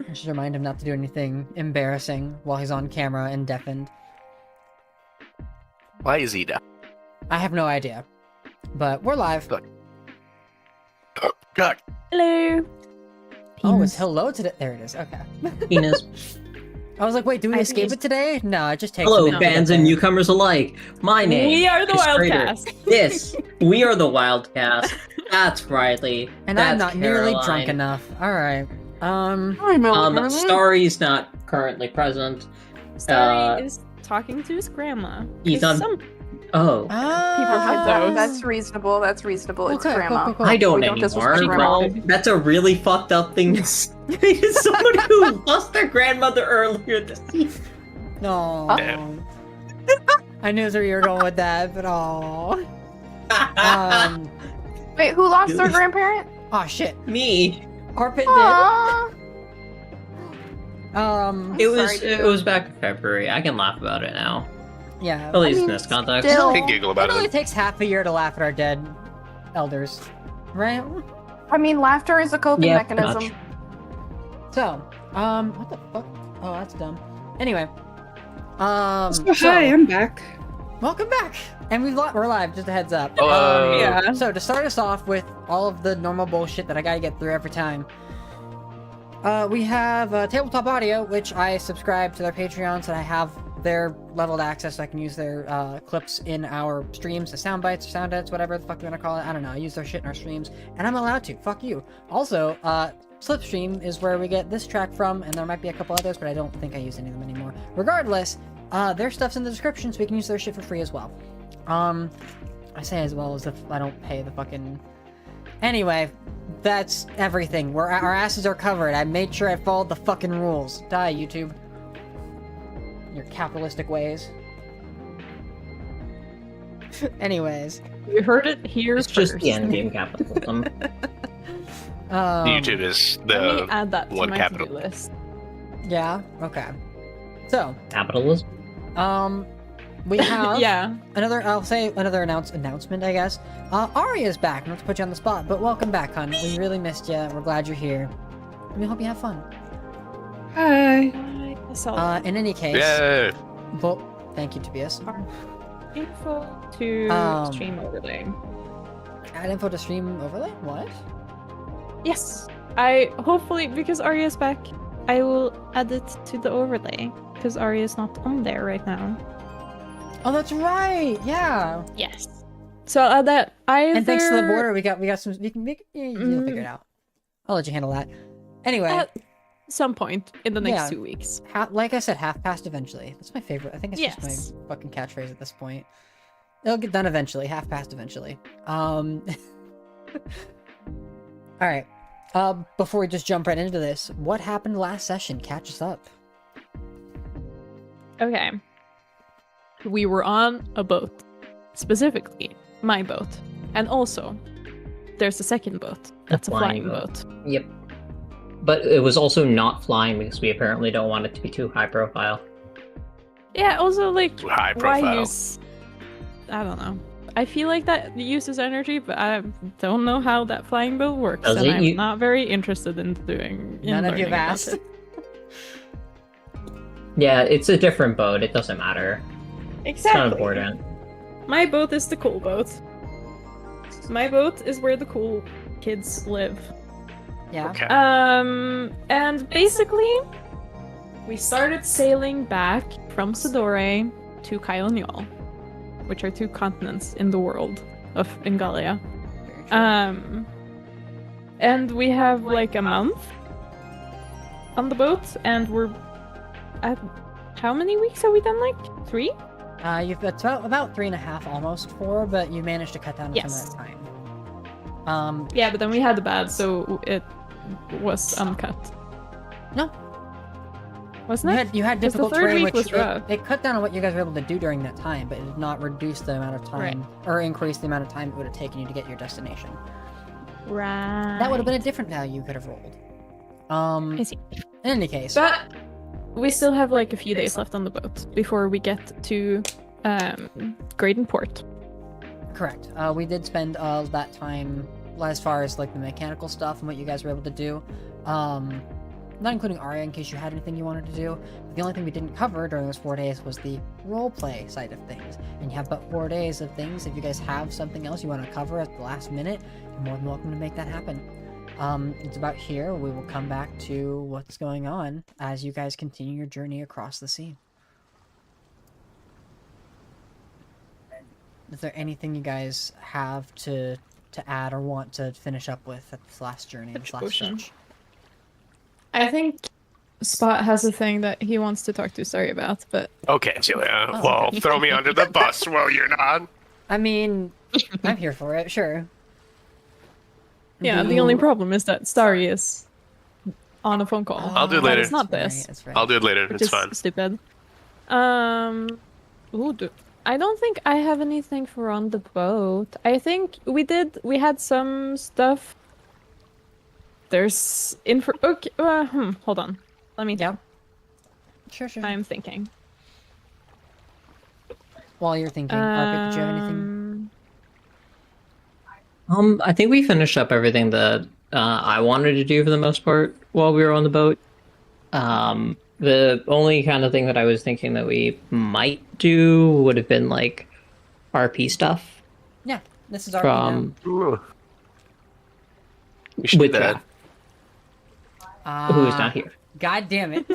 Just remind him not to do anything embarrassing while he's on camera and deafened. Why is he down? I have no idea. But we're live. Oh, God. Hello. Oh, it's hello today. There it is. Okay. Penis. I was like, wait, do we escape it today? No, it just takes a Hello, minute to fans get and there. newcomers alike. My name We are the is Wyld Trader. Cast. Yes, we are the Wyld Cast. That's Riley. And That's I'm not nearly Caroline. drunk enough. Alright. Starry's not currently present. Starry is talking to his grandma. 'Cause He's on- Some Oh, people have those. That's reasonable. That's reasonable. It's Okay, grandma. cool. I don't We don't anymore. disrespect grandma. Well, that's a really fucked up thing to say. Somebody who lost their grandmother earlier this year. No. Damn. I knew where you were going with that, but oh. Wait, who lost their grandparent? Oh shit. Me. Carpet did. Aww. It was back in February. I can laugh about it now. Yeah. At least in mean, this context. still- I can giggle It about only it. takes half a year to laugh at our dead elders. Right? I mean, laughter is a coping Yeah, mechanism. So, what the fuck? Oh, that's dumb. Anyway. Hi, I'm back. Welcome back! And we're live, just a heads up. Hello. Yeah. So, to start us off with all of the normal bullshit that I gotta get through every time, we have Tabletop Audio, which I subscribe to their Patreon, so I have their leveled access, so I can use their clips in our streams, the sound bites, sound edits, whatever the fuck you wanna call it. I don't know, I use their shit in our streams, and I'm allowed to. Fuck you. Also, Slipstream is where we get this track from, and there might be a couple others, but I don't think I use any of them anymore. Regardless, their stuff's in the description, so we can use their shit for free as well. I say as well as if I don't pay the fucking... Anyway, that's everything. Our asses are covered. I made sure I followed the fucking rules. Die, YouTube. Your capitalistic ways. Anyways. You heard it here It's first. just the endgame capitalism. YouTube is Let me the add that to one my capital. to-do list. Yeah, okay. So, Capitalism? we have Yeah. another announcement, I guess. Arya's back, not to put you on the spot, but welcome back, hon. We really missed you. We're glad you're here. And we hope you have fun. Hi. I saw In any case, yeah. well, thank you, Tobias. info to stream overlay. Add info to stream overlay? What? Yes. I hopefully, because Arya's back, I will add it to the overlay. Because Arya's not on there right now. Oh, that's right. Yeah. Yes. So I'll add that either... And thanks to the border, we got some. You'll figure it out. I'll let you handle that. Anyway, At some point in the next Yeah. 2 weeks. like I said, half past eventually. That's my favorite. I think it's Yes. just my fucking catchphrase at this point. It'll get done eventually. Half past eventually. All right. Before we just jump right into this, what happened last session? Catch us up. Okay. We were on a boat. Specifically, my boat. And also, there's a second boat. That's a flying boat. Yep. But it was also not flying because we apparently don't want it to be too high profile. Yeah, also, like, Too high why profile. use... I don't know. I feel like that uses energy, but I don't know how that flying boat works. Does and it? I'm not very interested in doing... None of you have learning about asked. it. Yeah, it's a different boat. It doesn't matter. It's not Exactly. important. My boat is the cool boat. My boat is where the cool kids live. Yeah. Okay. And basically, we started sailing back from Sidore to Kylen-Jaal, which are two continents in the world of Ingalia. And we have like a month on the boat, and we're at how many weeks have we done? Like 3? It's about 3.5, almost 4, but you managed to cut down Yes. some of that time. Yeah, but then we had the bad, so it was uncut. No. Wasn't it? You had 'Cause the difficult third terrain, week which was rough. it cut down on what you guys were able to do during that time, but it did not reduce the amount of time or increase the amount of time it would have taken you to get your destination. Right. That would have been a different value you could have rolled. I see. In any case, But we still have like a few days left on the boat before we get to Graydon Port. correct. We did spend that time as far as like the mechanical stuff and what you guys were able to do. not including Arya in case you had anything you wanted to do. The only thing we didn't cover during those 4 days was the roleplay side of things. And you have about 4 days of things. If you guys have something else you want to cover at the last minute, you're more than welcome to make that happen. It's about here. We will come back to what's going on as you guys continue your journey across the sea. Is there anything you guys have to add or want to finish up with at this last journey, this last stretch? I think Spot has a thing that he wants to talk to Sorry about, but... Okay, Julia. Oh, Well, okay. throw me under the bus while you're not. I mean, I'm here for it, sure. Yeah, Do the you- only problem is that Starry is on a phone call. I'll do it Oh, later. It's not that's this. right, that's right. I'll do it later. Which It's is fine. stupid. I don't think I have anything for on the boat. I think we had some stuff. There's info. Okay, hold on. Let me. Yeah. Sure. I'm thinking. While you're thinking, Arpit, did you have anything? I think we finished up everything that I wanted to do for the most part while we were on the boat. The only kind of thing that I was thinking that we might do would have been like RP stuff Yeah, this is our from Ooh. We should do with that. now. who is not here. God damn it.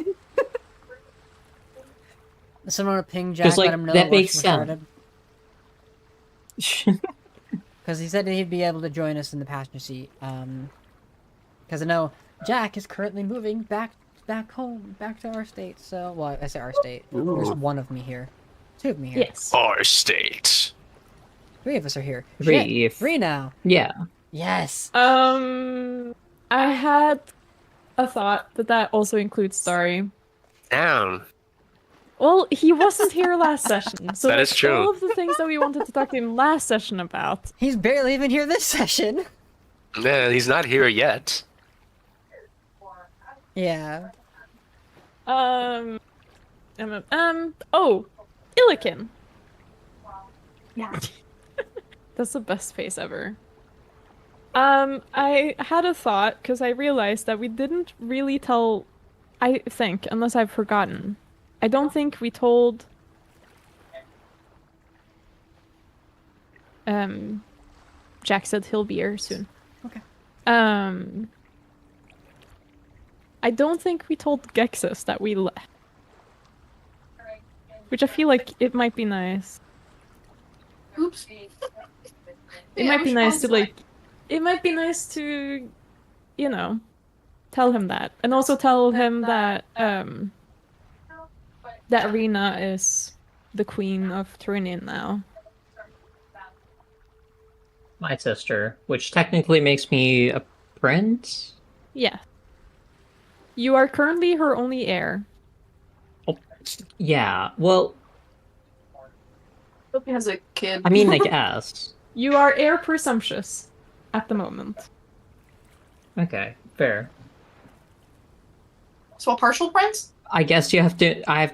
Someone want to ping Jack, like, let him know that we're makes sense. started. Because he said he'd be able to join us in the passenger seat. Because I know Jack is currently moving back home, back to our state. So, well, I say our state. There's Ooh. one of me here. 2 of me here. Yes. Our state. 3 of us are here. Three, Shit, if- 3 now. Yeah. Yes. I had a thought that also includes Starry. Down. Well, he wasn't here last session, so That is true. all of the things that we wanted to talk to him last session about. He's barely even here this session. Yeah, he's not here yet. Yeah. Oh, Illikin. Yeah. That's the best face ever. I had a thought because I realized that we didn't really tell. I think, unless I've forgotten, I don't think we told. Jack said he'll be here soon. Okay. I don't think we told Gexus that we left. Which I feel like it might be nice. Oops. It might be nice to like. It might be nice to, you know, tell him that, and also tell him that that Rena is the queen of Turin now. My sister, which technically makes me a prince. Yeah. You are currently her only heir. Yeah, well, Hope he has a kid. I mean, I guess. You are heir presumptuous at the moment. Okay, fair. So a partial prince? I guess I have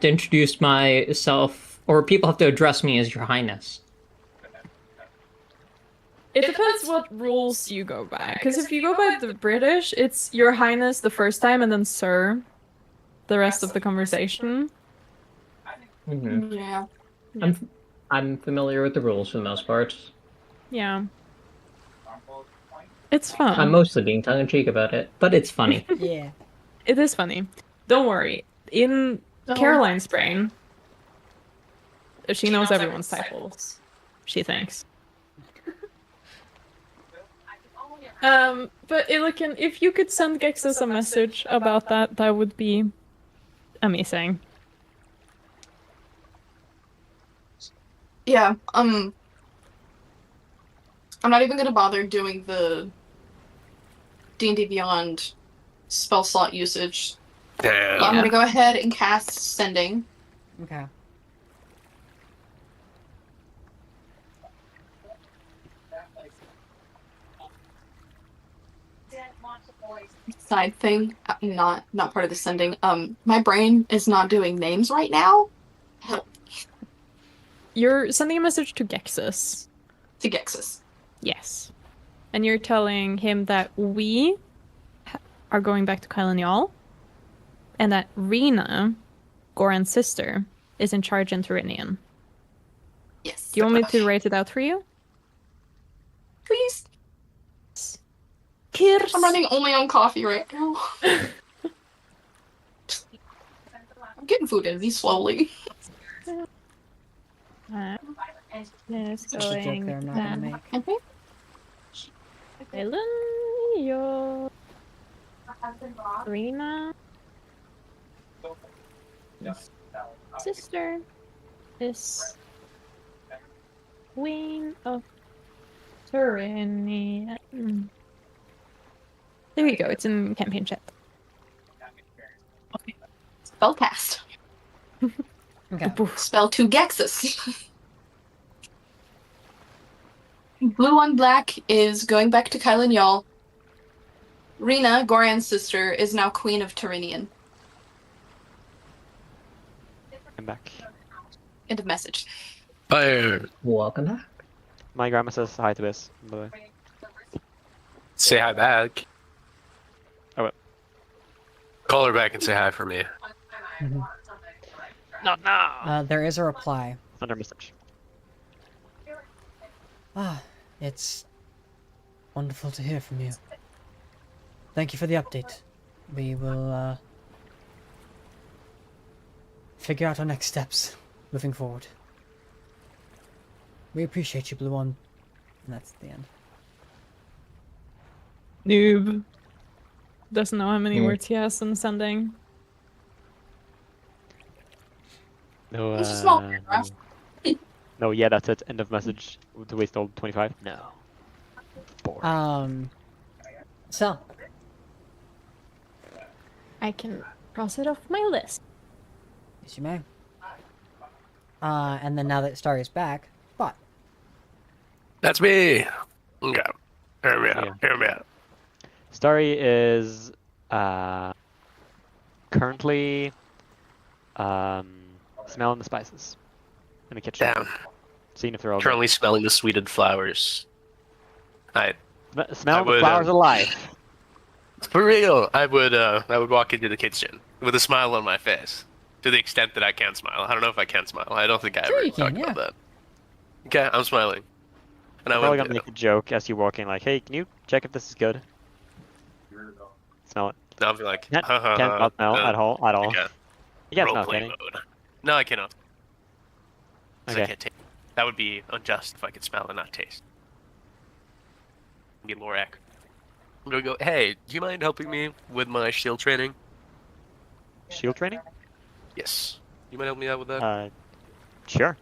to introduce myself, or people have to address me as Your Highness. It depends what rules you go by. Because if you go by the British, it's Your Highness the first time and then Sir the rest of the conversation. Mm-hmm. Yeah. I'm familiar with the rules for the most part. Yeah. It's fun. I'm mostly being tongue-in-cheek about it, but it's funny. Yeah. It is funny. Don't worry. In Caroline's brain, she knows everyone's titles. She thinks. But Illikin, if you could send Gexus a message about that, that would be amazing. Yeah. I'm not even gonna bother doing the D&D Beyond spell slot usage. Damn. I'm gonna go ahead and cast Sending. Okay. Side thing, not part of the Sending. My brain is not doing names right now. Help You're sending a message to Gexus. to Gexus. Yes. And you're telling him that we are going back to Kylen-Jaal. and that Rena, Goran's sister, is in charge in Tyrrhenian. Yes. Do you want me to write it out for you? Please. Kirs. I'm running only on coffee right now. I'm getting food in these slowly. Yes, Just a joke there I'm not gonna make. Kylen-Jaal, Rena, sister is Queen of Tyrrhenian. There you go. It's in campaign chat. Spell cast. Okay. Spell 2 Gexus. Blue on black is going back to Kylen-Jaal. Rena, Goran's sister, is now Queen of Tyrrhenian. I'm back. End of message. Fire. Welcome back. My grandma says hi to this, by the way. Say hi back. I will. Call her back and say hi for me. Not now! There is a reply. Under message. It's wonderful to hear from you. Thank you for the update. We will, figure out our next steps moving forward. We appreciate you, Blue One. And that's the end. Noob. Doesn't know how many words he has in sending. No, It's a small paragraph. no, yeah, that's it. End of message. Do we still 25? No. Boring. So, I can cross it off my list. yes you may. And then now that Starry's back, Bot. That's me. Okay. Hear me out. Yeah. Hear me out. Starry is currently smelling the spices in the kitchen. Down. Seeing if they're all Currently smelling the sweetened flowers. smelling the would, flowers of life. For real, I would walk into the kitchen with a smile on my face. To the extent that I can smile. I don't know if I can smile. I don't think I Sure ever you can, talked yeah. about that. Okay, I'm smiling. And I'm I probably went gonna make a joke as you walk in, like, "Hey, can you check if this is good?" Smell it. I'll be like, Can't not smell at all. At all. Okay. You can't smell, Roleplay can you? mode. No, I cannot. 'Cause I Okay. can't taste. That would be unjust if I could smell and not taste. Get more accurate. I'm gonna go, hey, do you mind helping me with my shield training? Shield training? Yes. You might help me out with that? Sure.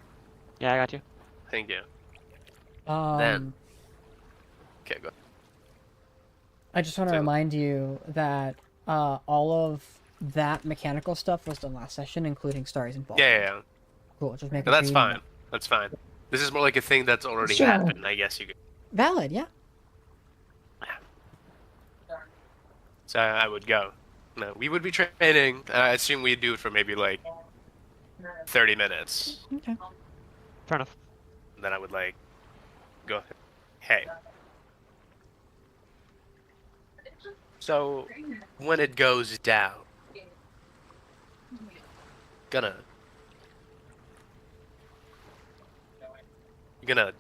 Yeah, I got you. Thank you. Then. Okay, go. I just want to So- remind you that all of that mechanical stuff was done last session, including Starry's involvement. Yeah. Cool, just making No, that's sure you know. fine. That's fine. This is more like a thing that's already Sure. happened, I guess you could. Valid, yeah. So I would go. No, we would be training. I assume we'd do it for maybe like 30 minutes. Okay. Fair enough. And then I would like go, hey. So when it goes down, you're gonna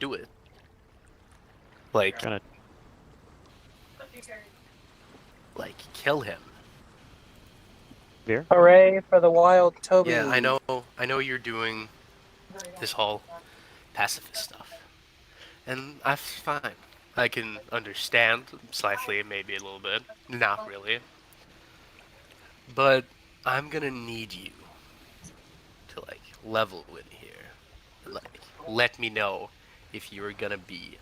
do it. Like Gonna kill him. veer. Hooray for the wild Toby. Yeah, I know you're doing this whole pacifist stuff. And that's fine. I can understand slightly, maybe a little bit. Not really. But I'm gonna need you to like level with me here. Like let me know if you're gonna be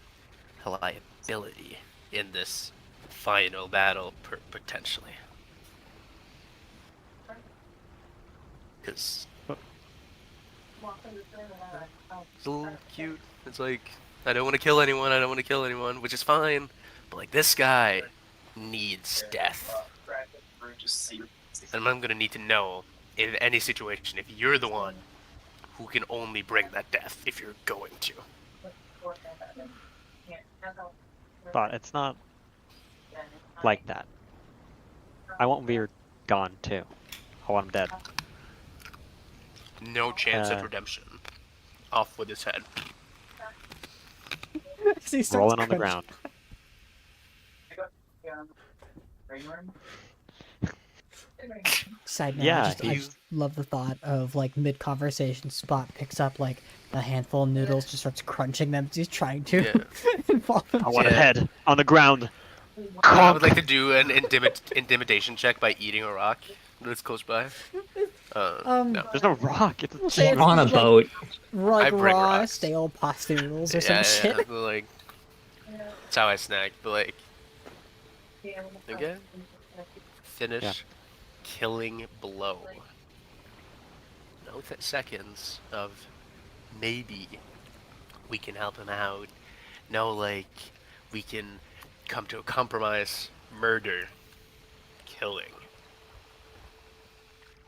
a liability in this final battle potentially. Because it's a little cute. It's like, I don't want to kill anyone, which is fine. But like, this guy needs death. And I'm gonna need to know, in any situation, if you're the one who can only bring that death, if you're going to. But it's not like that. I want Veer gone too. I want him dead. No chance of redemption. Off with his head. He starts Rolling on the crunching. ground. Side note, Yeah, I just love the thought of like mid-conversation, Spot picks up like a handful of noodles, just starts crunching them as he's trying to. I want his head on the ground. I would like to do an intimidation check by eating a rock that's close by. No. There's no rock. It's Say on a boat. Like I bring raw, rocks. stale pasta noodles or some shit. But, like, that's how I snack. But like, again, finish killing blow. No seconds of maybe we can help him out. No, like we can come to a compromise. Murder, killing.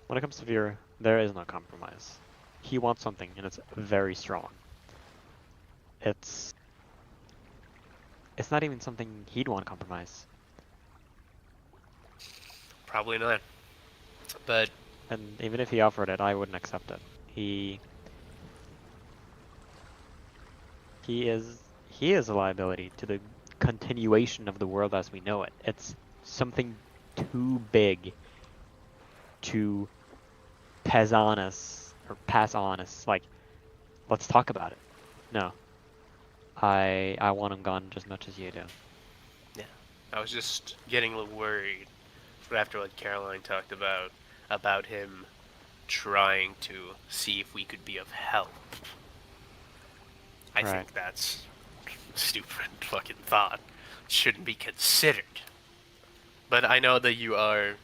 When it comes to Vera, there is no compromise. He wants something, and it's very strong. It's not even something he'd want to compromise. Probably not. But And even if he offered it, I wouldn't accept it. He is a liability to the continuation of the world as we know it. It's something too big to pass on us. Like, let's talk about it. No. I want him gone just as much as you do. yeah, I was just getting a little worried. But after what Caroline talked about him trying to see if we could be of help, I think that's a stupid fucking thought. Shouldn't be considered. But I know that you are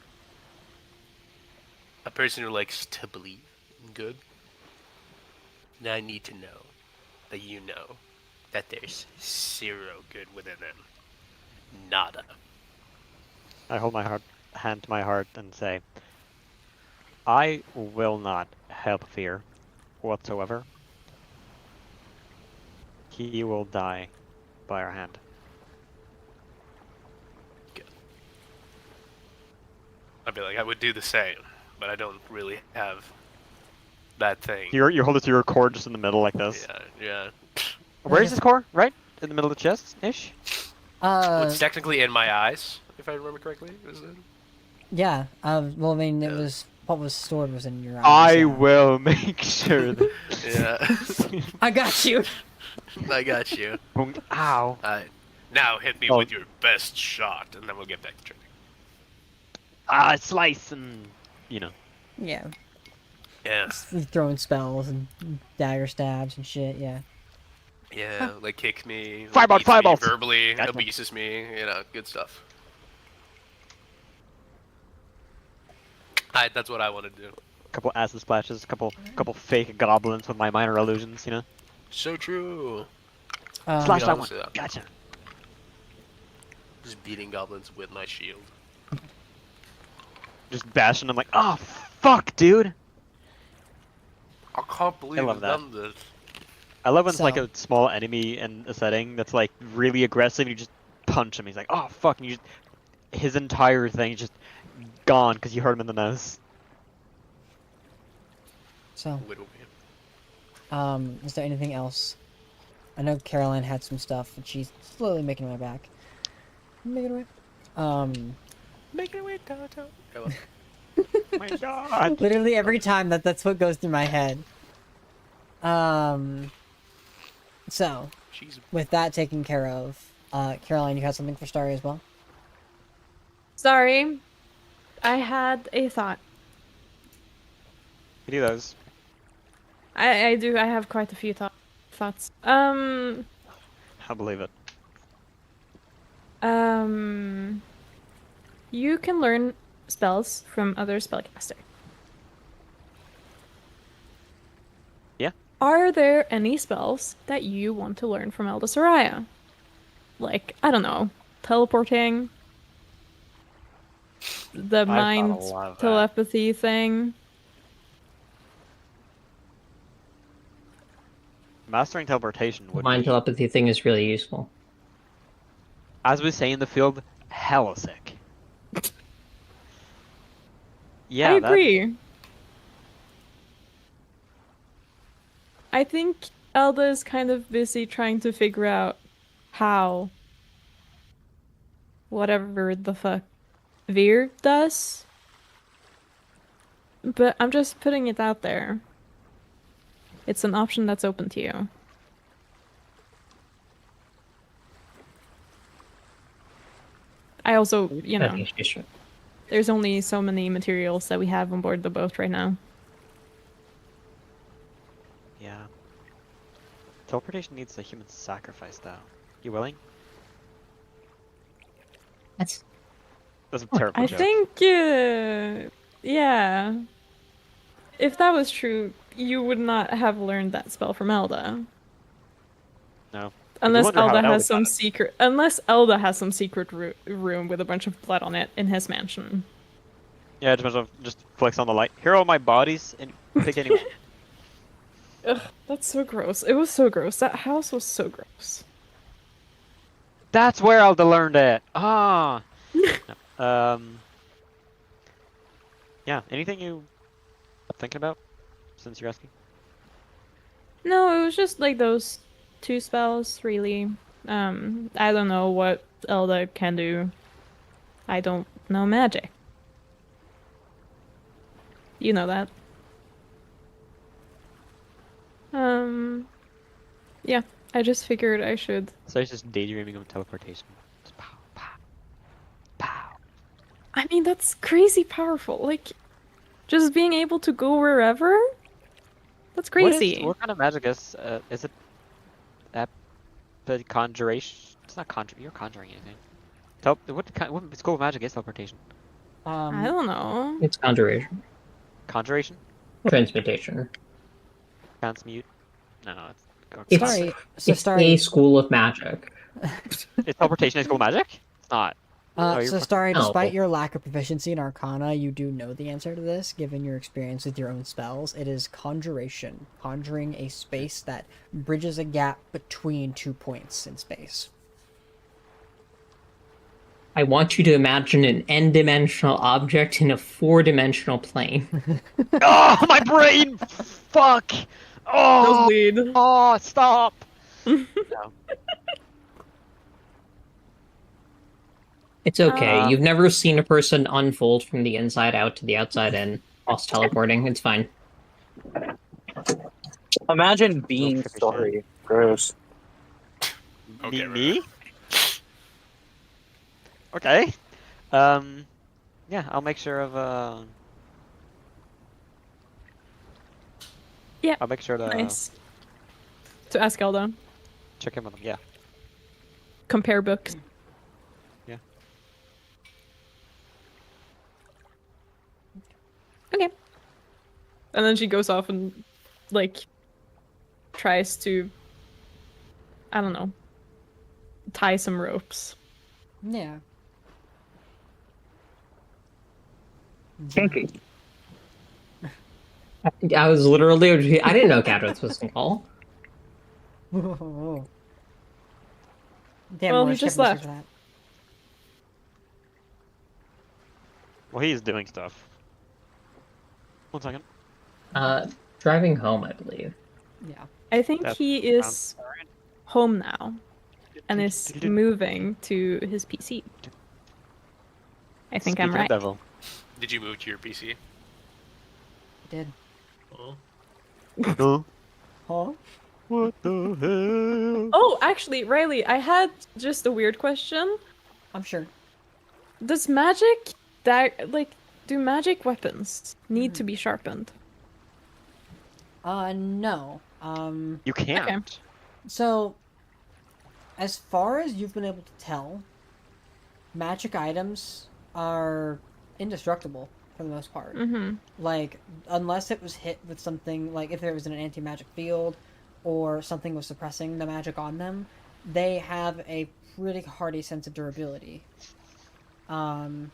a person who likes to believe in good. And I need to know that you know that there's zero good within him. Nada. I hold my hand to my heart and say, I will not help Fear whatsoever. He will die by our hand. Good. I'd be like, I would do the same, but I don't really have that thing. You hold it to your core just in the middle like this. Yeah. Where is this core? Right? In the middle of the chest-ish? Well, it's technically in my eyes, if I remember correctly. Is it? Yeah. Well, I mean, it was what was stored was in your eyes. I will make sure that... Yeah. I got you. I got you. Ow. Now hit me with your best shot, and then we'll get back to training. Slice and, you know. Yeah. Yeah. Throwing spells and dagger stabs and shit. Yeah. Yeah, like kicks me, Firebolt, firebolt! verbally Gotcha. abuses me, you know, good stuff. That's what I want to do. Couple acid splashes, couple fake goblins with my minor illusions, you know. So true. Slash that one. honestly, Gotcha. Just beating goblins with my shield. Just bashing them like, oh fuck, dude. I can't believe I love you've that. done this. I love when it's like a small enemy in a setting that's like really aggressive. And you just punch him. He's like, oh fuck, and you just his entire thing is just gone because you hurt him in the nose. So, Whittle me. is there anything else? I know Caroline had some stuff, and she's slowly making her way back. Making her way. Making her way, Toto. Oh my god. Literally every time that's what goes through my head. So, Jeez. with that taken care of, Caroline, you had something for Starry as well? Sorry, I had a thought. You do those. I do. I have quite a few thoughts. I believe it. You can learn spells from other spellcasters. Yeah. Are there any spells that you want to learn from Elda Soraya? Like, I don't know, teleporting, the mind telepathy thing. Mastering teleportation would Mind be, telepathy thing is really useful. as we say in the field, hella sick. Yeah, I agree. I think Elda is kind of busy trying to figure out how whatever the fuck Veer does. But I'm just putting it out there. It's an option that's open to you. I also, you know, there's only so many materials that we have on board the boat right now. Yeah. Teleportation needs a human sacrifice, though. You willing? That's a terrible I joke. think, yeah. If that was true, you would not have learned that spell from Elda. No. Unless wonder how Elda Elda has got some it. secret, unless Elda has some secret room with a bunch of blood on it in his mansion. Yeah, just flicks on the light. Here are all my bodies, and pick anyone. Ugh, that's so gross. It was so gross. That house was so gross. That's where Elda learned it. Ah. No. Yeah. Anything you thinking about since you're asking? No, it was just like those two spells, really. I don't know what Elda can do. I don't know magic. You know that. Yeah, I just figured I should. So he's just daydreaming of teleportation. Just pow, pow, pow. I mean, that's crazy powerful. Like, just being able to go wherever? That's crazy. What kind of magic is it? The conjuration? It's not conjure. You're conjuring anything. What school of magic is teleportation? I don't know. It's conjuration. Conjuration? Transmutation. Transmute? No, It's, Sorry. it's a school of magic. Is teleportation a school of magic? It's not. Starry, Oh. despite your lack of proficiency in Arcana, you do know the answer to this, given your experience with your own spells. It is conjuration. Conjuring a space that bridges a gap between 2 points in space. I want you to imagine an n-dimensional object in a 4-dimensional plane. Oh, my brain! Fuck! Oh! Nosebleed. Oh, stop! No. It's okay. You've never seen a person unfold from the inside out to the outside in whilst teleporting. It's fine. Imagine being sorry. Gross. Okay, Me? Okay. Yeah, I'll make sure of, Yeah. I'll make sure to Nice. To ask Elda. check in with them, yeah. Compare books. Yeah. Okay. And then she goes off and, like, tries to, I don't know, tie some ropes. Yeah. Kinky. I was literally... I didn't know Cadwitz was call. Damn, Well, we're he just skipping left. for that. Well, he's doing stuff. 1 second. Driving home, I believe. Yeah. I think That he is home now and is moving to his PC. I think I'm Speaking of right. Devil. Did you move to your PC? Did. No. Huh? What the hell? Oh, actually, Riley, I had just a weird question. I'm sure. Does magic do magic weapons need to be sharpened? No. You can't. Okay. So, as far as you've been able to tell, magic items are indestructible for the most part. Mm-hmm. Like, unless it was hit with something, like if there was an anti-magic field or something was suppressing the magic on them, they have a pretty hardy sense of durability. Yeah,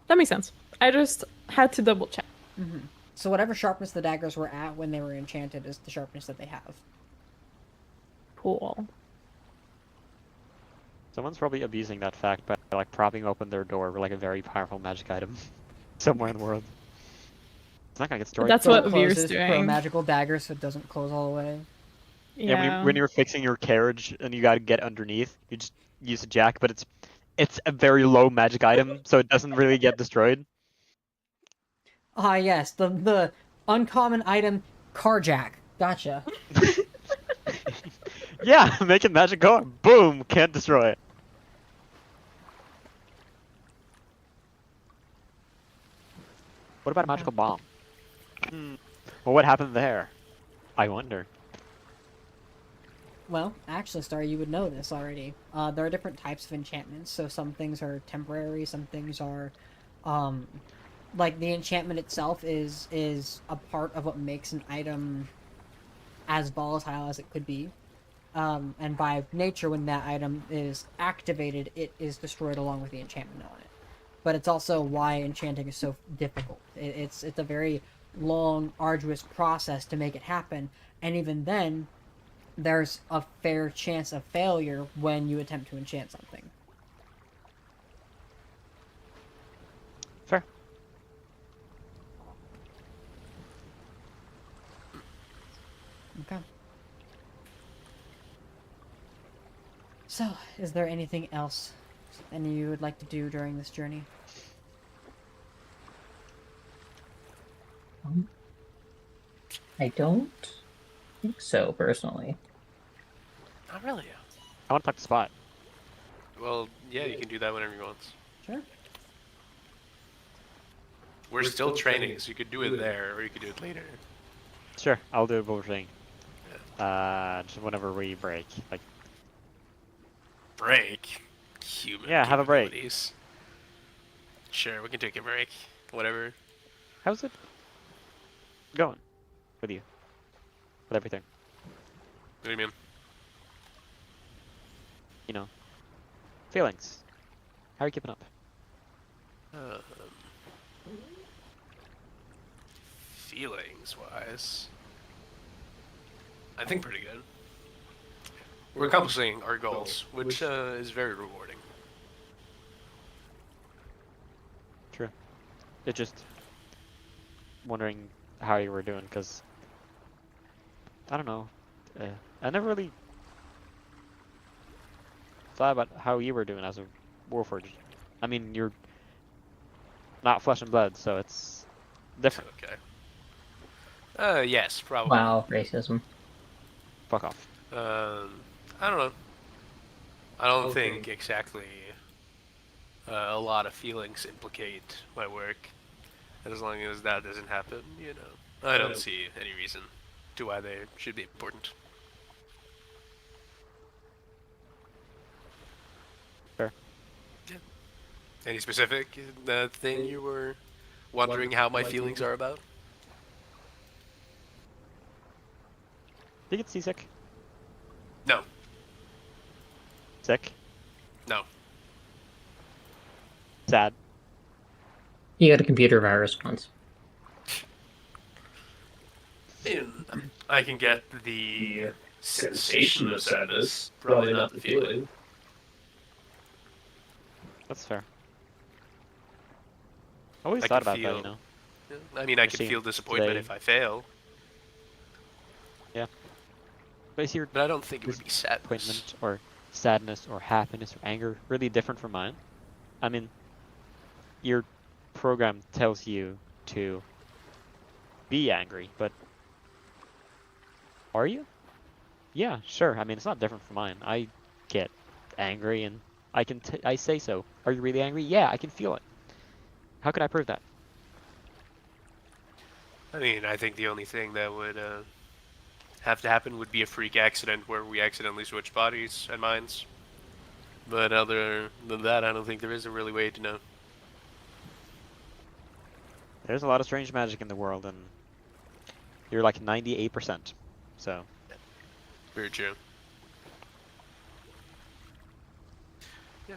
that makes sense. I just had to double check. Mm-hmm. So whatever sharpness the daggers were at when they were enchanted is the sharpness that they have. Cool. Someone's probably abusing that fact by like propping open their door with like a very powerful magic item somewhere in the world. It's not gonna get destroyed. That's Put what it Veer's closes, put a doing. magical dagger so it doesn't close all the way. Yeah, when you're fixing your carriage and you gotta get underneath, you just use a jack, but it's a very low magic item, so it doesn't really get destroyed. Ah, yes, the uncommon item, carjack. Gotcha. Yeah, making magic go, boom, can't destroy it. What about a magical bomb? Well, what happened there? I wonder. Well, actually, Star, you would know this already. There are different types of enchantments, so some things are temporary, some things are, like the enchantment itself is a part of what makes an item as volatile as it could be. And by nature, when that item is activated, it is destroyed along with the enchantment on it. But it's also why enchanting is so difficult. It's a very long, arduous process to make it happen, and even then, there's a fair chance of failure when you attempt to enchant something. Fair. Okay. So, is there anything else any of you would like to do during this journey? I don't think so, personally. Not really. I want to talk to Spot. Well, yeah, you can do that whenever you want. Sure. We're still training, so you could do it there, or you could do it later. Sure, I'll do a bull thing. Just whenever we break, like. Break? Human Yeah, have a break. capabilities. Sure, we can take a break. Whatever. How's it going with you? With everything? What do you mean? You know, feelings. How are you keeping up? Feelings-wise, I think pretty good. We're accomplishing our goals, which is very rewarding. True. It's just wondering how you were doing, because I don't know. I never really thought about how you were doing as a Warforged. I mean, you're not flesh and blood, so it's different. Okay. Yes, probably. Wow, racism. Fuck off. I don't know. I don't think exactly a lot of feelings implicate my work. And as long as that doesn't happen, you know, I don't see any reason to why they should be important. Fair. Yeah. Any specific thing you were wondering how my feelings are about? Did you get seasick? No. Sick? No. Sad? You got a computer virus once. I can get the sensation of sadness, probably not the feeling. That's fair. I always I thought can about that, feel- you know? I mean, I can Seen feel disappointment today. if I fail, But is your but I don't think it would be sadness. disappointment or sadness or happiness or anger really different from mine? I mean, your program tells you to be angry, but are you? Yeah, sure. I mean, it's not different from mine. I get angry and I say so. Are you really angry? Yeah, I can feel it. How could I prove that? I mean, I think the only thing that would have to happen would be a freak accident where we accidentally switch bodies and minds. But other than that, I don't think there is a really way to know. There's a lot of strange magic in the world, and you're like 98%. So, Very true. Yeah,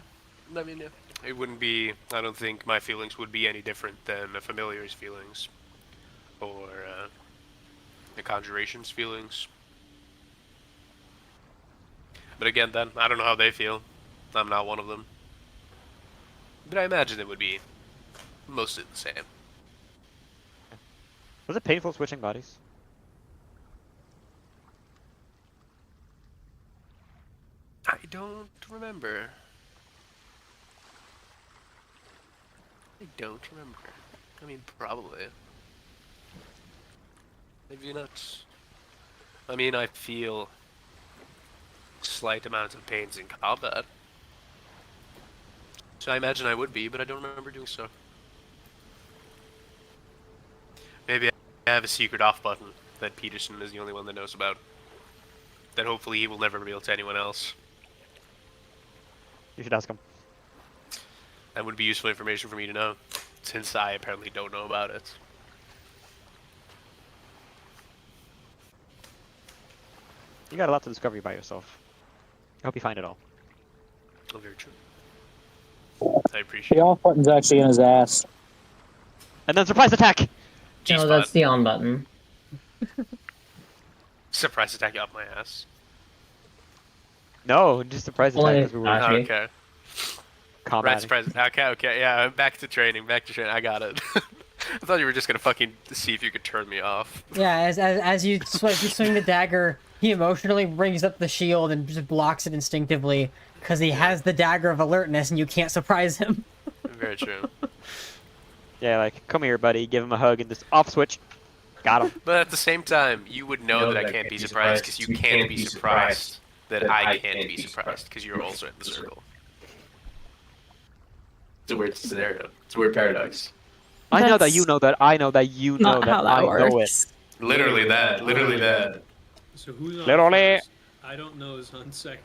I mean, yeah. It wouldn't be, I don't think my feelings would be any different than a familiar's feelings. Or the conjuration's feelings. But again, then, I don't know how they feel. I'm not one of them. But I imagine it would be mostly the same. Was it painful switching bodies? I don't remember. I don't remember. I mean, probably. Maybe not. I mean, I feel slight amounts of pains in combat. So I imagine I would be, but I don't remember doing so. Maybe I have a secret off button that Peterson is the only one that knows about. That hopefully he will never reveal to anyone else. You should ask him. That would be useful information for me to know, since I apparently don't know about it. You got a lot to discover by yourself. I hope you find it all. Oh, very true. I appreciate The it. off button's actually in his ass. And then surprise attack! No, that's the on button. Surprise attack up my ass. No, just surprise attack because we were Actually. Okay. Right, combating. surprise. Okay, yeah, back to training, I got it. I thought you were just gonna fucking see if you could turn me off. Yeah, as you swing the dagger, he emotionally brings up the shield and just blocks it instinctively because he has the dagger of alertness and you can't surprise him. Very true. Yeah, like, come here, buddy, give him a hug and just off switch. Got him. But at the same time, you would know that I can't be surprised because you can't be surprised that I can't be surprised because you're also in the circle. It's a weird scenario. It's a weird paradox. I know that That's you know that, I know that you know Not that, how that I know it. works. Literally that. Literally that. So who's on Literally. first? I don't know who's on second.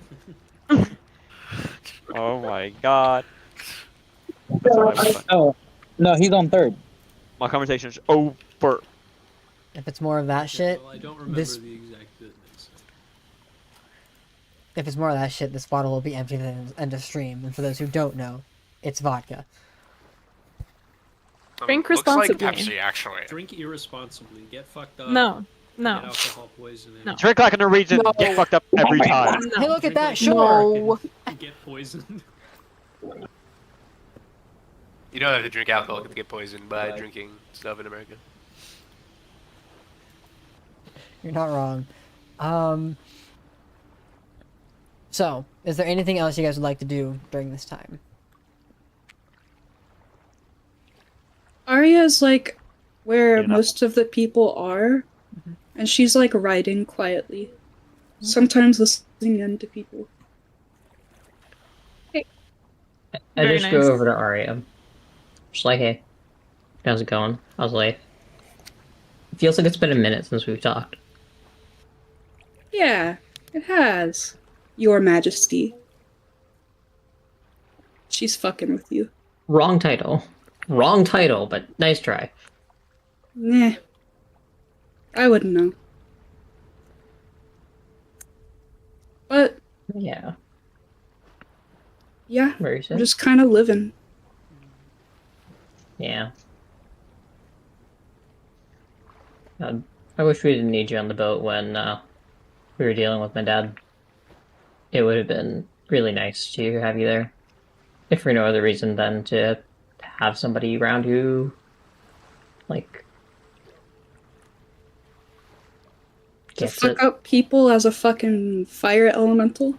Oh my god. That's all I was- Oh, no, he's on third. My conversation's over. If it's more of that shit, Well, I don't remember this- the exact business. if it's more of that shit, this bottle will be empty at the end of stream. And for those who don't know, it's vodka. Drink looks like responsibly. Pepsi, actually. Drink irresponsibly. Get fucked up. No, Get no. alcohol poisoning. No. Drink like a Norwegian, get fucked up every time. Hey, look at Drink that, like sure. No. You get poisoned. You don't have to drink alcohol to get poisoned by drinking stuff in America. You're not wrong. So, is there anything else you guys would like to do during this time? Arya's like where Yeah, no. most of the people are, and she's like riding quietly, sometimes listening in to people. I Very just nice. go over to Arya. Just like, hey, how's it going? How's life? It feels like it's been a minute since we've talked. Yeah, it has, Your Majesty. She's fucking with you. Wrong title. Wrong title, but nice try. Nah. I wouldn't know. But, Yeah, yeah, very I'm soon. just kind of living. Yeah. I wish we didn't need you on the boat when we were dealing with my dad. It would have been really nice to have you there. If for no other reason than to have somebody around who, like, To gets fuck it. up people as a fucking fire elemental?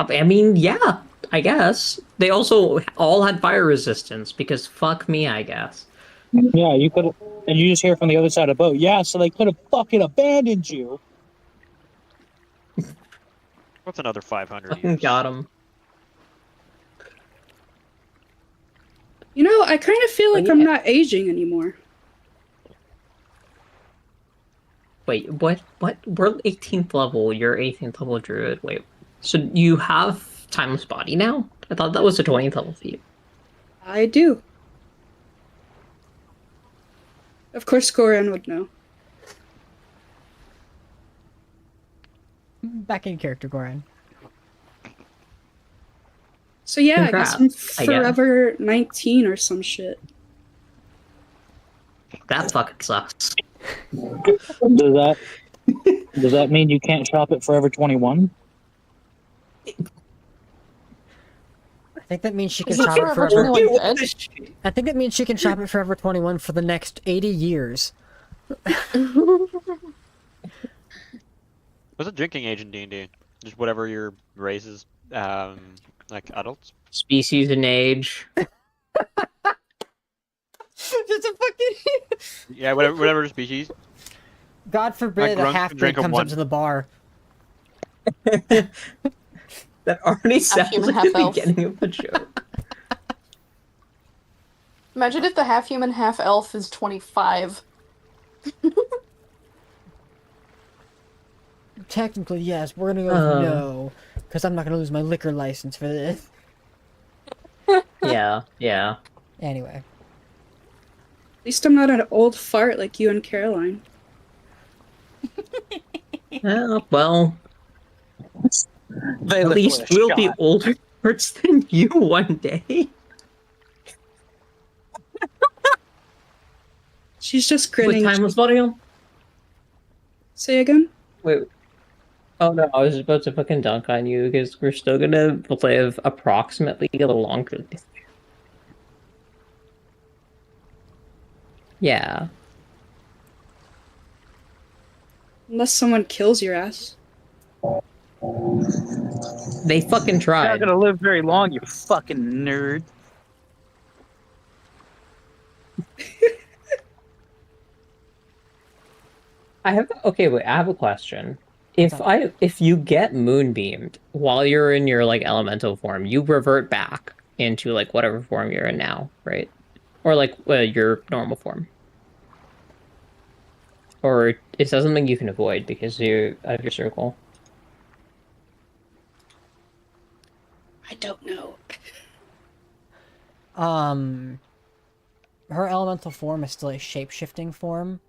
I mean, yeah, I guess. They also all had fire resistance, because fuck me, I guess. Yeah, you could have, and you just hear from the other side of the boat. Yeah, so they could have fucking abandoned you. What's another 500 Fucking years? got him. You know, I kind of feel like Oh, I'm yeah. not aging anymore. Wait, what? We're 18th level, you're 18th level druid. Wait, so you have Timeless Body now? I thought that was a 20th level feat. I do. Of course, Goran would know. Back in character, Goran. So yeah, I guess I'm Congrats, I guess. forever 19 or some shit. That fucking sucks. Does that mean you can't shop at Forever 21? I think that means she can Is it shop it Forever forever. 21 dead? I think that means she can shop at Forever 21 for the next 80 years. What's a drinking age in D&D? Just whatever your race is, like adults? Species and age. Just a fucking... Yeah, whatever species. God forbid a grunts can half-breed drink 'em comes one. up to the bar. That already sounds human, like the half elf. beginning of a joke. Imagine if the half human, half elf is 25. Technically, yes. We're gonna go with no. Because I'm not gonna lose my liquor license for this. Yeah, yeah. Anyway. At least I'm not an old fart like you and Caroline. Well, They at live least with a we'll be shot. older birds than you one day. She's just With grinning. timeless audio? Say again? Wait. Oh no, I was about to fucking dunk on you because we're still gonna live approximately a little longer than this. Yeah. Unless someone kills your ass. They fucking You're tried. not gonna live very long, you fucking nerd. I have a question. If you get moonbeamed while you're in your like elemental form, you revert back into like whatever form you're in now, right? Or like your normal form. Or is that something you can avoid because you of your circle? I don't know. Her elemental form is still a shape-shifting form,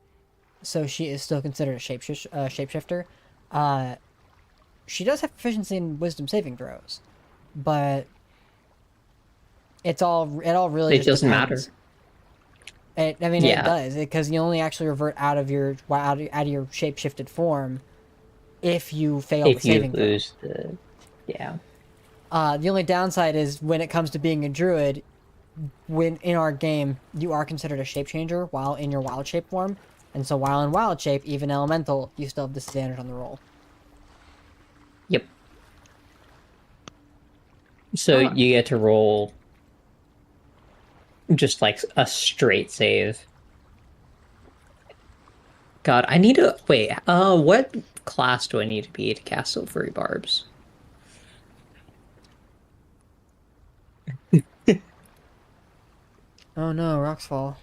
so she is still considered a shapeshifter. She does have proficiency in wisdom saving throws, but it all really just doesn't depends. matter. It does, because you only actually revert out of your shape-shifted form if you fail the If you saving throw. lose the... Yeah. The only downside is when it comes to being a druid, when in our game, you are considered a shape changer while in your wild shape form. And so while in wild shape, even elemental, you still have disadvantage on the roll. Yep. So you get to roll just like a straight save. God, I need to... Wait, what class do I need to be to cast Silvery Barbs? Oh no, rocks fall.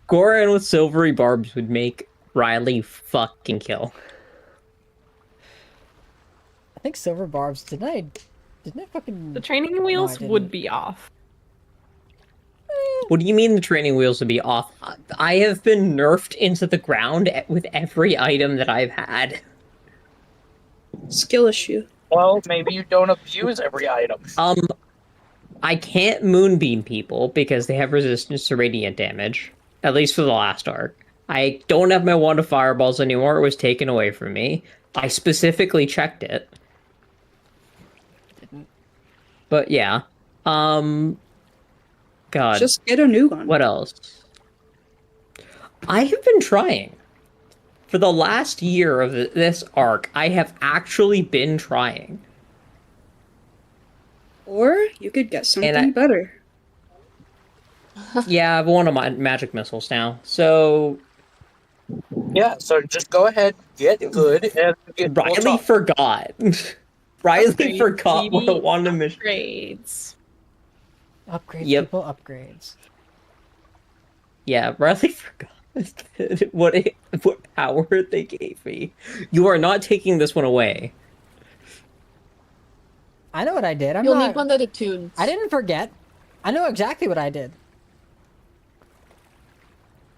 Goran with Silvery Barbs would make Riley fucking kill. I think silver barbs, didn't I fucking... The training No, I wheels would didn't. be off. What do you mean the training wheels would be off? I have been nerfed into the ground with every item that I've had. Skill issue. Well, maybe you don't abuse every item. I can't moonbeam people because they have resistance to radiant damage. At least for the last arc. I don't have my wand of fireballs anymore. It was taken away from me. I specifically checked it. But yeah. God. Just get a new one. What else? I have been trying. For the last year of this arc, I have actually been trying. Or you could get something better. Yeah, I've won my magic missiles now. So Yeah, so just go ahead, get good, and get Riley forgot. Riley forgot what I wanted to mission. Upgrades. Upgrades, Yep. people, upgrades. Yeah, Riley forgot what power they gave me. You are not taking this one away. I know what I did. You'll need one that attunes. I didn't forget. I know exactly what I did.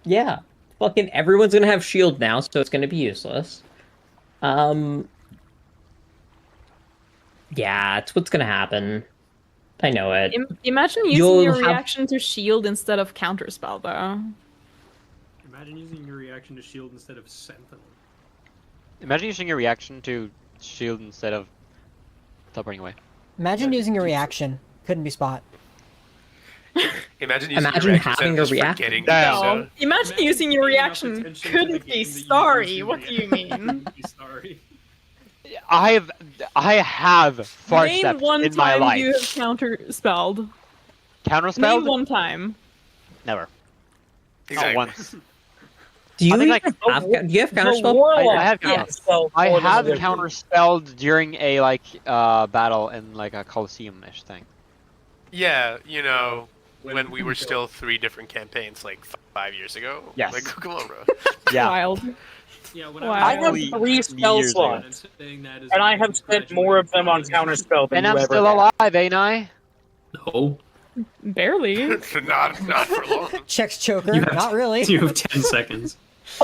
Yeah. Fucking everyone's gonna have shield now, so it's gonna be useless. Yeah, it's what's gonna happen. I know it. Imagine using You'll your have- reaction to shield instead of counterspell, though. Imagine using your reaction to shield instead of sentinel. Imagine using your reaction to shield instead of teleporting away. Imagine using a reaction. Couldn't be spot. Imagine using Imagine your reaction having and a just reaction. forgetting to Damn. do so. Imagine using your paying enough reaction. attention to the Couldn't be game that you use sorry. your What do you reaction. mean? Be sorry. I have far Name stepped one in my time life. you have counterspelled. Counterspelled? Name one time. Never. Exactly. Not once. Do you I think, even like, have? Do you have The counterspell? warlock I have can Yes. spell I more than have the wizard. counterspelled during a battle in like a Colosseum-ish thing. Yeah, you know, when we were still 3 different campaigns, like 5 years ago. Yes. Like, come on, bro. Yeah. Wild. Yeah, when Wow. I have Only 3 spell years ago. slots, and I have spent more of them on counterspell than And you I'm ever still have. alive, ain't I? No. Barely. not for long. Checks choker. You have- Not really. You have 10 seconds.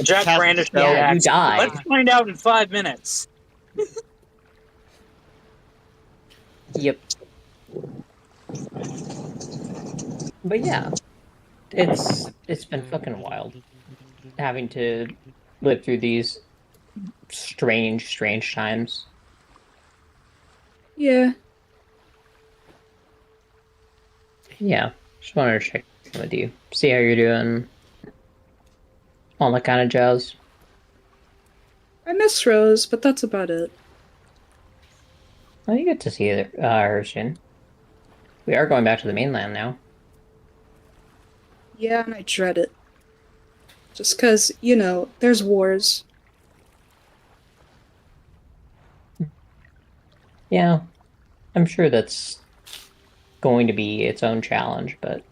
Jack Cast Brandish spell. Yeah, you reacts. die. Let's find out in 5 minutes. Yep. But yeah, it's been fucking wild having to live through these strange times. Yeah. Yeah, just wanted to check in with you, see how you're doing, all that kind of jazz. I miss Rose, but that's about it. Well, you get to see her soon. We are going back to the mainland now. Yeah, and I dread it. Just 'cause, you know, there's wars. Yeah, I'm sure that's going to be its own challenge, but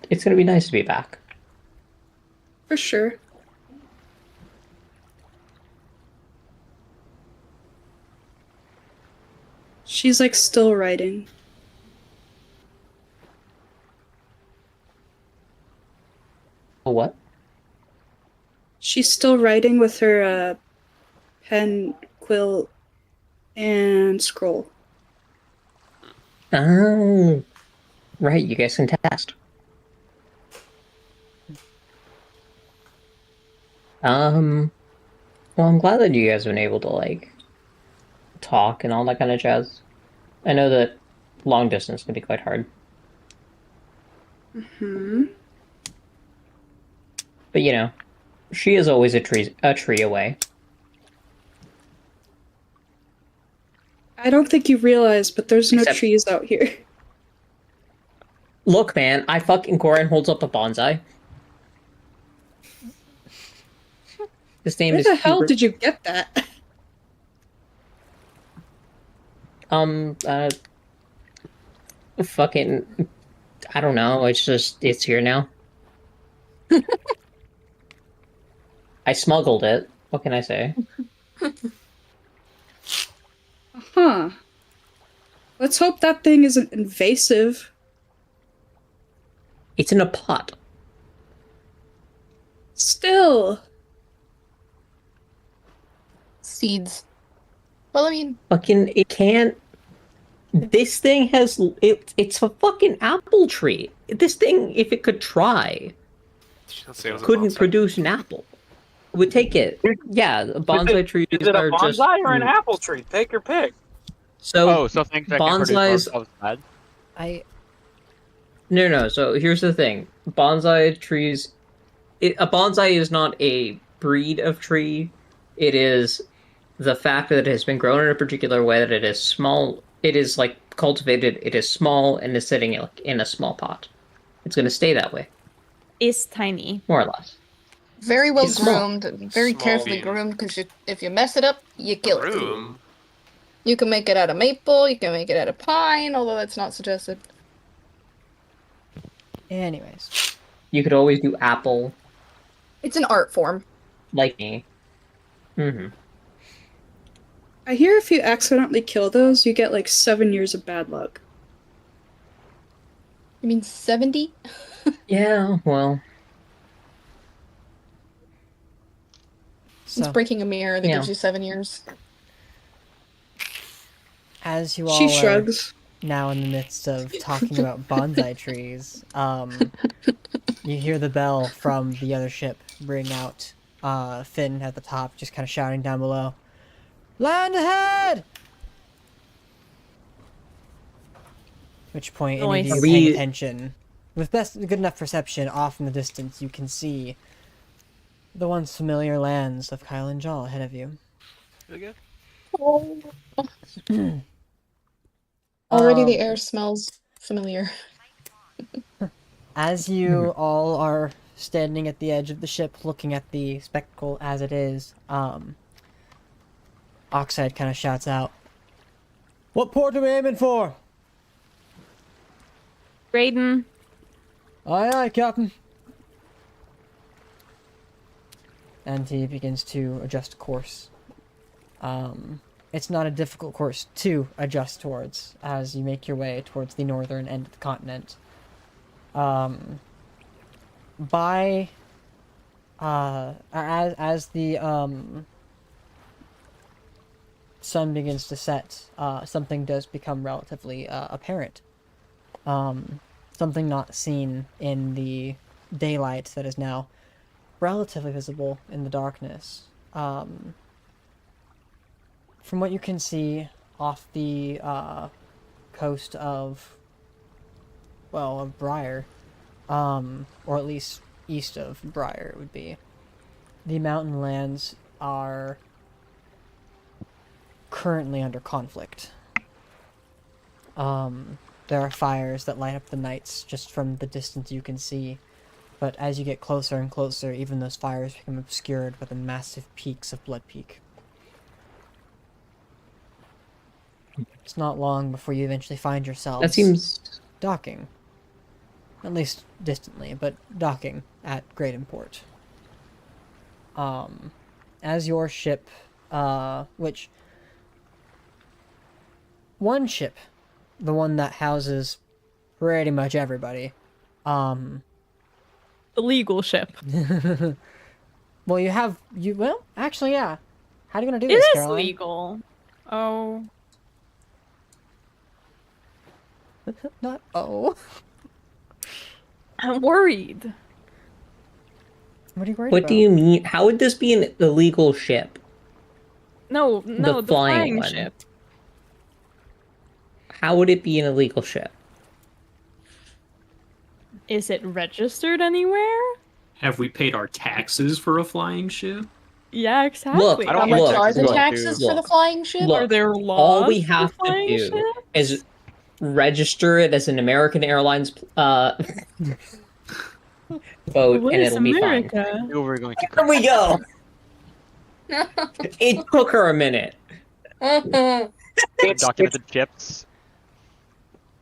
it's going to be nice to be back. For sure. She's like still writing. Oh, what? She's still writing with her pen, quill, and scroll. Oh, right, you guys can test. Well, I'm glad that you guys have been able to, like, talk and all that kind of jazz. I know that long distance can be quite hard. Hmm. But, you know, she is always a tree away. I don't think you realize, but there's no Except- trees out here. Look, man, I fucking Corin holds up a bonsai. His name Where is the hell Hubert. did you get that? Fucking, I don't know, it's here now. I smuggled it. What can I say? Huh. Let's hope that thing isn't invasive. It's in a pot. Still. Seeds. Well, I mean, Fucking, it can't. This thing has. It's a fucking apple tree. This thing, if it could try, She'll say it was a couldn't bonsai. produce an apple. It would take it. Yeah, bonsai trees Is it a are just. bonsai or an apple tree? Take your pick. So, So things that can produce bonsais. themselves bad. No. So here's the thing: bonsai trees. A bonsai is not a breed of tree. It is the fact that it has been grown in a particular way, that it is small. It is like cultivated. It is small and is sitting in a small pot. It's going to stay that way, Is tiny. more or less. very well It's small. groomed, very Small carefully bean. groomed, because if you mess it up, you kill it. Room. You can make it out of maple, you can make it out of pine, although that's not suggested. Anyways. You could always do apple, It's an art form. like me. Mm-hmm. I hear if you accidentally kill those, you get like 7 years of bad luck. You mean 70? Yeah. Well. It's So, breaking a mirror that Yeah. gives you 7 years. as you all She are shrugs. now in the midst of talking about bonsai trees, you hear the bell from the other ship ring out Finn at the top, just kind of shouting down below, "Land ahead!" At which point, any of you Nice. paying attention, with good enough perception, off in the distance, you can see the once familiar lands of Kylen-Jaal ahead of you. Okay. Already the air smells familiar. As you all are standing at the edge of the ship, looking at the spectacle as it is, Oxide kind of shouts out, "What port are we aiming for?" Raiden. "Aye, aye, Captain." And he begins to adjust course. It's not a difficult course to adjust towards as you make your way towards the northern end of the continent. As the sun begins to set, something does become relatively apparent. Something not seen in the daylight that is now relatively visible in the darkness. From what you can see off the coast of, well, of Briar, or at least east of Briar it would be, the mountain lands are currently under conflict. There are fires that light up the nights just from the distance you can see, but as you get closer and closer, even those fires become obscured by the massive peaks of Blood Peak. It's not long before you eventually find yourselves That seems... docking. At least distantly, but docking at Great Import. As your ship, which... one ship, the one that houses pretty much everybody, The legal ship. well, well, actually, yeah. How are you gonna do It this, is Caroline? legal. Oh. Not, oh. I'm worried. What are you worried What about? do you mean? How would this be an illegal ship? No, the flying one. ship. How would it be an illegal ship? Is it registered anywhere? Have we paid our taxes for a flying ship? Yeah, exactly. Look, I don't How much look, are the look, taxes dude. for the flying ship? Look, Are there laws all we for have to flying do ships? is register it as an American Airlines boat, What and is it'll be fine. America? We were going to There we go! It took her a minute. documented ships.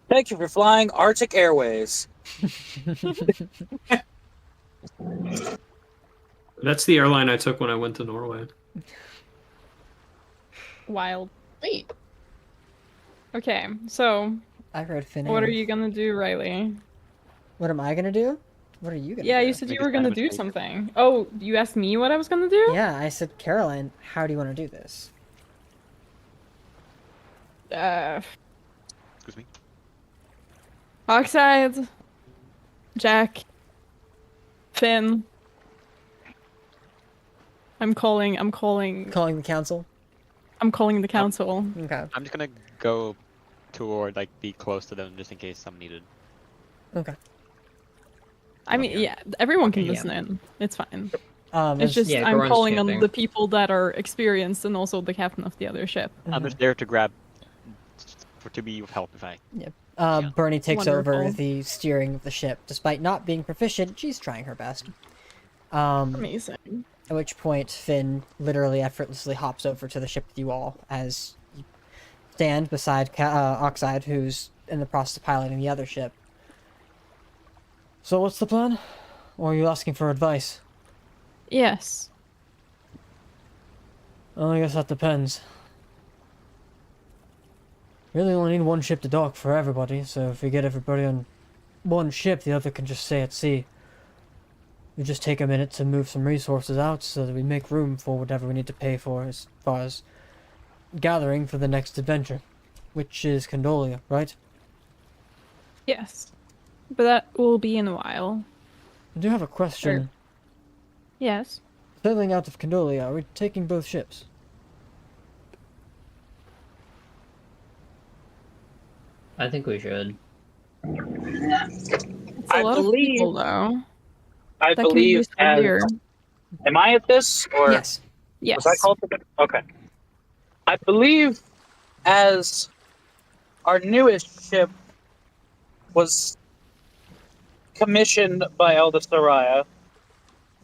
Thank you for flying Arctic Airways. That's the airline I took when I went to Norway. Wild. Wait. Okay, so I heard Finn. what are you gonna do, Riley? What am I gonna do? What are you gonna do? Yeah, you said Make you were a kind gonna of do mistake. something. Oh, you asked me what I was gonna do? Yeah, I said, Caroline, how do you want to do this? Excuse me. Oxide, Jack, Finn. I'm calling Calling the council? the council. Okay. I'm just gonna go toward, like, be close to them just in case I'm needed. Okay. I mean, yeah, everyone can Yeah. listen in. It's fine. as- It's just yeah, I'm Goran's calling on chanting. the people that are experienced and also the captain of the other ship. I'm just there to grab, to be of help if I. Yeah. Yeah. Bernie takes over Wonderful. the steering of the ship. Despite not being proficient, she's trying her best. Amazing. At which point, Finn literally effortlessly hops over to the ship with you all as you stand beside Oxide, who's in the process of piloting the other ship. So what's the plan? Or are you asking for advice? Yes. Well, I guess that depends. Really only need one ship to dock for everybody, so if we get everybody on one ship, the other can just stay at sea. We just take a minute to move some resources out so that we make room for whatever we need to pay for as far as gathering for the next adventure, which is Condolia, right? Yes. But that will be in a while. I do have a question. Yes. Sailing out of Condolia, are we taking both ships? I think we should. It's a I lot of believe- people, though. I That can be believe useful as here. am I at this or Yes. Yes. was I called to? Okay. I believe as our newest ship was commissioned by Elder Soraya,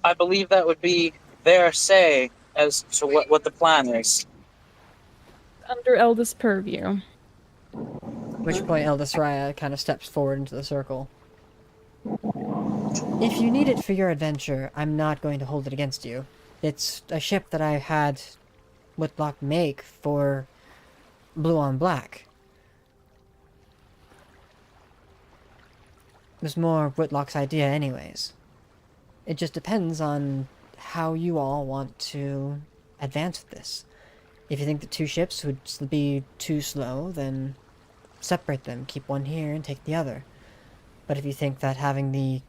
I believe that would be their say as to what the plan is. Under eldest purview. At which point Eldest Raya kind of steps forward into the circle. If you need it for your adventure, I'm not going to hold it against you. It's a ship that I had Whitlock make for Blue on Black. It was more Whitlock's idea anyways. It just depends on how you all want to advance with this. If you think the two ships would be too slow, then separate them, keep one here and take the other. But if you think that having the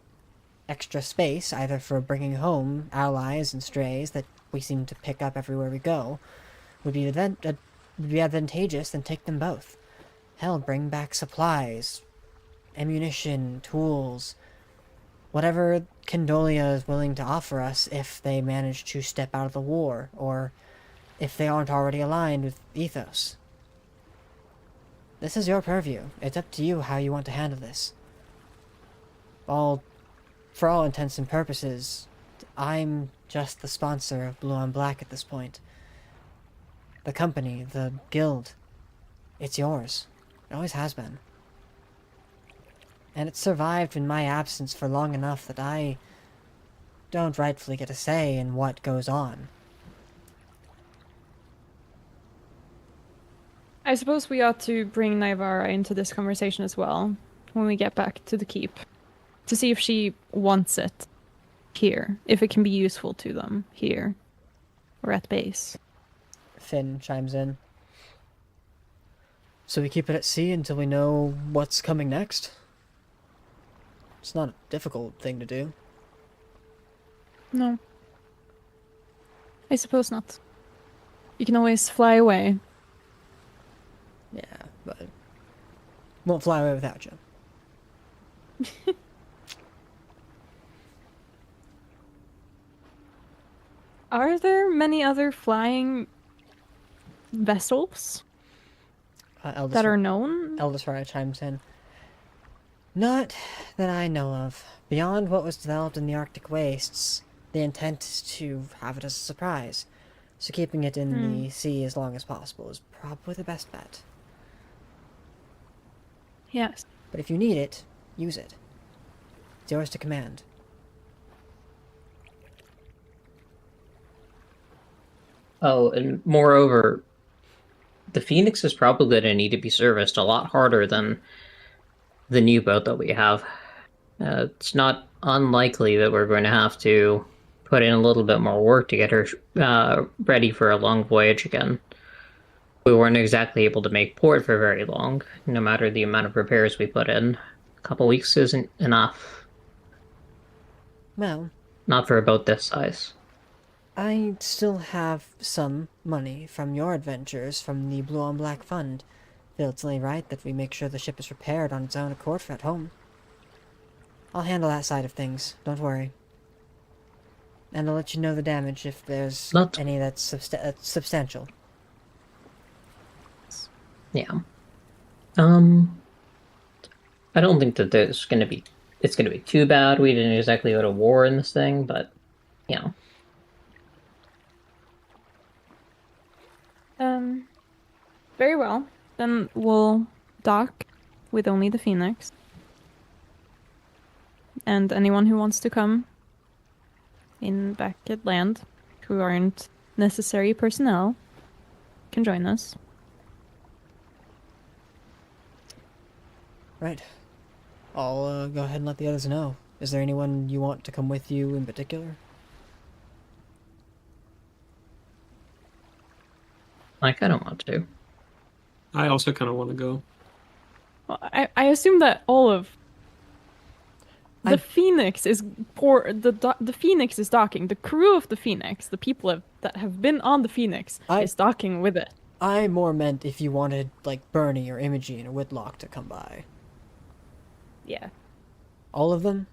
extra space, either for bringing home allies and strays that we seem to pick up everywhere we go, would be advantageous, then take them both. Hell, bring back supplies, ammunition, tools, whatever Condolia is willing to offer us if they manage to step out of the war, or if they aren't already aligned with Ethos. This is your purview. It's up to you how you want to handle this. For all intents and purposes, I'm just the sponsor of Blue on Black at this point. The company, the guild, it's yours. It always has been. And it's survived in my absence for long enough that I don't rightfully get a say in what goes on. I suppose we ought to bring Naivara into this conversation as well when we get back to the keep. To see if she wants it here. If it can be useful to them here. Or at base. Finn chimes in. So we keep it at sea until we know what's coming next? It's not a difficult thing to do. No. I suppose not. You can always fly away. Yeah, but won't fly away without you. Are there many other flying vessels that are known? Eldest Raya chimes in. Not that I know of. Beyond what was developed in the Arctic wastes, the intent is to have it as a surprise. So keeping it in the sea as long as possible is probably the best bet. Yes. But if you need it, use it. It's yours to command. Oh, and moreover, the Phoenix is probably going to need to be serviced a lot harder than the new boat that we have. It's not unlikely that we're going to have to put in a little bit more work to get her ready for a long voyage again. We weren't exactly able to make port for very long, no matter the amount of repairs we put in. A couple weeks isn't enough. Well, not for a boat this size. I still have some money from your adventures from the Blue on Black Fund. Feel it's only right that we make sure the ship is repaired on its own accord at home. I'll handle that side of things, don't worry. And I'll let you know the damage if there's any that's substantial. Yeah. I don't think that it's gonna be too bad. We didn't exactly go to war in this thing, but you know. Very well. Then we'll dock with only the Phoenix. And anyone who wants to come in back at land, who aren't necessary personnel, can join us. Right. I'll go ahead and let the others know. Is there anyone you want to come with you in particular? I kind of want to. I also kind of want to go. Well, I assume that all of The Phoenix is the Phoenix is docking. The crew of the Phoenix, the people that have been on the Phoenix, is docking with it. I more meant if you wanted, like, Bernie or Imogene or Whitlock to come by. Yeah. All of them?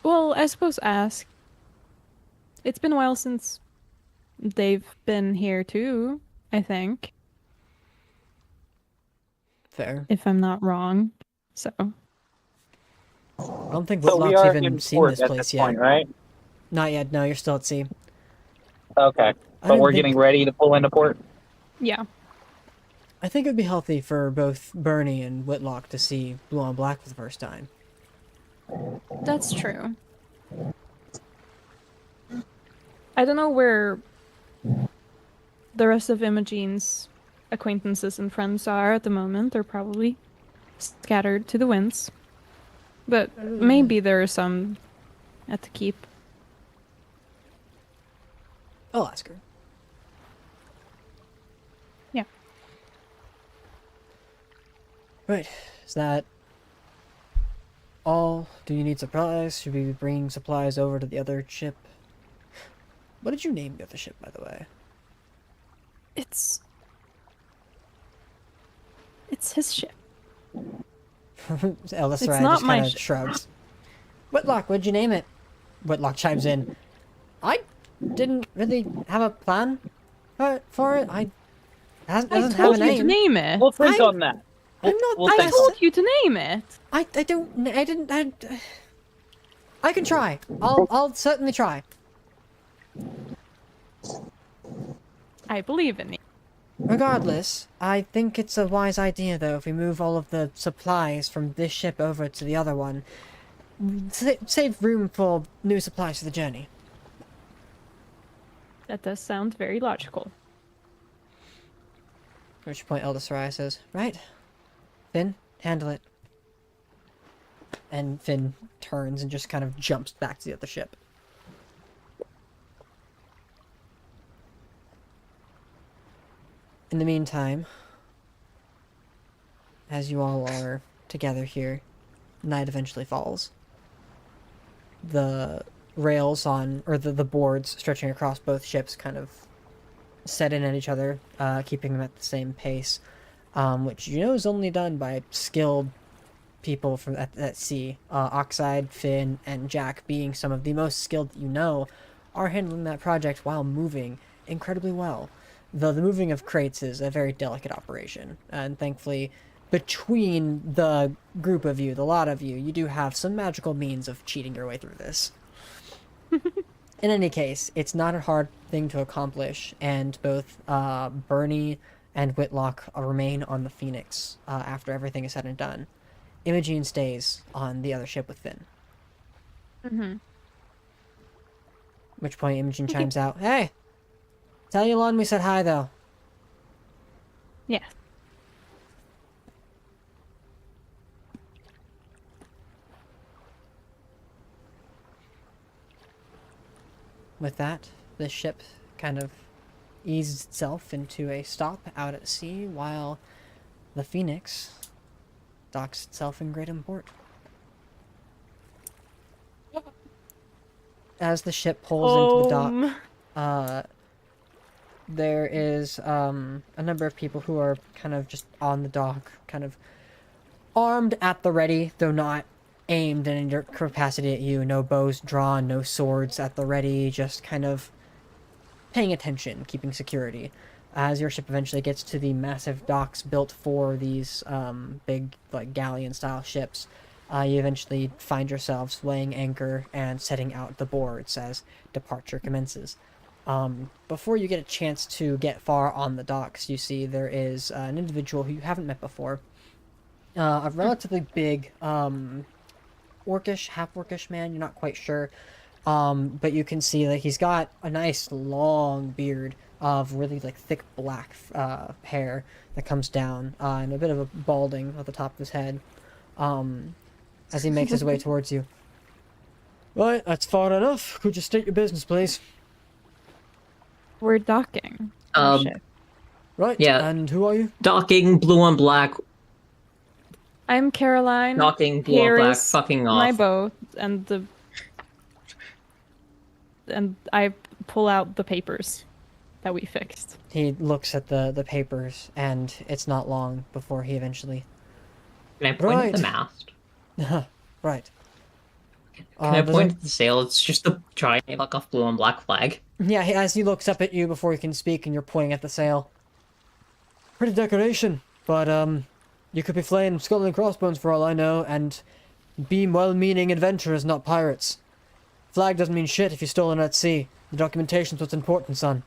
Well, I suppose ask. It's been a while since they've been here too, I think. Fair. If I'm not wrong. So. I don't think So we Whitlock's are even in seen port this at place this yet. point, right? Not yet, no, you're still at sea. Okay. But didn't we're think- getting ready to pull into port? Yeah. I think it would be healthy for both Bernie and Whitlock to see Blue on Black for the first time. That's true. I don't know where the rest of Imogene's acquaintances and friends are at the moment. They're probably scattered to the winds. But maybe there are some at the keep. I'll ask her. Yeah. Right. Is that all? Do you need supplies? Should we be bringing supplies over to the other ship? What did you name the other ship, by the way? It's his ship. Eldest It's Ryan not just my kind of ship. shrugs. Whitlock, what'd you name it? Whitlock chimes in. I didn't really have a plan for it. I doesn't have a told you to name. name it. We'll think on that. I'm not. We'll I think told you to name it. I don't. I didn't. I can try. I'll certainly try. I believe in you. Regardless, I think it's a wise idea, though, if we move all of the supplies from this ship over to the other one. Save room for new supplies for the journey. That does sound very logical. At which point Elder Soraya says, right, Finn, handle it. And Finn turns and just kind of jumps back to the other ship. In the meantime, as you all are together here, night eventually falls. The rails on, or the boards stretching across both ships kind of set in at each other, keeping them at the same pace, which you know is only done by skilled people from at sea. Oxide, Finn, and Jack, being some of the most skilled that you know, are handling that project while moving incredibly well. The moving of crates is a very delicate operation, and thankfully, between the group of you, the lot of you, you do have some magical means of cheating your way through this. In any case, it's not a hard thing to accomplish, and both Bernie and Whitlock remain on the Phoenix after everything is said and done. Imogene stays on the other ship with Finn. Mm-hmm. At which point Imogene chimes out, "Hey! Tell Yolande we said hi, though." Yeah. With that, the ship kind of eases itself into a stop out at sea while the Phoenix docks itself in Great Import. As the ship pulls into the dock, there is a number of people who are kind of just on the dock, kind of armed at the ready, though not aimed in any capacity at you. No bows drawn, no swords at the ready, just kind of paying attention, keeping security. As your ship eventually gets to the massive docks built for these big, like, galleon-style ships, you eventually find yourselves weighing anchor and setting out the boards as departure commences. Before you get a chance to get far on the docks, you see there is an individual who you haven't met before. A relatively big, orcish, half-orcish man, you're not quite sure. But you can see that he's got a nice long beard of really, like, thick black hair that comes down, and a bit of a balding at the top of his head, as he makes his way towards you. Right, that's far enough. Could you state your business, please? We're docking. Um, Shit. Right, yeah. and who are you? Docking, blue on black. I'm Caroline. Knocking Here Dwarflack is fucking my off. boat, and I pull out the papers that we fixed. He looks at the papers, and it's not long before he eventually... Can I point at the Right. mast? Right. Can I there's point at the sail? It's just a giant fuck off blue and black flag. Yeah, as he looks up at you before he can speak, and you're pointing at the sail. Pretty decoration, but, you could be flaying skull and crossbones for all I know, and be well-meaning adventurers, not pirates. Flag doesn't mean shit if you're stolen at sea. The documentation's what's important, son.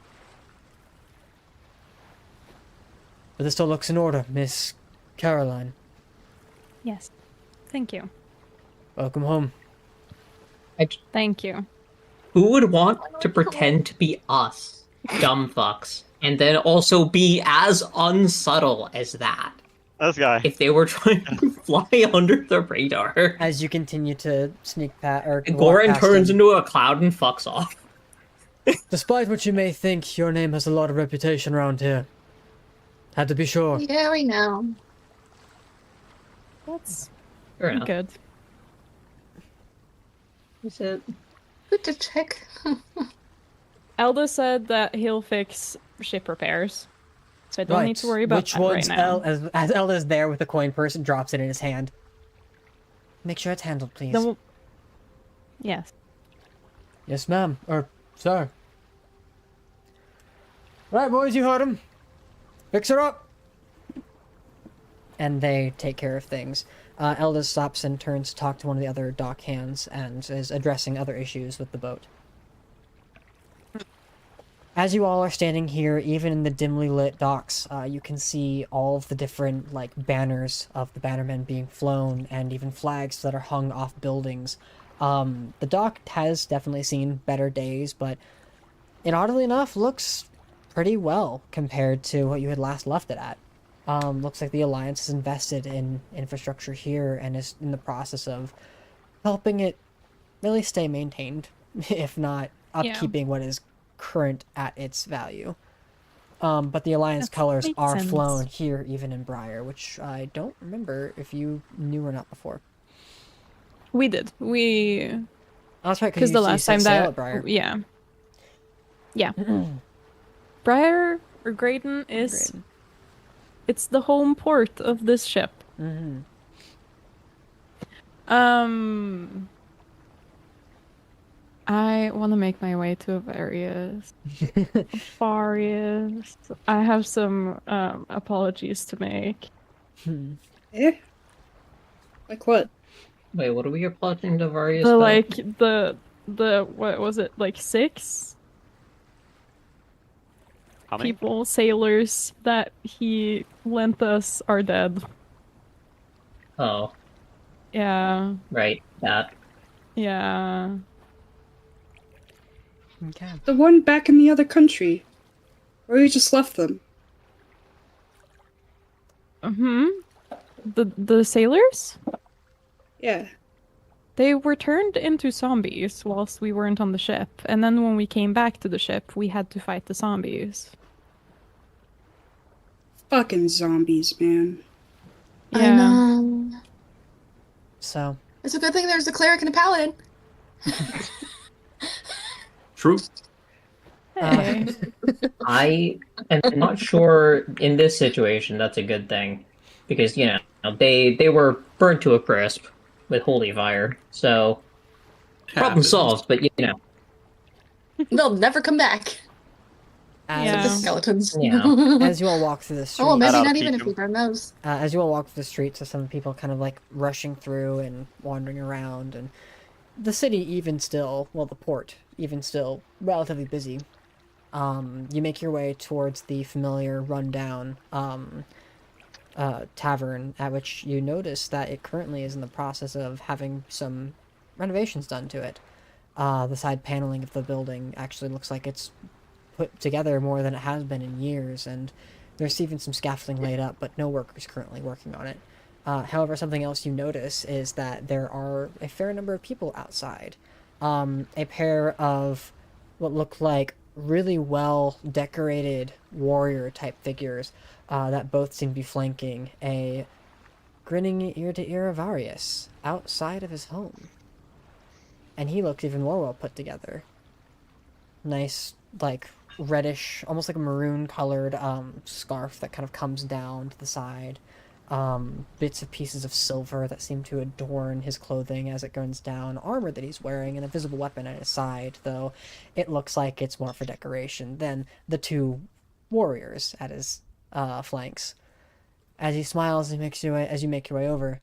But this all looks in order, Miss Caroline. Yes. Thank you. Welcome home. Thank you. Who would want to pretend to be us, dumb fucks, and then also be as unsubtle as that? This guy. If they were trying to fly under the radar. As you continue to sneak past, or walk Goran past turns him. into a cloud and fucks off. Despite what you may think, your name has a lot of reputation around here. Had to be sure. Yeah, we know. That's Fair enough. good. Is it? Good to check. Elda said that he'll fix ship repairs. So I don't need to worry about Which that right one's now. as Elda's there with the coin purse and drops it in his hand. Make sure it's handled, please. Then we'll... Yes. Yes, ma'am. Or, sir. Right, boys, you heard him. Fix her up. And they take care of things. Elda stops and turns to talk to one of the other dock hands and is addressing other issues with the boat. As you all are standing here, even in the dimly lit docks, you can see all of the different, like, banners of the bannermen being flown and even flags that are hung off buildings. The dock has definitely seen better days, but it, oddly enough, looks pretty well compared to what you had last left it at. Looks like the Alliance has invested in infrastructure here and is in the process of helping it really stay maintained, if not upkeeping what is current at its value. But the Alliance colors makes are sense. flown here, even in Briar, which I don't remember if you knew or not before. We did. We... Oh, that's right, Because the last time that... Briar. Yeah. Yeah. Briar or Graydon is... Graydon. It's the home port of this ship. Mm-hmm. I want to make my way to Avarius. Avarius. I have some apologies to make. Eh? Like what? Wait, what are we applauding to Various? The like the what was it, like 6 How many? people, sailors that he lent us are dead. Oh, Yeah. right, that. Yeah. Okay. The one back in the other country. Or you just left them. The sailors? Yeah. They were turned into zombies whilst we weren't on the ship, and then when we came back to the ship, we had to fight the zombies. Fucking zombies, man. I know. So, It's a good thing there's a cleric and a paladin. True. Hey. I am not sure in this situation that's a good thing. Because, you know, they were burnt to a crisp with holy fire. So, problem Happens. solved, but you know. They'll never come back. as, Yeah. The skeletons. Yeah. as you all walk through the street, Oh, maybe That'll not teach even if them. we burn those. as you all walk through the streets, so some people kind of like rushing through and wandering around, and the city even still, well, the port even still relatively busy. You make your way towards the familiar rundown tavern, at which you notice that it currently is in the process of having some renovations done to it. The side paneling of the building actually looks like it's put together more than it has been in years, and there's even some scaffolding laid up, but no workers currently working on it. However, something else you notice is that there are a fair number of people outside. A pair of what look like really well decorated warrior type figures that both seem to be flanking a grinning ear to ear of Arius outside of his home. And he looks even more well put together. Nice, like, reddish, almost like a maroon colored scarf that kind of comes down to the side. Bits of pieces of silver that seem to adorn his clothing as it goes down. Armor that he's wearing, and a visible weapon at his side, though it looks like it's more for decoration than the two warriors at his flanks. As he smiles as you make your way over.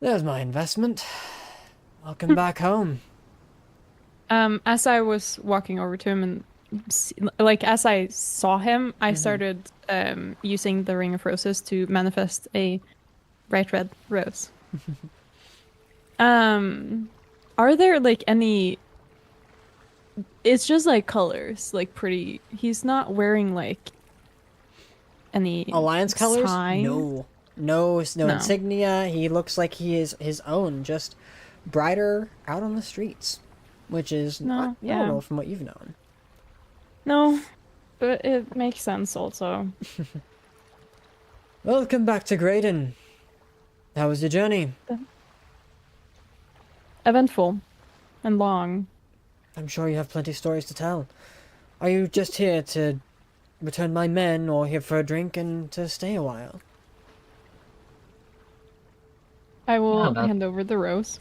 There's my investment. Welcome back home. As I was walking over to him and like as I saw him, I started using the Ring of Roses to manifest a bright red rose. Are there like any? It's just like colors, like pretty. He's not wearing like any Alliance colors? sign? No No. insignia. He looks like he is his own, just brighter out on the streets, which is not normal from what you've known. No, but it makes sense also. Welcome back to Graydon. How was your journey? Eventful and long. I'm sure you have plenty of stories to tell. Are you just here to return my men, or here for a drink and to stay a while? I will hand over the rose.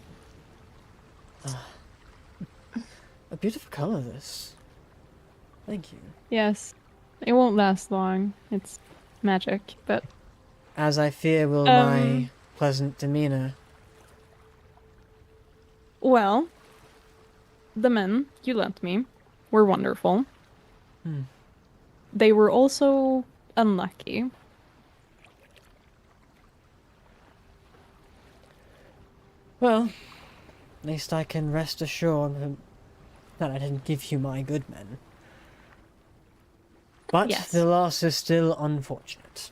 A beautiful color, this. Thank you. Yes, it won't last long. It's magic, but As I fear will my pleasant demeanor. well, the men you lent me were wonderful. They were also unlucky. Well, at least I can rest assured that I didn't give you my good men. But Yes. the loss is still unfortunate.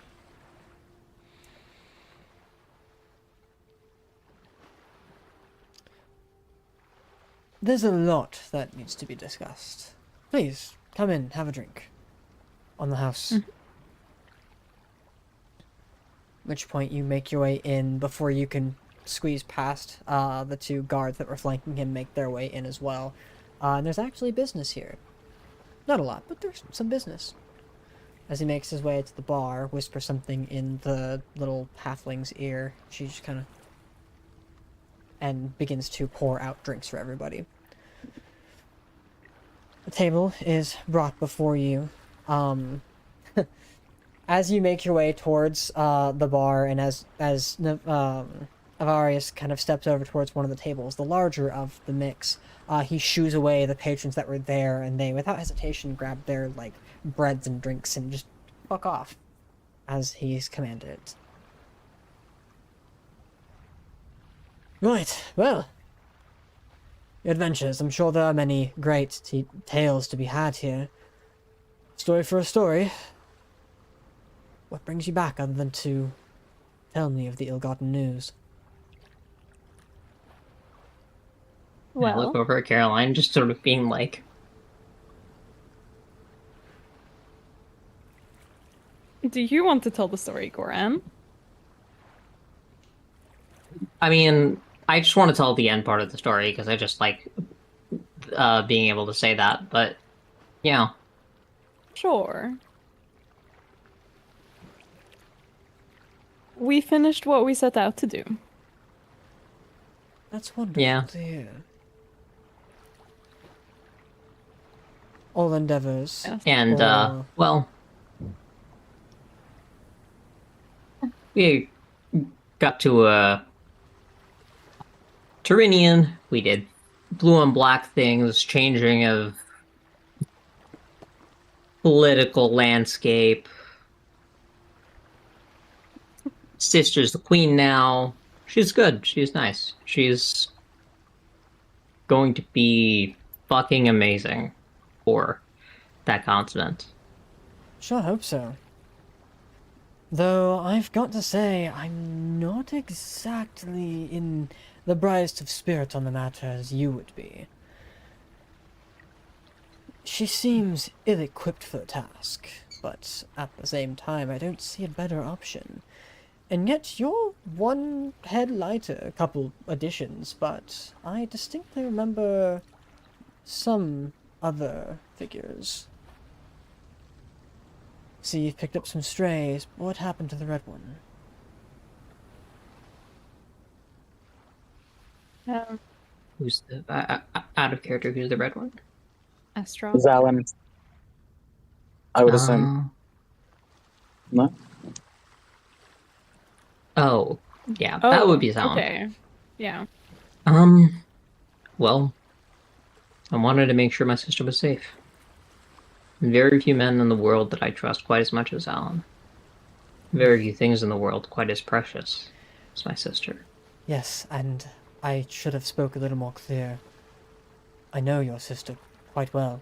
There's a lot that needs to be discussed. Please, come in, have a drink. On the house. Which point you make your way in before you can squeeze past the two guards that were flanking him make their way in as well. And there's actually business here. Not a lot, but there's some business. As he makes his way to the bar, whispers something in the little halfling's ear. She just kind of... and begins to pour out drinks for everybody. The table is brought before you. As you make your way towards the bar, and as Avarius kind of steps over towards one of the tables, the larger of the mix, he shoos away the patrons that were there, and they, without hesitation, grab their like breads and drinks and just fuck off, as he's commanded it. Right, well, your adventures. I'm sure there are many great tales to be had here. Story for a story. What brings you back other than to tell me of the ill-gotten news? And I look over at Caroline, just sort of being like, do you want to tell the story, Goran? I mean, I just want to tell the end part of the story because I just like being able to say that, but yeah. Sure. We finished what we set out to do. That's wonderful Yeah. to hear. All endeavors. Yes. And, Or- well, we got to, Turinian, we did blue and black things, changing of political landscape. Sister's the queen now. She's good. She's nice. She's going to be fucking amazing for that continent. Sure hope so. Though I've got to say, I'm not exactly in the brightest of spirits on the matter as you would be. She seems ill-equipped for the task, but at the same time I don't see a better option. And yet you're one head lighter, a couple additions, but I distinctly remember some other figures. See, you've picked up some strays. What happened to the red one? Who's the out of character? Who's the red one? Astro. Zalin. I would assume. No? Oh, yeah, that would be Zalin. Okay. Yeah. Well, I wanted to make sure my sister was safe. Very few men in the world that I trust quite as much as Alan. Very few things in the world quite as precious as my sister. Yes, and I should have spoke a little more clear. I know your sister quite well.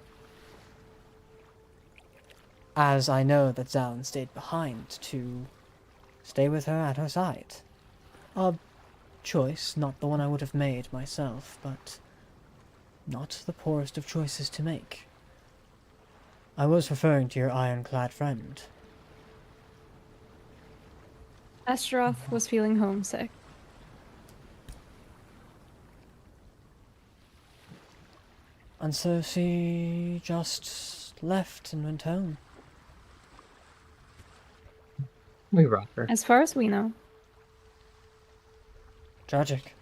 As I know that Zalin stayed behind to stay with her at her side. A choice, not the one I would have made myself, but not the poorest of choices to make. I was referring to your ironclad friend. Astaroth was feeling homesick. And so she just left and went home. We robbed her. As far as we know. Tragic.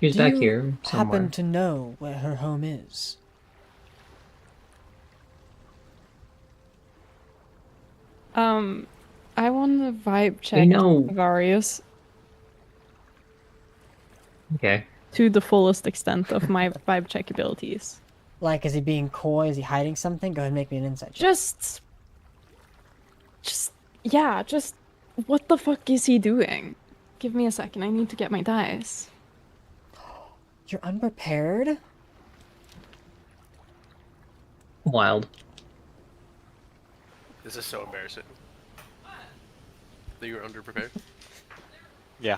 She's Do back you here somewhere. happen to know where her home is? I want to vibe check know- Varius Okay. to the fullest extent of my vibe check abilities. Like, is he being coy? Is he hiding something? Go ahead and make me an insight check. Just, what the fuck is he doing? Give me a second, I need to get my dice. You're unprepared? Wild. This is so embarrassing. That you were underprepared. Yeah.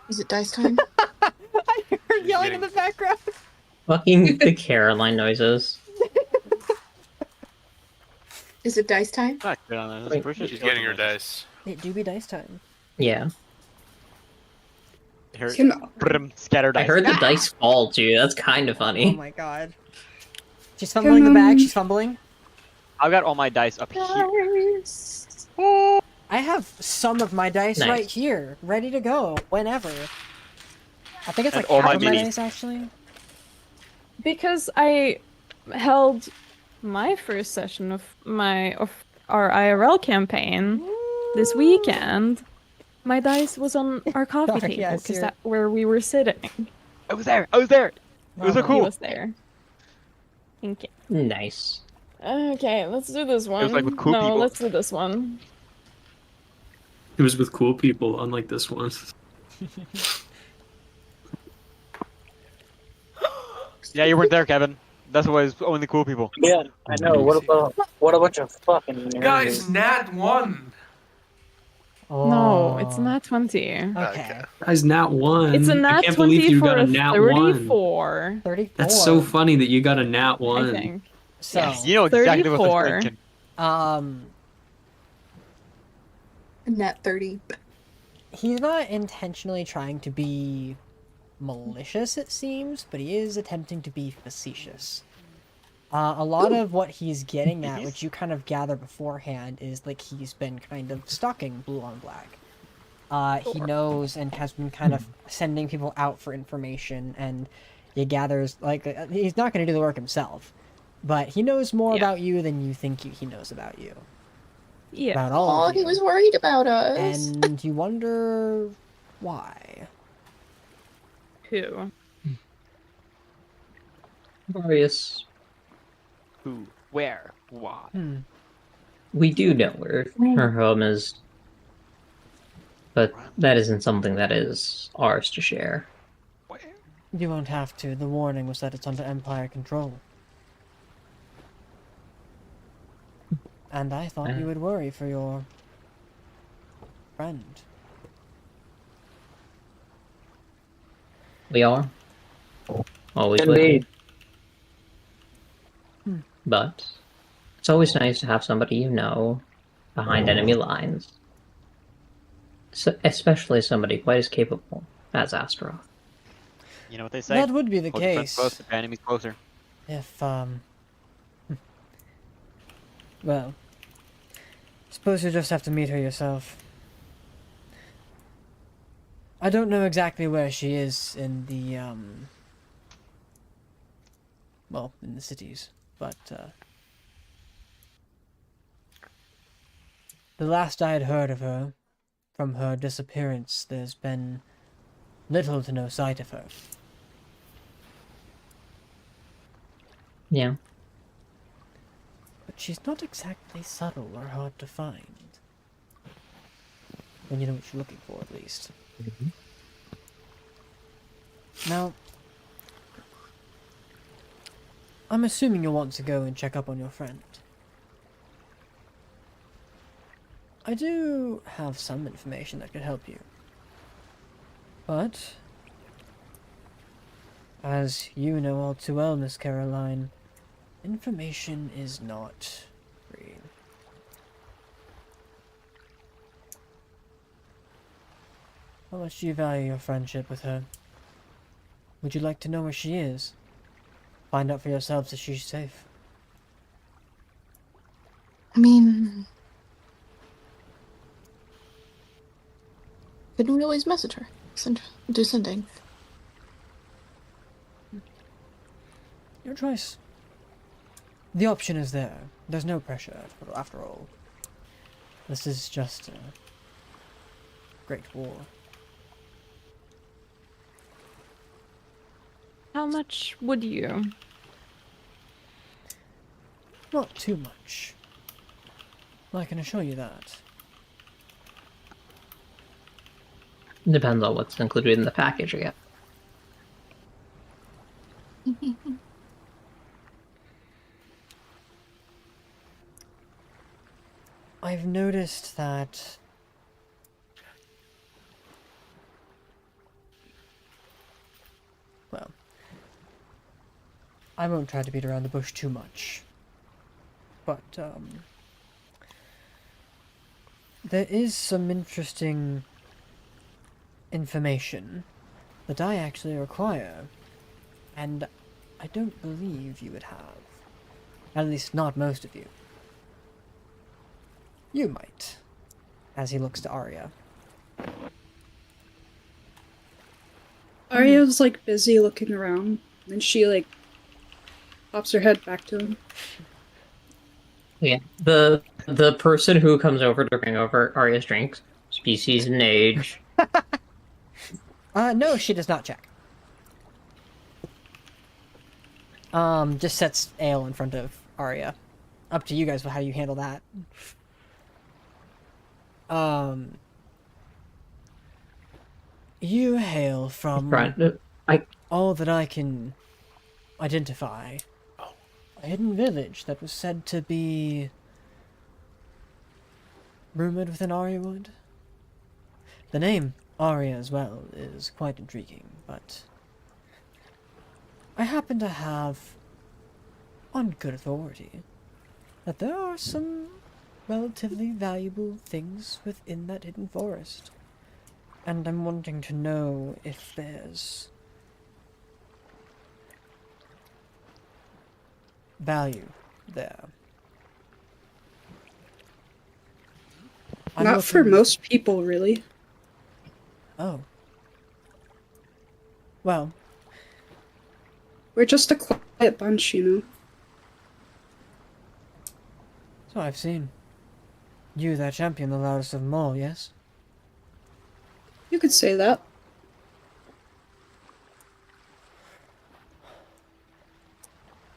Is it dice time? I heard yelling in getting- the background. Fucking the Caroline noises. Is it dice time? Not good on this. Wait, We're just She's getting her talking dice. It do be dice time. Yeah. about- Can Scatter dice. I heard the dice fall too. That's kind of Oh funny. my god. She's fumbling the bag, she's fumbling. I've got all my dice up here. I have some of my dice Nice. right here, ready to go, whenever. I think it's And like all half my of my minis. dice, actually. Because I held my first session of our IRL campaign this weekend, my dice was on our coffee Sorry, table yes, because you're- that's where we were sitting. I was there. It was so Bravo. He cool. was there. Thank you. Nice. Okay, let's do this one. like with cool no, people. let's do this one. It was with cool people, unlike this one. Yeah, you weren't there, Kevin. That's why it's only cool people. Yeah, I know. What a bunch of fucking Guys, Nat won! No, it's Oh. not 20. Okay. Guys, nat one. It's a I nat can't 20 believe you for got a a nat one. 34, 34. That's so funny that you got a nat one. I think. So, Yes. You know exactly what 34. they're thinking. Net 30. he's not intentionally trying to be malicious, it seems, but he is attempting to be facetious. A lot of what he's getting at, which you kind of gather beforehand, is like he's been kind of stalking Blue on Black. He knows and has been kind of sending people out for information, and he gathers, like, he's not going to do the work himself, but he knows more Yeah. about you than you think he knows about you. Yeah. About all Oh, of you. he was worried about us. And you wonder why. Who? Various. Who? Where? Why? We do know where her home is, but that isn't something that is ours to share. Where? You won't have to. The warning was that it's under Empire control. And I thought you would worry for your friend. We are. Always will. Indeed. But it's always nice to have somebody you know behind enemy lines. So, especially somebody quite as capable as Astaroth. You know what they say? That would be the Hold your friends case close if the enemy's closer. if, well, suppose you just have to meet her yourself. I don't know exactly where she is in the, well, in the cities, but, the last I had heard of her, from her disappearance, there's been little to no sight of her. Yeah. But she's not exactly subtle or hard to find. When you know what you're looking for, at least. Now, I'm assuming you'll want to go and check up on your friend. I do have some information that could help you. But, as you know all too well, Miss Caroline, information is not free. How much do you value your friendship with her? Would you like to know where she is? Find out for yourselves if she's safe. I mean, couldn't we always message her? Do sending. Your choice. The option is there. There's no pressure, after all. This is just a great war. How much would you? Not too much. I can assure you that. Depends on what's included in the package, I guess. I've noticed that well, I won't try to beat around the bush too much, but there is some interesting information that I actually require, and I don't believe you would have. At least not most of you. You might, as he looks to Arya. Arya's like busy looking around, and she like pops her head back to him. Yeah. The person who comes over to bring over Arya's drinks, species and age. No, she does not check. Just sets ale in front of Arya. Up to you guys how you handle that. You hail from all that I can identify. A hidden village that was said to be rumored within Aryawood. The name Arya as well is quite intriguing, but I happen to have, on good authority, that there are some relatively valuable things within that hidden forest. And I'm wanting to know if there's value there. Not for most people, really. Oh. Well. We're just a quiet bunch, you know. So I've seen. You, that champion, the loudest of them all, yes? You could say that.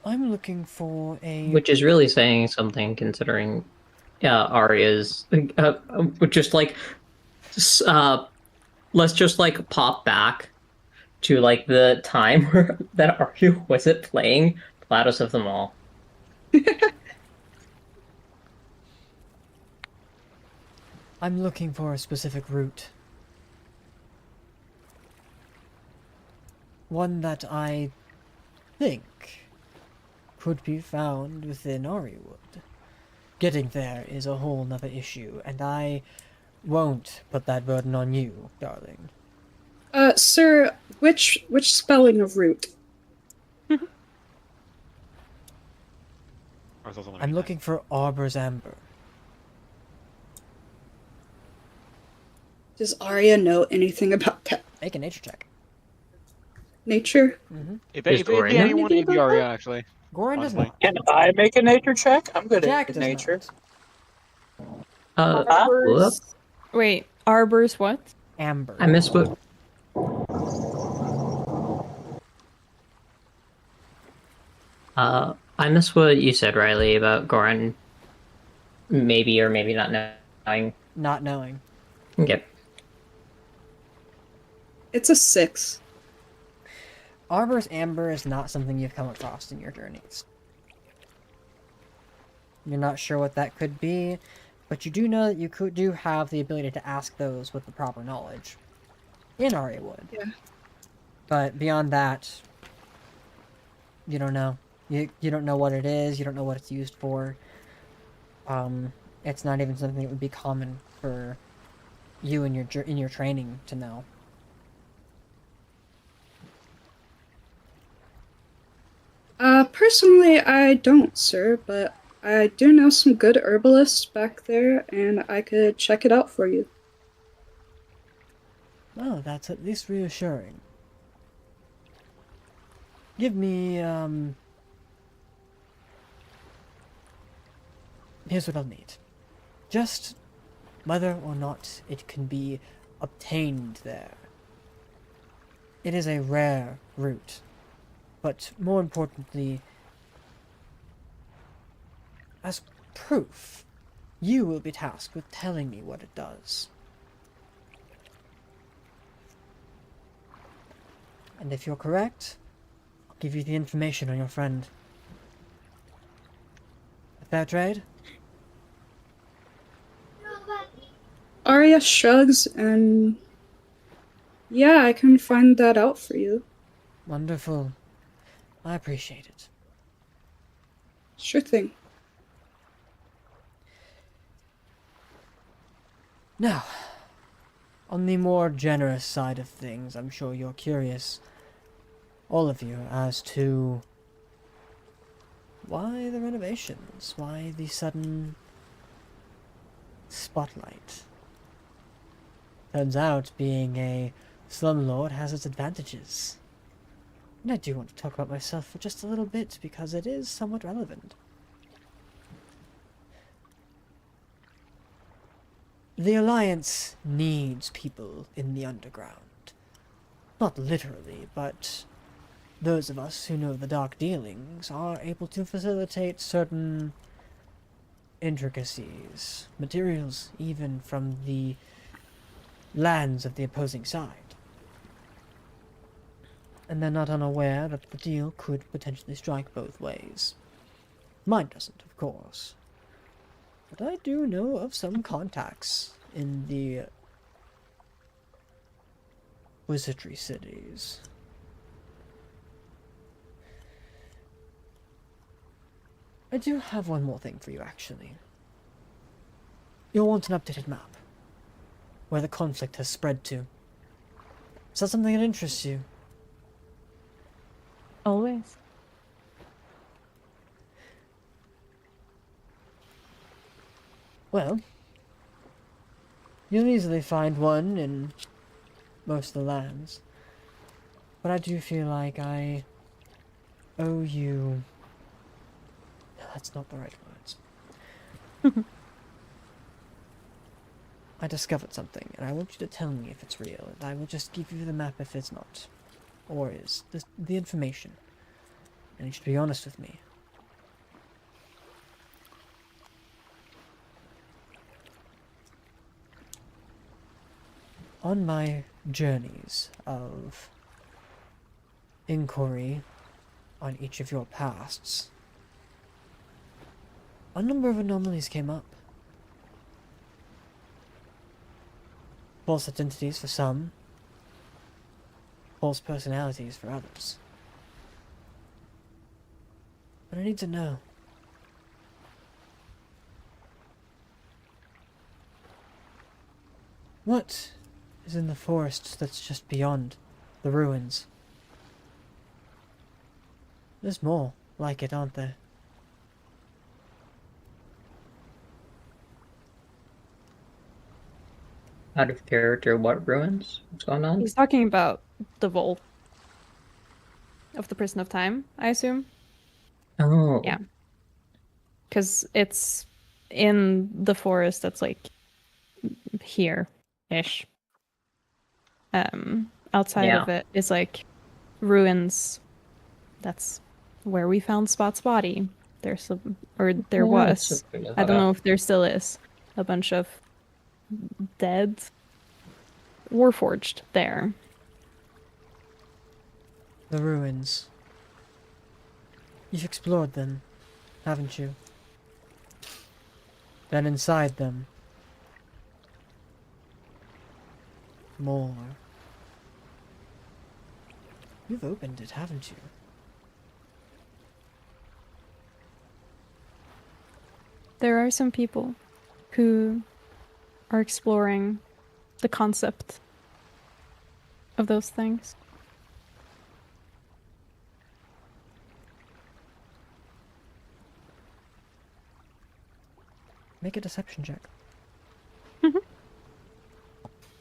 I'm looking for a... Which is really saying something, considering Arya's... just like... let's just like pop back to like the time where that Arya wasn't playing the loudest of them all. I'm looking for a specific route. One that I think could be found within Aryawood. getting there is a whole nother issue, and I won't put that burden on you, darling. Sir, which spelling of root? I'm looking for Arbor's Amber. Does Arya know anything about that? Make a nature check. Nature? If Is it'd be Goran anyone, anything it'd be about Arya, that? actually. Goran does Honestly. not. Can I make a nature check? I'm good Jack at does nature. not. Arbors. Wait, arbors what? Amber. I missed what. I missed what you said, Riley, about Goran maybe or maybe not knowing. Not knowing. Yep. It's a 6. Arbor's Amber is not something you've come across in your journeys. You're not sure what that could be, but you do know that you do have the ability to ask those with the proper knowledge. In Aryawood. Yeah. But beyond that, you don't know. You don't know what it is, you don't know what it's used for. It's not even something that would be common for you in your training to know. Personally, I don't, sir, but I do know some good herbalists back there, and I could check it out for you. Oh, that's at least reassuring. Give me, here's what I'll need. Just whether or not it can be obtained there. It is a rare root, but more importantly, as proof, you will be tasked with telling me what it does. And if you're correct, I'll give you the information on your friend. A fair trade? Arya shrugs and... yeah, I can find that out for you. Wonderful. I appreciate it. Sure thing. Now, on the more generous side of things, I'm sure you're curious, all of you, as to why the renovations? Why the sudden spotlight? Turns out being a slumlord has its advantages. And I do want to talk about myself for just a little bit because it is somewhat relevant. The Alliance needs people in the underground. Not literally, but those of us who know the dark dealings are able to facilitate certain intricacies, materials even from the lands of the opposing side. And they're not unaware that the deal could potentially strike both ways. Mine doesn't, of course. But I do know of some contacts in the wizardry cities. I do have one more thing for you, actually. You'll want an updated map. Where the conflict has spread to. Is that something that interests you? Always. Well, you'll easily find one in most of the lands. But I do feel like I owe you... No, that's not the right words. I discovered something, and I want you to tell me if it's real, and I will just give you the map if it's not. Or is. The information. And you should be honest with me. On my journeys of inquiry on each of your pasts, a number of anomalies came up. False identities for some, false personalities for others. But I need to know. What is in the forest that's just beyond the ruins? There's more like it, aren't there? Out of character, what ruins? What's going on? He's talking about the vault of the Prison of Time, I assume. Oh. Yeah. Because it's in the forest that's like here-ish. Outside of it is like ruins. That's where we found Spot's body. There was. I don't know if there still is. A bunch of dead Warforged there. The ruins. You've explored them, haven't you? Then inside them. More. You've opened it, haven't you? There are some people who are exploring the concept of those things. Make a deception check.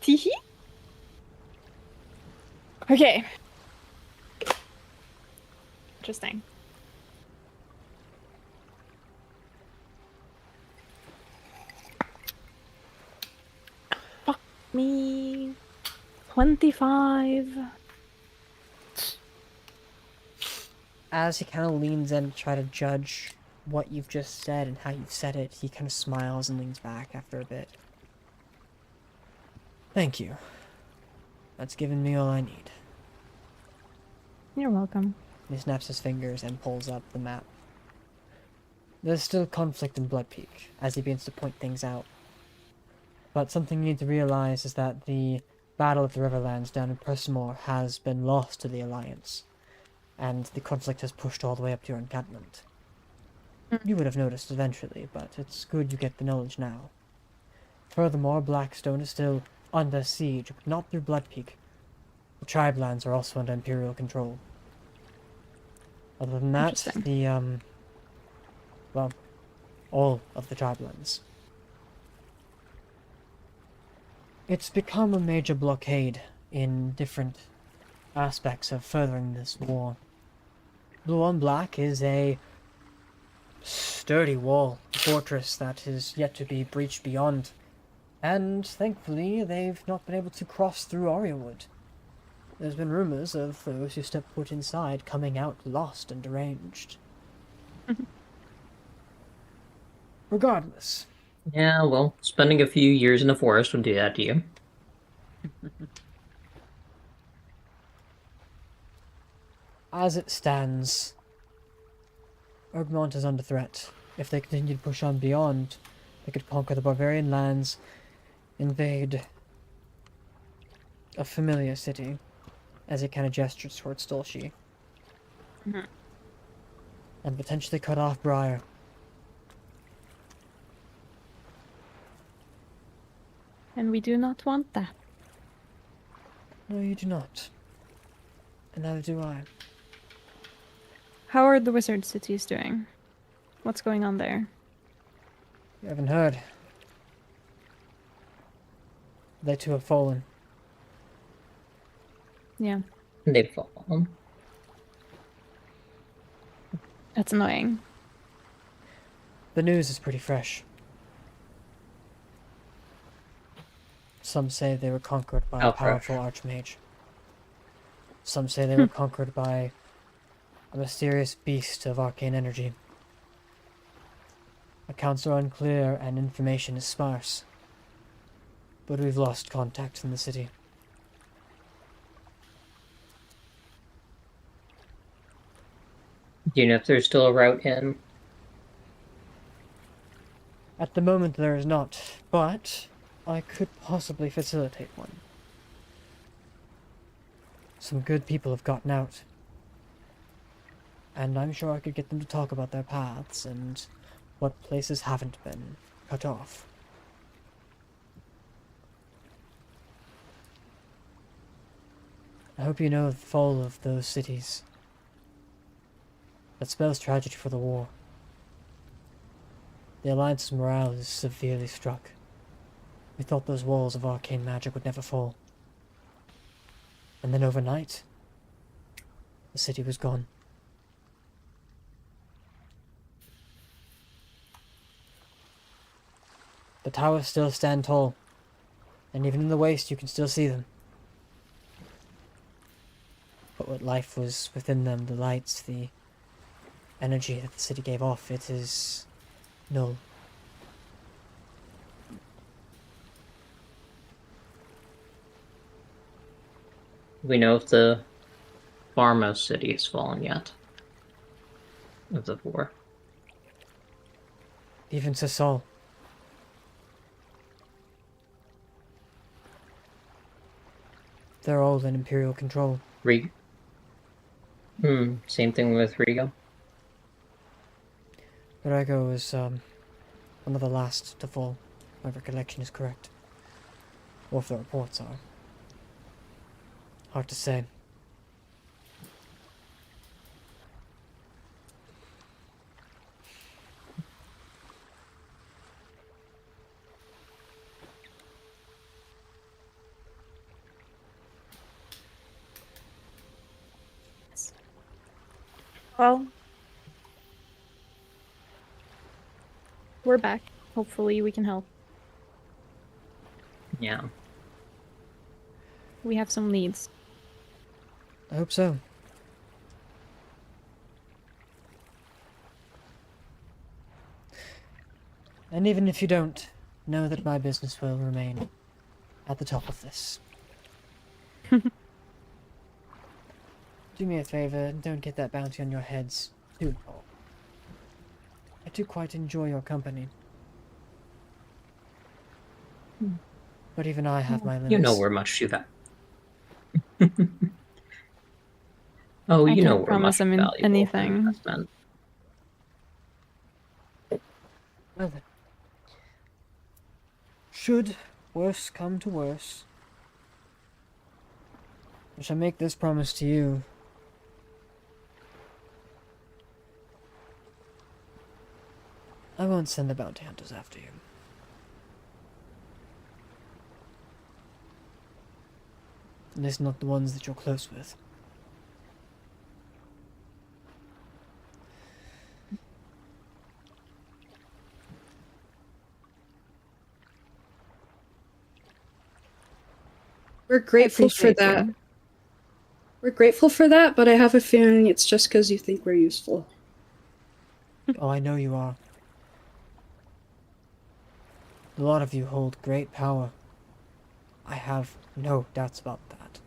Teehee. Okay. Interesting. Fuck me. 25. As he kind of leans in to try to judge what you've just said and how you've said it, he kind of smiles and leans back after a bit. Thank you. That's given me all I need. You're welcome. He snaps his fingers and pulls up the map. There's still conflict in Blood Peak, as he begins to point things out. But something you need to realize is that the Battle of the Riverlands down in Persimore has been lost to the Alliance, and the conflict has pushed all the way up to your encampment. You would have noticed eventually, but it's good you get the knowledge now. Furthermore, Blackstone is still under siege, but not through Blood Peak. The tribe lands are also under Imperial control. Other than that, well, all of the tribe lands. It's become a major blockade in different aspects of furthering this war. Blue on Black is a sturdy wall, fortress that is yet to be breached beyond, and thankfully they've not been able to cross through Aryawood. There's been rumors of those who step foot inside coming out lost and deranged. Regardless. Yeah, well, spending a few years in the forest would do that to you. As it stands, Urgmont is under threat. If they continue to push on beyond, they could conquer the barbarian lands, invade a familiar city, as it kind of gestures towards Stolshi, and potentially cut off Briar. And we do not want that. No, you do not. And neither do I. How are the wizard cities doing? What's going on there? You haven't heard. They too have fallen. Yeah. They've fallen. That's annoying. The news is pretty fresh. Some say they were conquered by a powerful archmage. Some say they were conquered by a mysterious beast of arcane energy. Accounts are unclear and information is sparse. But we've lost contact in the city. Do you know if there's still a route in? At the moment there is not, but I could possibly facilitate one. Some good people have gotten out. And I'm sure I could get them to talk about their paths and what places haven't been cut off. I hope you know the fall of those cities. That spells tragedy for the war. The Alliance's morale is severely struck. We thought those walls of arcane magic would never fall. And then overnight, the city was gone. The towers still stand tall, and even in the waste you can still see them. But what life was within them, the lights, the energy that the city gave off, it is null. Do we know if the farmhouse city has fallen yet? Of the four. Even Sasol. They're all in Imperial control. Same thing with Rigo. Borrego is, one of the last to fall. My recollection is correct. Or if the reports are. Hard to say. Well, we're back. Hopefully we can help. Yeah. We have some leads. I hope so. And even if you don't, know that my business will remain at the top of this. Do me a favor and don't get that bounty on your heads too long. I do quite enjoy your company. But even I have my limits. You know we're much to that. Oh, I you know can't we're promise much him valuable anything. investment. Well then. Should worse come to worse, I shall make this promise to you. I won't send the bounty hunters after you. At least not the ones that you're close with. We're grateful for appreciate that. you. We're grateful for that, but I have a feeling it's just because you think we're useful. Oh, I know you are. A lot of you hold great power. I have no doubts about that.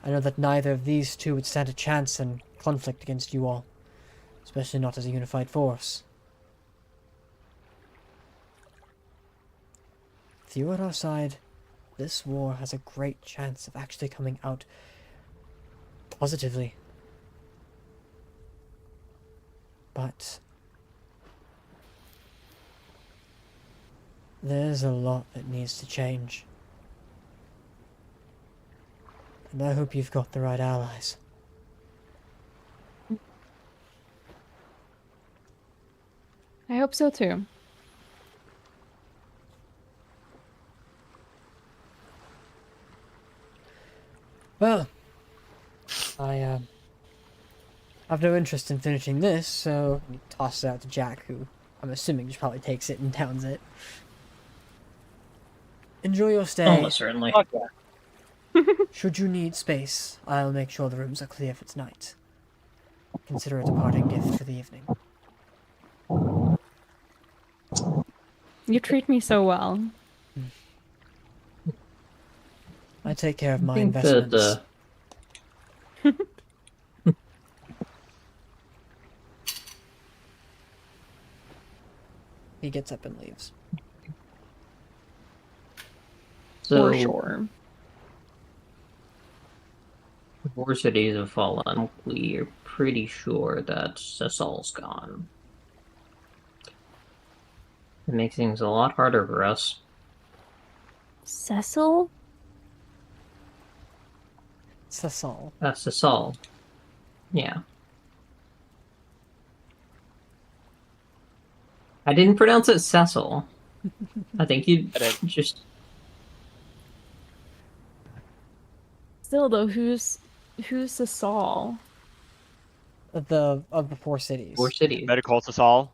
I know that neither of these two would stand a chance in conflict against you all, especially not as a unified force. With you at our side, this war has a great chance of actually coming out positively. But there's a lot that needs to change. And I hope you've got the right allies. I hope so too. Well, I have no interest in finishing this, so he tosses it out to Jack, who I'm assuming just probably takes it and downs it. Enjoy your stay. Almost certainly. Fuck yeah. Should you need space, I'll make sure the rooms are clear for tonight. Consider it a parting gift for the evening. You treat me so well. I take care of my think that, investments. He gets up and leaves. So, For sure. four cities have fallen. We are pretty sure that Sasol's gone. It makes things a lot harder for us. Cecil? Sasol. Sasol. Yeah. I didn't pronounce it Cecil. I think you I did. just... Still though, who's the Saul? Of the four cities. 4 cities. Better call us all.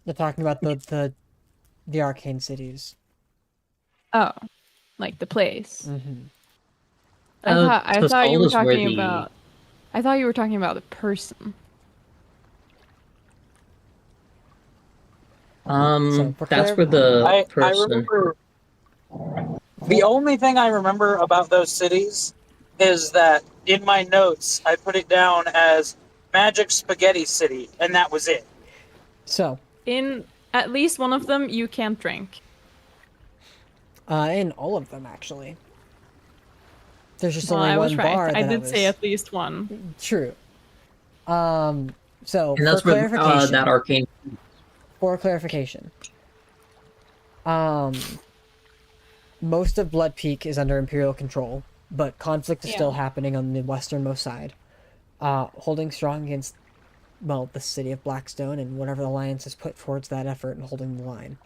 They're talking about the arcane cities. Oh, like the place. Mm-hmm. I thought you Sasol were is where talking the- about. I thought you were talking about the person. So, for That's where the I person... remember the only thing I remember about those cities is that in my notes I put it down as Magic Spaghetti City, and that was it. So, In at least one of them, you can't drink. in all of them actually. There's just Well, only I one was right. bar I that did was say at least one. true. So And that's for where clarification, that arcane... for clarification, most of Blood Peak is under Imperial control, but conflict is still happening on the westernmost side. Holding strong against, well, the city of Blackstone and whatever the Alliance has put towards that effort and holding the line.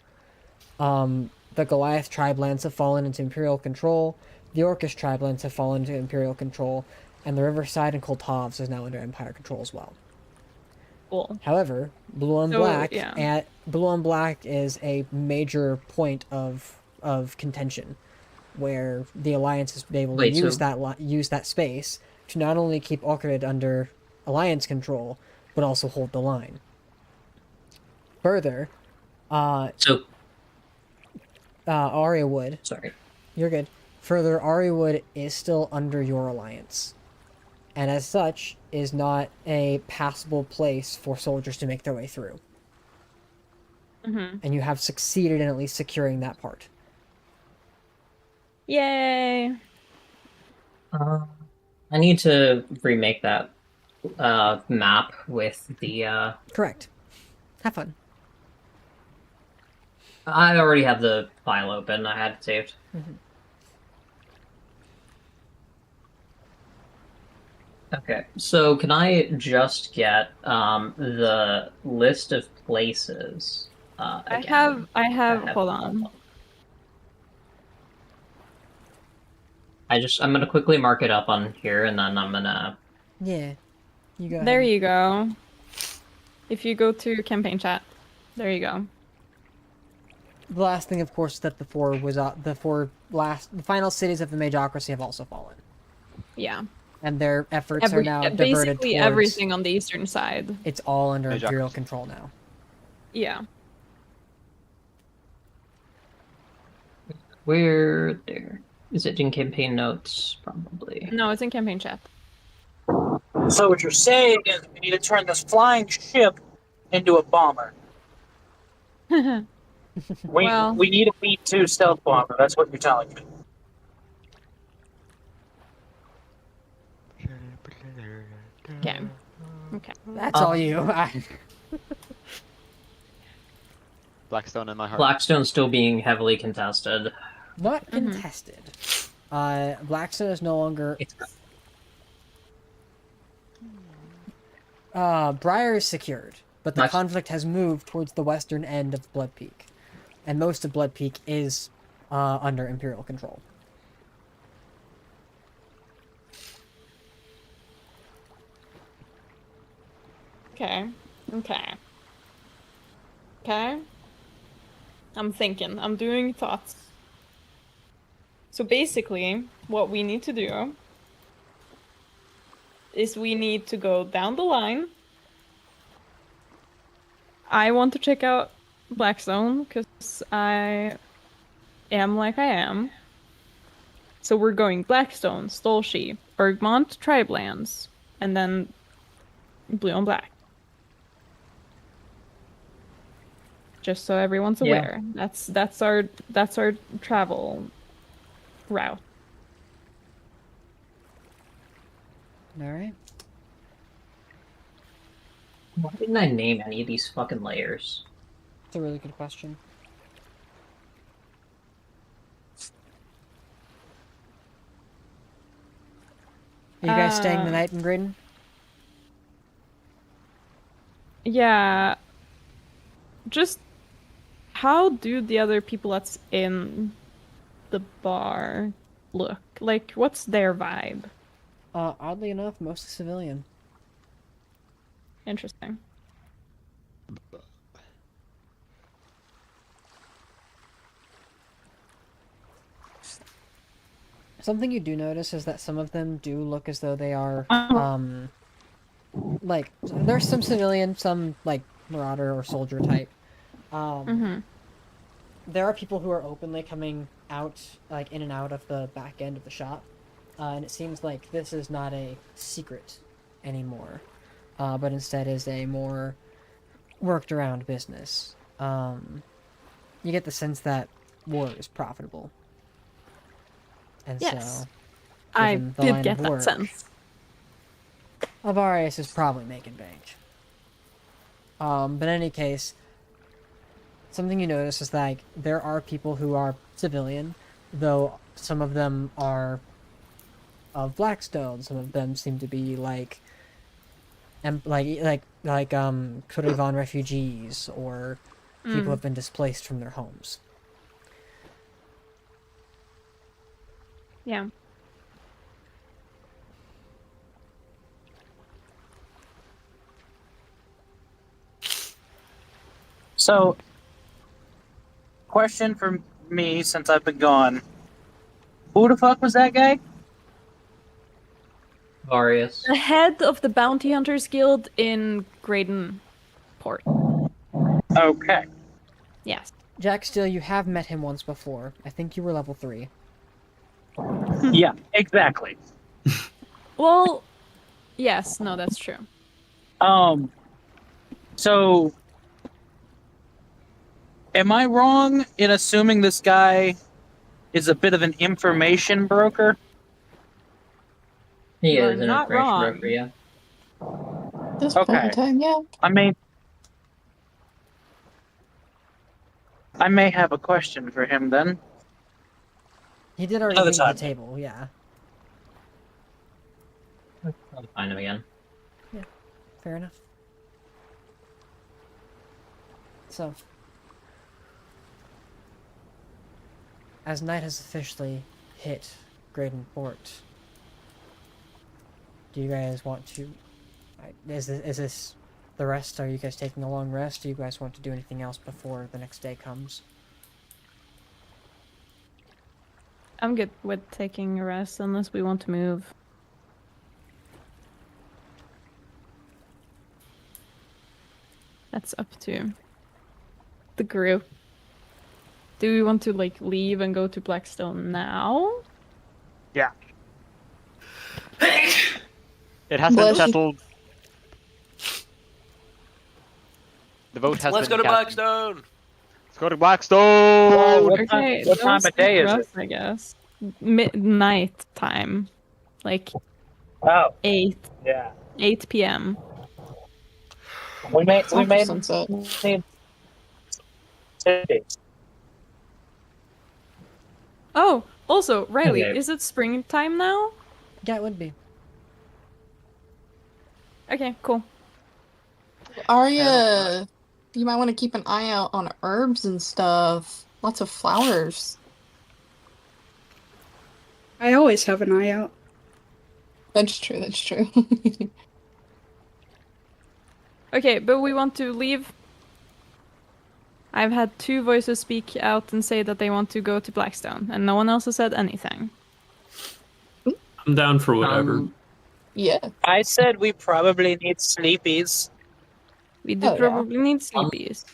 The Goliath tribe lands have fallen into Imperial control, the Orcish tribe lands have fallen into Imperial control, and the Riverside and Koltovs is now under Empire control as well. Cool. However, Blue on So, Black yeah. Blue on Black is a major point of contention, where the Alliance has been able to Wait, use so- use that space to not only keep Orchid under Alliance control, but also hold the line. Further, So, Aryawood, sorry. you're good. Further, Aryawood is still under your alliance, and as such, is not a passable place for soldiers to make their way through. Mm-hmm. And you have succeeded in at least securing that part. Yay! I need to remake that map with the... Correct. Have fun. I already have the file open. I had it saved. Mm-hmm. Okay, so can I just get the list of places? Again? I have. Hold on. I'm gonna quickly mark it up on here, and then I'm gonna... Yeah. You go There ahead. you go. If you go to campaign chat, there you go. The last thing, of course, is that the final cities of the Magocracy have also fallen. Yeah. And their efforts are now diverted Basically towards... everything on the eastern side. It's all under Magocracy. Imperial control now. Yeah. Where there? Is it in campaign notes? Probably. No, it's in campaign chat. So what you're saying is we need to turn this flying ship into a bomber. Well- We need a B-2 stealth bomber. That's what you're telling me. Okay. Okay. That's all you. Blackstone in my heart. Blackstone's still being heavily contested. Not contested. Blackstone is no longer... It's Briar is secured, but the Nice. conflict has moved towards the western end of Blood Peak. And most of Blood Peak is under Imperial control. Okay. Okay. Okay. I'm thinking. I'm doing thoughts. So basically, what we need to do is we need to go down the line. I want to check out Blackstone because I am like I am. So we're going Blackstone, Stolshy, Bergmont, Tribelands, and then Blue and Black. Just so everyone's Yeah. aware. That's our travel route. Alright. Why didn't I name any of these fucking layers? That's a really good question. Are you guys staying the night in Graydon? Yeah. Just how do the other people that's in the bar look? Like, what's their vibe? Oddly enough, mostly civilian. Interesting. Something you do notice is that some of them do look as though they are, like, there's some civilian, some, like, marauder or soldier type. There are people who are openly coming out, like, in and out of the back end of the shop. And it seems like this is not a secret anymore, but instead is a more worked around business. You get the sense that war is profitable. And Yes. so, I given the did line get of that work, sense. Avarius is probably making bank. But in any case, something you notice is that like, there are people who are civilian, though some of them are of Blackstone. Some of them seem to be like Kurivan refugees or people who have been displaced from their homes. Yeah. So, question for me since I've been gone. Who the fuck was that guy? Various. The head of the Bounty Hunters Guild in Graydon Port. Okay. Yes. Jack Steele, you have met him once before. I think you were level 3. Yeah, exactly. Well, yes, no, that's true. So, am I wrong in assuming this guy is a bit of an information broker? He You are is an not information wrong. broker, yeah. This point Okay. in time, yeah. I may have a question for him then. He did already Another leave the time. table, yeah. I'll find him again. Fair enough. So, as night has officially hit Graydon Port, do you guys want to... Is this the rest? Are you guys taking a long rest? Do you guys want to do anything else before the next day comes? I'm good with taking a rest unless we want to move. That's up to the group. Do we want to like leave and go to Blackstone now? Yeah. It has been Bless you. settled. The vote has Let's go been to cast. Blackstone. Let's go to Blackstone! What Okay, what time don't of day is rough, it? I guess. Midnight time. Like Oh, 8 yeah. 8 p.m. We may After sunset. need days. Oh, also, Riley, Okay. is it springtime now? Yeah, it would be. Okay, cool. Arya, you might want to keep an eye out on herbs and stuff. Lots of flowers. I always have an eye out. That's true, that's true. Okay, but we want to leave. I've had 2 voices speak out and say that they want to go to Blackstone, and no one else has said anything. I'm down for whatever. Yeah. I said we probably need sleepies. We do Oh, yeah. probably need sleepies.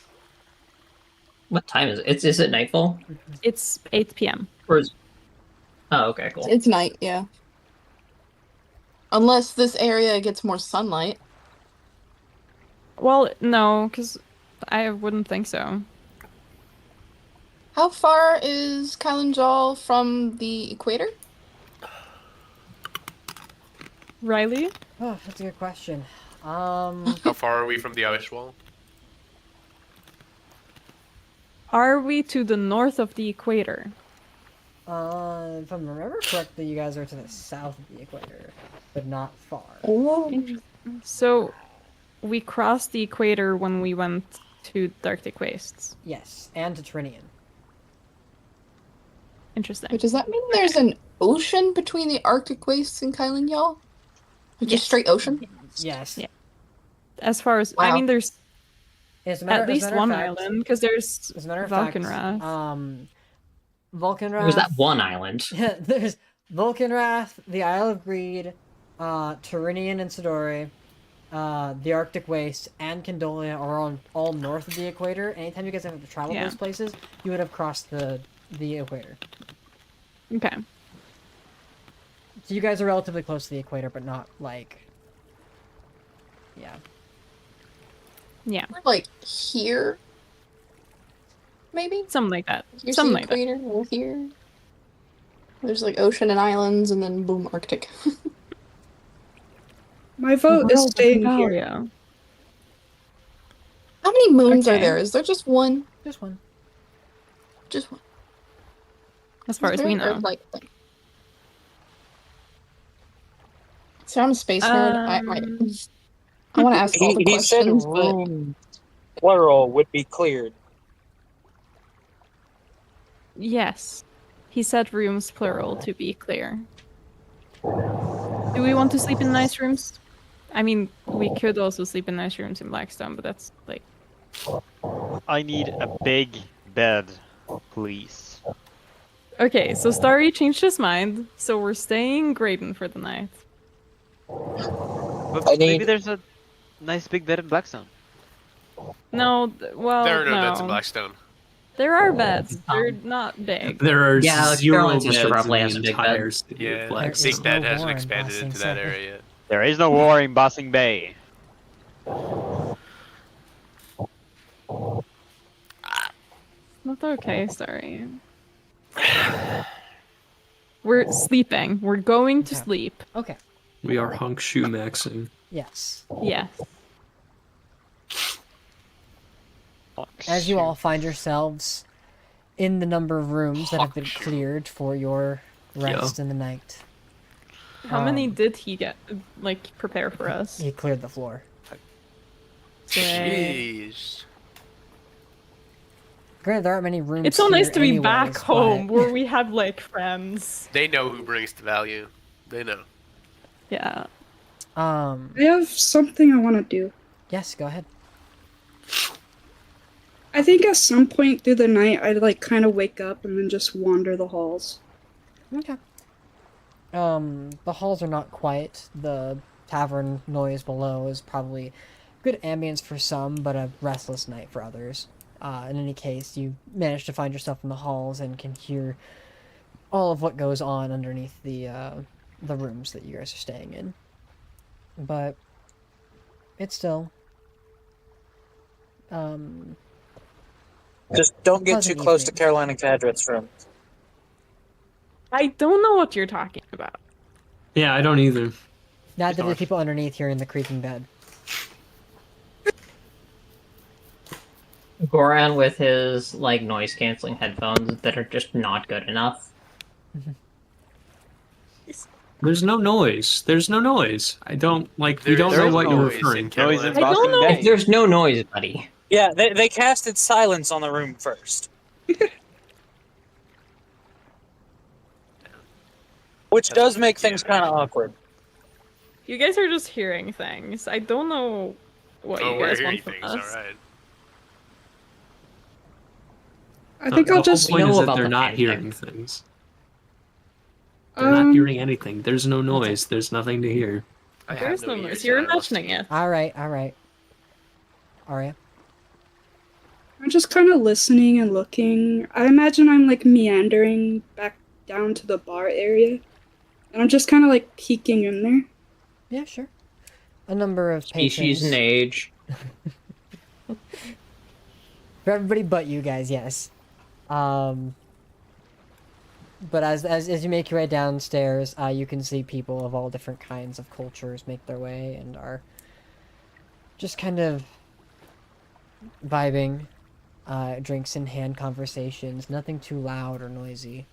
What time is it? Is it nightfall? It's 8 p.m. Or is... Oh, okay, cool. It's night, yeah. Unless this area gets more sunlight. Well, no, because I wouldn't think so. How far is Kylen-Jaal from the equator? Riley? Oh, that's a good question. How far are we from the ice wall? Are we to the north of the equator? If I remember correctly, you guys are to the south of the equator, but not far. So, we crossed the equator when we went to the Arctic Wastes. Yes, and to Trinian. Interesting. But does that mean there's an ocean between the Arctic wastes and Kylen-Jaal? Like just straight ocean? Yes. Yeah. As far as I Wow. mean, there's As a at least as a one matter of fact- island because there's As a matter of fact, Vulcanrath. Vulcanrath. There's that one island. There's Vulcanrath, the Isle of Greed, Tyrrhenian and Sidore, the Arctic Waste, and Condolia are all north of the equator. Anytime you guys have to travel Yeah. those places, you would have crossed the equator. Okay. So you guys are relatively close to the equator, but not like... Yeah. Yeah. We're like here? Maybe? Something like that. Here's Something the like that. equator, we're here. There's like ocean and islands, and then boom, Arctic. My vote is staying here. Yeah. How many moons are Okay. there? Is there just one? Just one. Just one. As far as we know. So I'm a space nerd. I want to ask all the He said questions, but room plural would be cleared. Yes. He said rooms plural to be clear. Do we want to sleep in nice rooms? I mean, we could also sleep in nice rooms in Blackstone, but that's like... I need a big bed, please. Okay, so Starry changed his mind, so we're staying in Graydon for the night. But I maybe need- there's a nice big bed in Blackstone. No, well, There are no no. beds in Blackstone. There are beds. They're not big. There are Yeah, like, zero Caroline's beds sister probably in has the a big entire bed. city of Yeah, Big Blackstone. Bed no hasn't war in expanded Bossing into that Bay. area yet. There is no war in Bossing Bay. Not okay, sorry. We're sleeping. We're going to Okay. sleep. Okay. We are hunk shoe maxing. Yes. Yes. As you all find yourselves in the number of rooms that have been Fuck you. cleared for your rest in the night. How many Um, did he get, like, prepare for us? He cleared the floor. Jeez. Granted, there aren't many rooms. It's so nice here to be anyways, back home but- where we have, like, friends. They know who brings the value. They know. Yeah. I have something I want to do. Yes, go ahead. I think at some point through the night, I'd like kind of wake up and then just wander the halls. Okay. The halls are not quiet. The tavern noise below is probably good ambience for some, but a restless night for others. In any case, you manage to find yourself in the halls and can hear all of what goes on underneath the rooms that you guys are staying in. But it's still Just don't get too Pleasant close to evening. Caroline and Cadret's room. I don't know what you're talking about. Yeah, I don't either. neither do the Darn. people underneath hearing the creaking bed. Goran with his like noise canceling headphones that are just not good enough. There's no noise. There's no noise. I don't like. We There don't is know no what you're noise in referring to. Noise in Caroline. I don't Bossing know. Bay. If there's no noise, buddy. Yeah, they casted silence on the room first. Which does make things kind of awkward. You guys are just hearing things. I don't know what Oh, you we're guys hearing want from things, us. alright. I think the I'll whole just. point know is that about they're the not fan hearing thing. things. They're not hearing anything. There's no Okay. noise. There's nothing to hear. I have There's no ears, noise. and You're I listen. imagining it. Alright. Arya? I'm just kind of listening and looking. I imagine I'm like meandering back down to the bar area, and I'm just kind of like peeking in there. Yeah, sure. A number of Species patrons. and age. For everybody but you guys, yes. But as you make your way downstairs, you can see people of all different kinds of cultures make their way and are just kind of vibing, drinks in hand conversations, nothing too loud or noisy.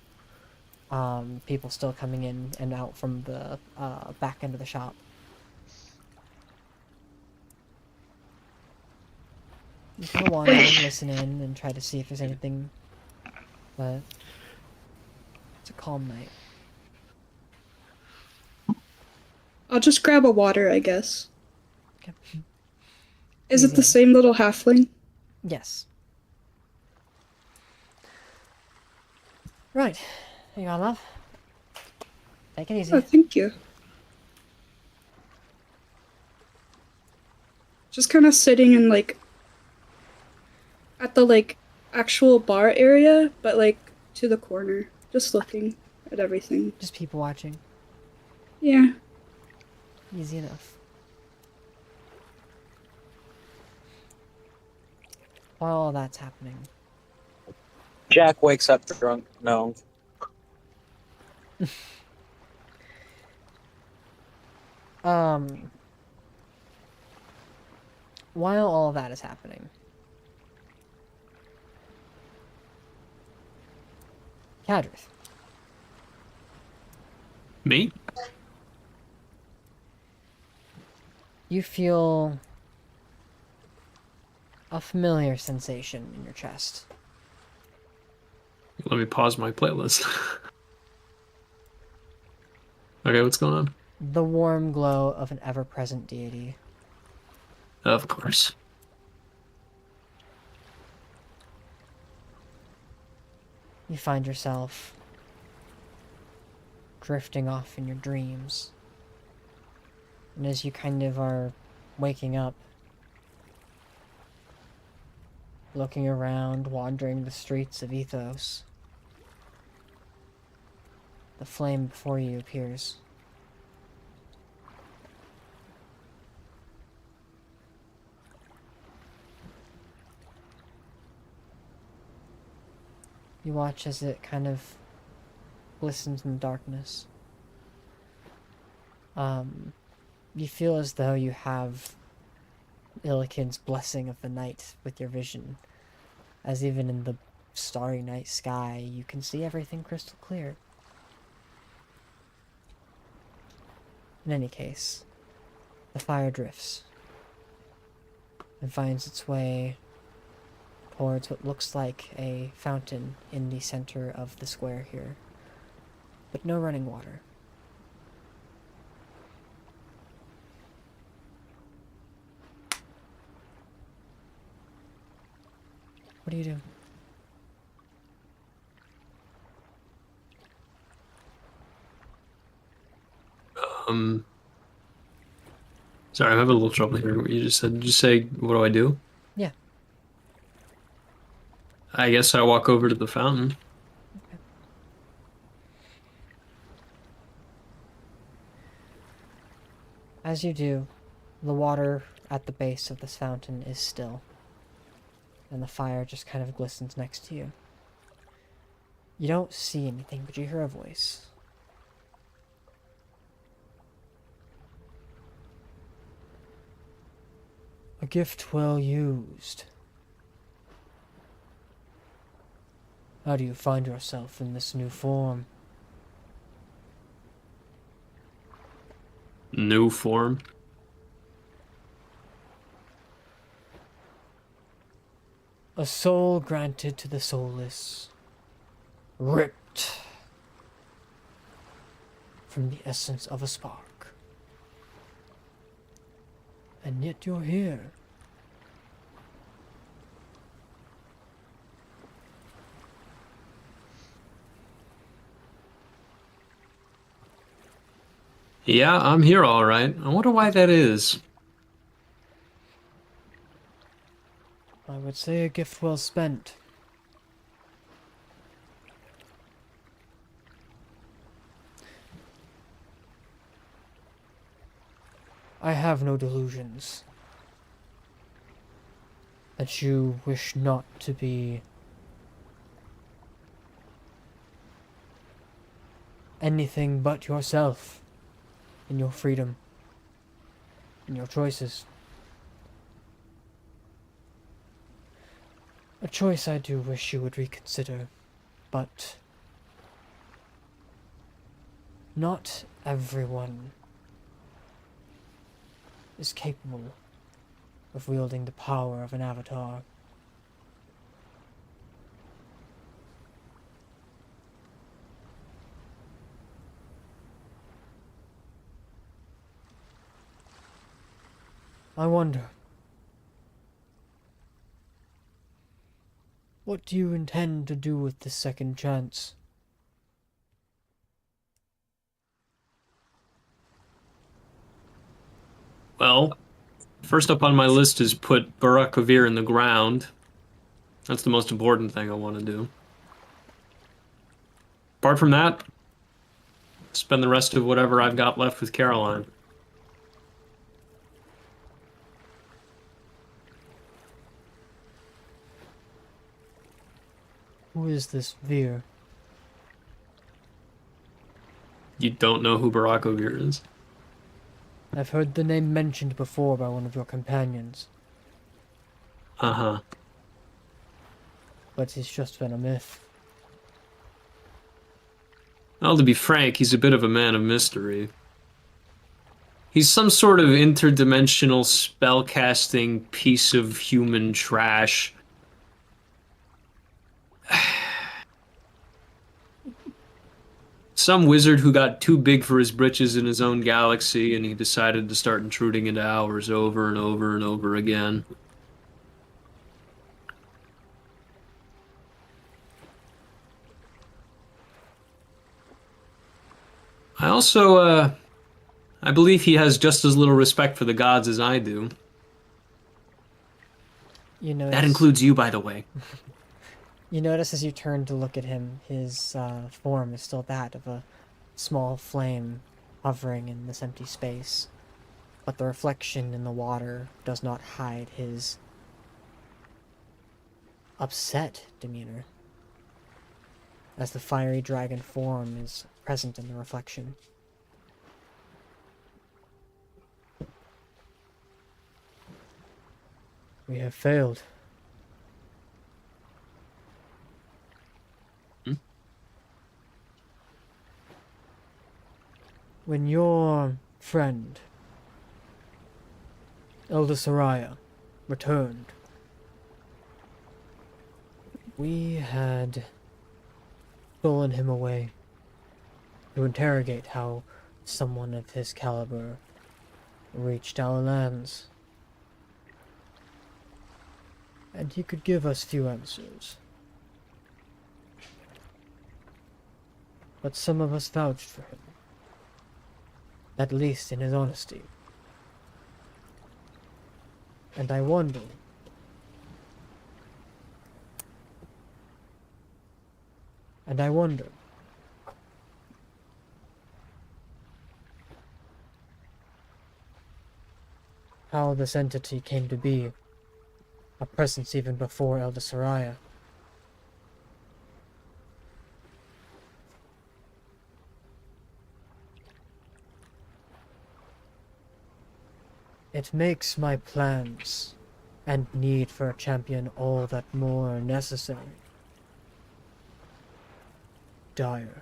people still coming in and out from the back end of the shop. You kind of wander and listen in and try to see if there's anything, but it's a calm night. I'll just grab a water, I guess. Okay. Is it Easy the enough. same little halfling? Yes. Right. Here you are, love. Take it easy. Oh, thank you. Just kind of sitting in, like, at the, like, actual bar area, but, like, to the corner. Just looking at everything. Just people watching. Yeah. Easy enough. While all that's happening, Jack wakes up drunk. No. while all that is happening, Cadrith, Me? you feel a familiar sensation in your chest. Let me pause my playlist. Okay, what's going on? The warm glow of an ever-present deity. Of course. You find yourself drifting off in your dreams. And as you kind of are waking up, looking around, wandering the streets of Ethos, the flame before you appears. You watch as it kind of glistens in the darkness. You feel as though you have Illikin's blessing of the night with your vision, as even in the starry night sky, you can see everything crystal clear. In any case, the fire drifts and finds its way towards what looks like a fountain in the center of the square here, but no running water. What do you do? Sorry, I'm having a little trouble here. What you just said. Just say, what do I do? Yeah. I guess I walk over to the fountain. As you do, the water at the base of this fountain is still, and the fire just kind of glistens next to you. You don't see anything, but you hear a voice. A gift well used. How do you find yourself in this new form? New form. A soul granted to the soulless, ripped from the essence of a spark. And yet you're here. Yeah, I'm here all right. I wonder why that is. I would say a gift well spent. I have no delusions that you wish not to be anything but yourself in your freedom, in your choices. A choice I do wish you would reconsider, but Not everyone is capable of wielding the power of an avatar. I wonder, what do you intend to do with this second chance? Well, first up on my list is put Barakavir in the ground. That's the most important thing I want to do. Apart from that, spend the rest of whatever I've got left with Caroline. Who is this Veer? You don't know who Barakavir is? I've heard the name mentioned before by one of your companions, Uh-huh. but he's just been a myth. Well, to be frank, he's a bit of a man of mystery. He's some sort of interdimensional spellcasting piece of human trash. Some wizard who got too big for his britches in his own galaxy, and he decided to start intruding into ours over and over and over again. I also, I believe he has just as little respect for the gods as I do. You know, That includes you, by the way. You notice as you turn to look at him, his form is still that of a small flame hovering in this empty space. But the reflection in the water does not hide his upset demeanor, as the fiery dragon form is present in the reflection. We have failed. When your friend, Elder Soraya, returned, we had stolen him away to interrogate how someone of his caliber reached our lands. And he could give us few answers. But some of us vouched for him. At least in his honesty. And I wonder, how this entity came to be, a presence even before Elder Soraya. It makes my plans and need for a champion all that more necessary. Dire.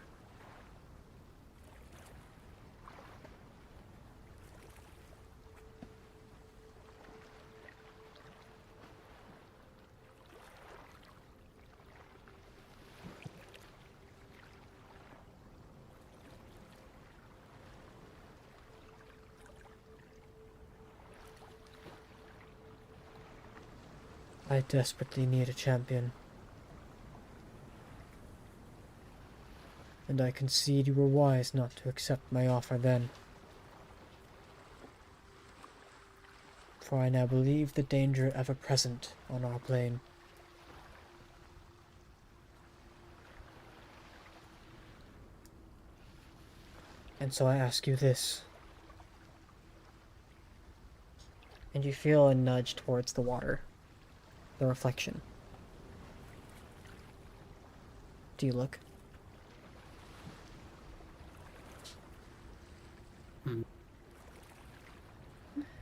I desperately need a champion. And I concede you were wise not to accept my offer then. For I now believe the danger ever present on our plane. And so I ask you this. And you feel a nudge towards the water. The reflection. Do you look?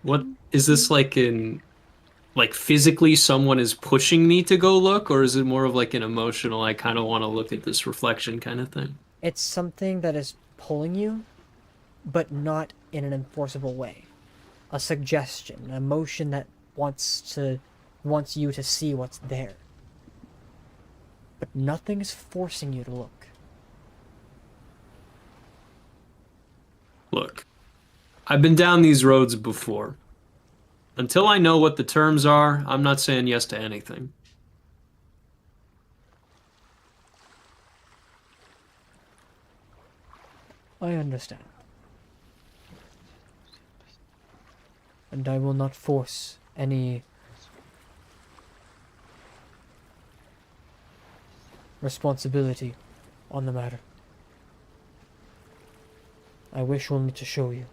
What is this like physically someone is pushing me to go look, or is it more of like an emotional, I kind of want to look at this reflection kind of thing? It's something that is pulling you, but not in an enforceable way. A suggestion, an emotion that wants you to see what's there. But nothing is forcing you to look. Look, I've been down these roads before. Until I know what the terms are, I'm not saying yes to anything. I understand. And I will not force any responsibility on the matter. I wish only to show you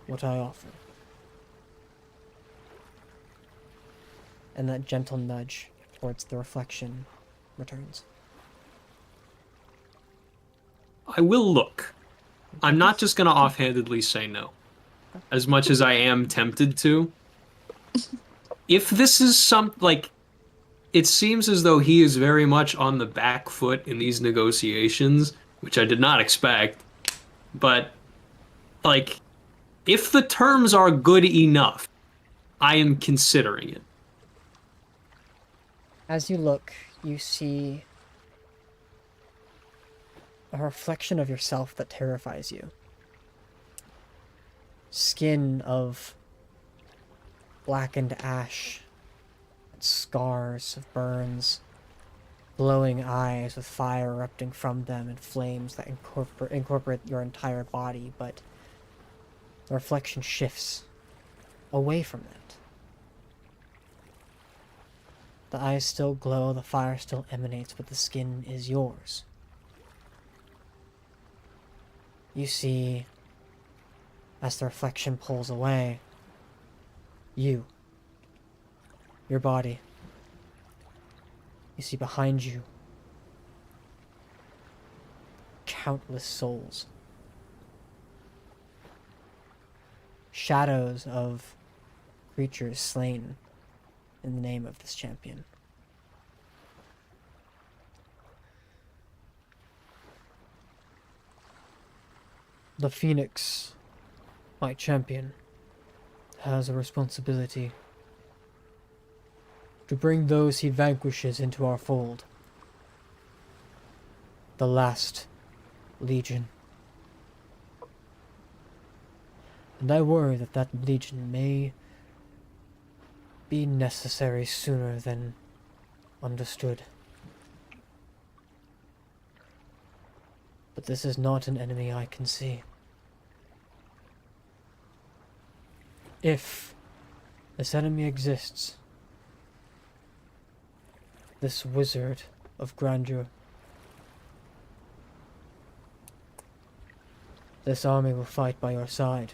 what I offer. And that gentle nudge towards the reflection returns. I will look. I'm not just gonna offhandedly say no. As much as I am tempted to. If this is it seems as though he is very much on the back foot in these negotiations, which I did not expect. But, if the terms are good enough, I am considering it. As you look, you see a reflection of yourself that terrifies you. Skin of blackened ash, scars of burns, glowing eyes with fire erupting from them and flames that incorporate your entire body, but the reflection shifts away from that. The eyes still glow, the fire still emanates, but the skin is yours. You see, as the reflection pulls away, your body. You see behind you countless souls. Shadows of creatures slain in the name of this champion. The Phoenix, my champion, has a responsibility to bring those he vanquishes into our fold. The last legion. And I worry that that legion may be necessary sooner than understood. But this is not an enemy I can see. If this enemy exists, this wizard of grandeur, this army will fight by your side.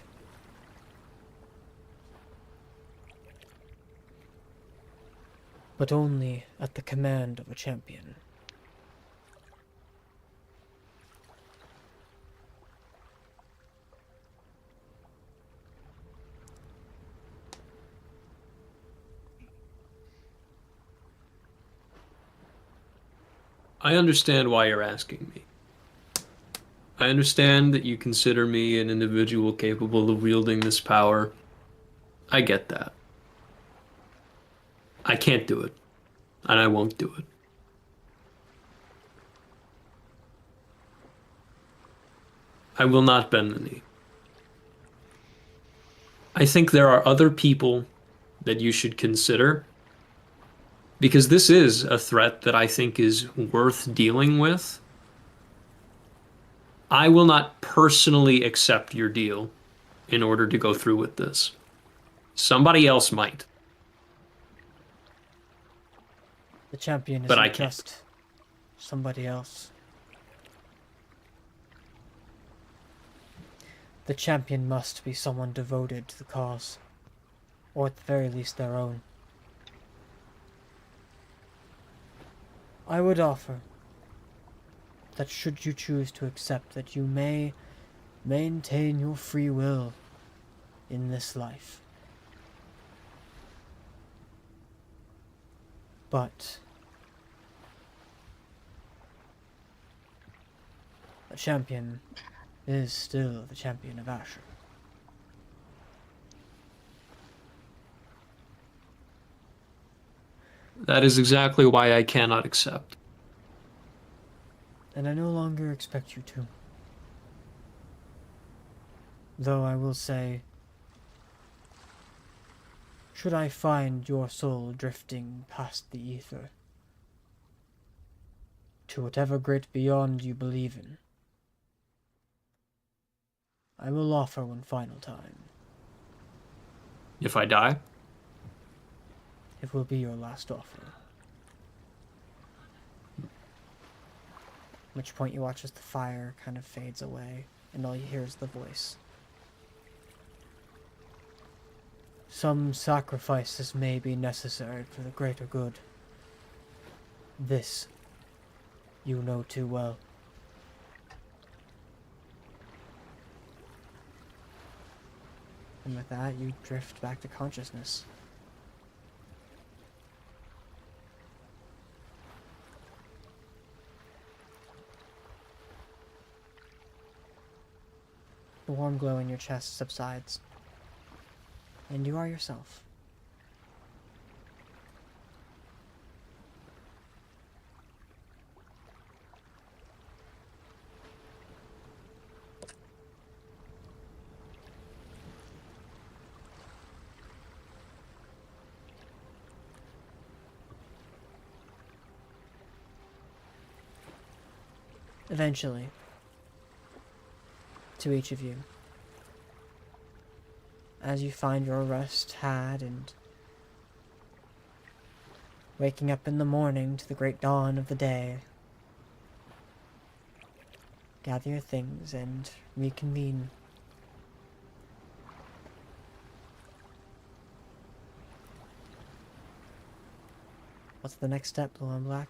But only at the command of a champion. I understand why you're asking me. I understand that you consider me an individual capable of wielding this power. I get that. I can't do it, and I won't do it. I will not bend the knee. I think there are other people that you should consider, because this is a threat that I think is worth dealing with. I will not personally accept your deal in order to go through with this. Somebody else might. The champion But I isn't can't. just somebody else. The champion must be someone devoted to the cause, or at the very least their own. I would offer that should you choose to accept, that you may maintain your free will in this life. But champion is still the champion of Asher. That is exactly why I cannot accept. And I no longer expect you to. Though I will say, should I find your soul drifting past the ether, to whatever great beyond you believe in, I will offer one final time. If I die? It will be your last offer. At which point you watch as the fire kind of fades away, and all you hear is the voice. Some sacrifices may be necessary for the greater good. This, you know too well. And with that, you drift back to consciousness. The warm glow in your chest subsides, and you are yourself. Eventually, to each of you, as you find your rest had and waking up in the morning to the great dawn of the day, gather your things and reconvene. What's the next step, Blue and Black?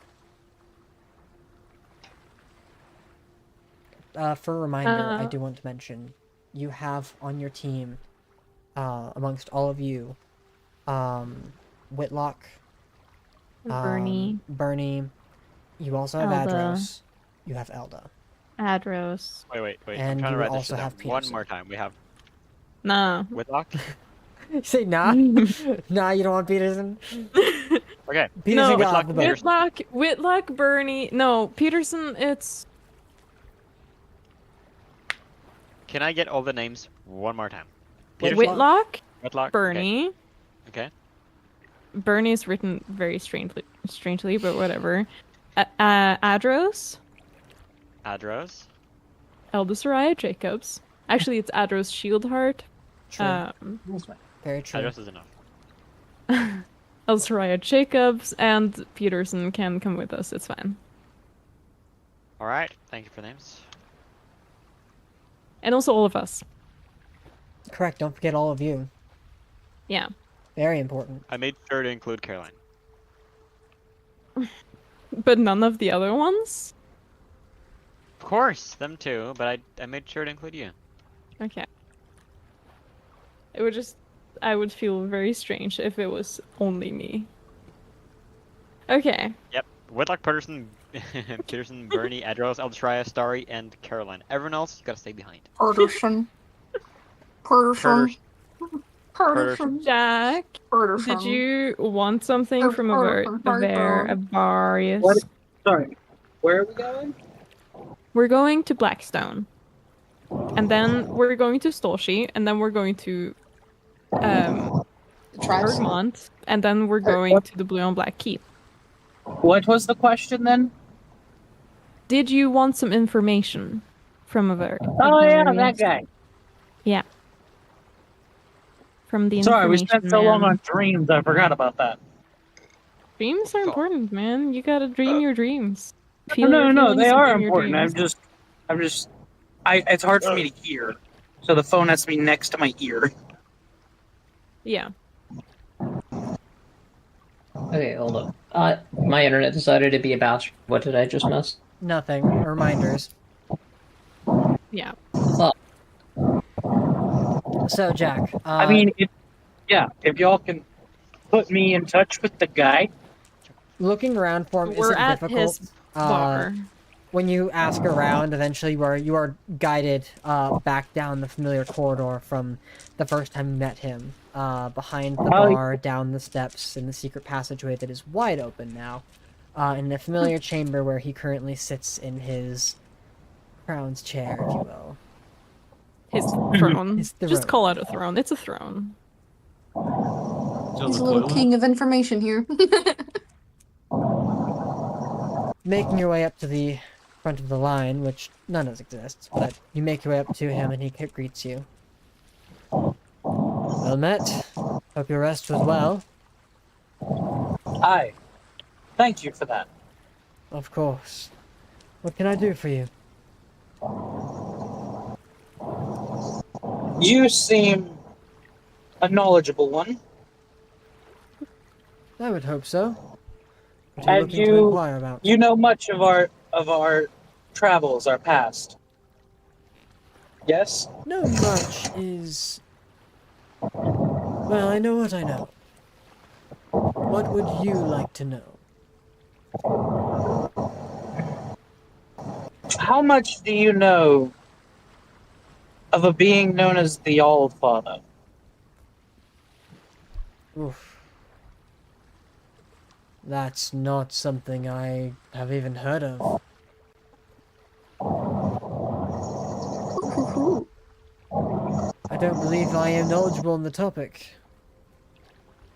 For a reminder, I do want to mention, you have on your team, amongst all of you, Whitlock, Bernie, you also have Elda. Adros, you have Elda. Adros. Wait. I'm And trying to you write this also shit down. have One Peterson. more time. We have Nah. Whitlock. You say nah? Nah, you don't want Peterson? Okay. Peterson No, got off the boat. Whitlock, Bernie. No, Peterson, it's... Can I get all the names one more time? Whitlock, Whitlock. Bernie. Okay. Bernie is written very strangely, but whatever. Adros, Adros. Eldasariah Jacobs. Actually, it's Adros Shieldheart. True. Very true. Adros is enough. Eldasariah Jacobs and Peterson can come with us. It's fine. All right. Thank you for names. And also all of us. Correct, don't forget all of you. Yeah. Very important. I made sure to include Caroline. But none of the other ones? Of course, them too. But I made sure to include you. Okay. It would just... I would feel very strange if it was only me. Okay. Yep. Whitlock, Peterson, Bernie, Adros, Eldashria, Starry, and Caroline. Everyone else, you gotta stay behind. Purderson. Jack, did you want something from a Various? What? Sorry. Where are we going? We're going to Blackstone. And then we're going to Stolshi, and then we're going to Bergmont, and then we're going to the Blue and Black Keep. What was the question then? Did you want some information from a Various? Oh yeah, that guy. Yeah. From the Sorry, we information spent so long man. on dreams, I forgot about that. Dreams are important, man. You gotta dream your dreams. No, they feelings are in your important. dreams. It's hard for me to hear, so the phone has to be next to my ear. Yeah. Okay, hold up. My internet decided to be a bastard. What did I just miss? Nothing. Reminders. Yeah. Oh, So, Jack. I mean, if y'all can put me in touch with the guy. Looking around for him We're isn't at difficult. his bar. when you ask around, eventually you are guided back down the familiar corridor from the first time you met him. Behind the bar, down the steps, in the secret passageway that is wide open now. In the familiar chamber where he currently sits in his crown's chair, if you will. His throne. His throne. Just call out a throne. It's a throne. He's a little king of information here. Making your way up to the front of the line, which none of us exists, but you make your way up to him and he greets you. Well met. Hope your rest was well. Hi. Thank you for that. Of course. What can I do for you? You seem a knowledgeable one. I would hope so. What are you And looking to inquire about? you know much of our travels, our past. Yes? No much is... Well, I know what I know. What would you like to know? How much do you know of a being known as the All-Father? Oof. That's not something I have even heard of. I don't believe I am knowledgeable on the topic.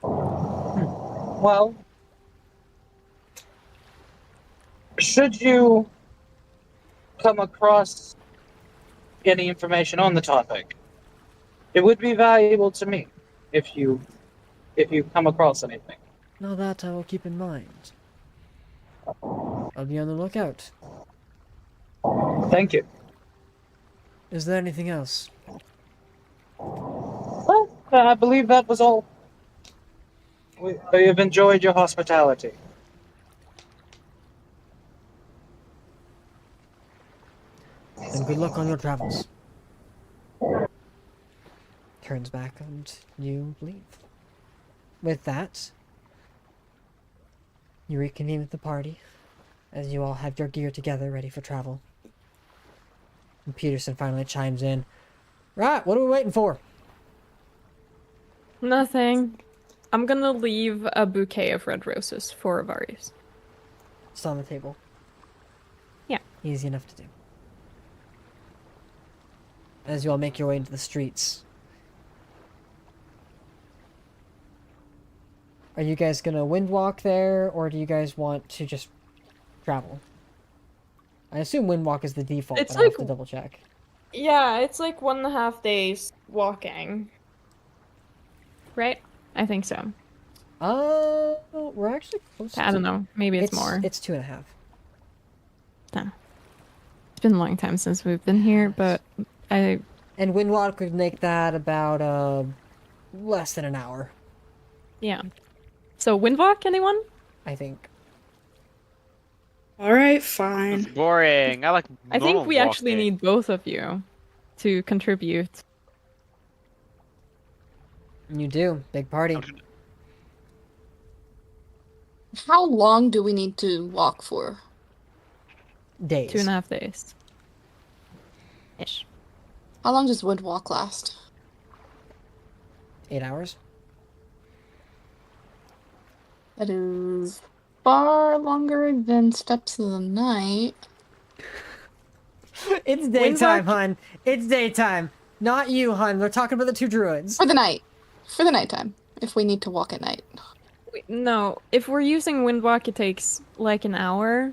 Well, should you come across any information on the topic, it would be valuable to me if you come across anything. Now that I will keep in mind. I'll be on the lookout. Thank you. Is there anything else? Well, I believe that was all. We have enjoyed your hospitality. Then good luck on your travels. Turns back and you leave. With that, you reconvene with the party as you all have your gear together ready for travel. And Peterson finally chimes in. Right, what are we waiting for? Nothing. I'm gonna leave a bouquet of red roses for Avarius. It's on the table. Yeah. Easy enough to do. As you all make your way into the streets. Are you guys gonna wind walk there, or do you guys want to just travel? I assume wind walk is the default, It's but I have like- to double check. Yeah, it's like 1.5 days walking. Right? I think so. We're actually close I don't know. Maybe it's more. It's 2.5. It's been a long time since we've been here, but I... And wind walk would make that about, less than an hour, Yeah. So, windwalk, anyone? I think. Alright, It's fine. boring. I like. I think normal we actually walking. need both of you to contribute. You do. Big party. How long do we need to walk for? Days. 2.5 days. Ish. How long does wind walk last? 8 hours. That is far longer than Steps of the Night. It's daytime, hun. It's daytime. Not you, hun. We're talking about the two druids. For the night. For the nighttime. If we need to walk at night. Wait, no, if we're using windwalk, it takes like an hour.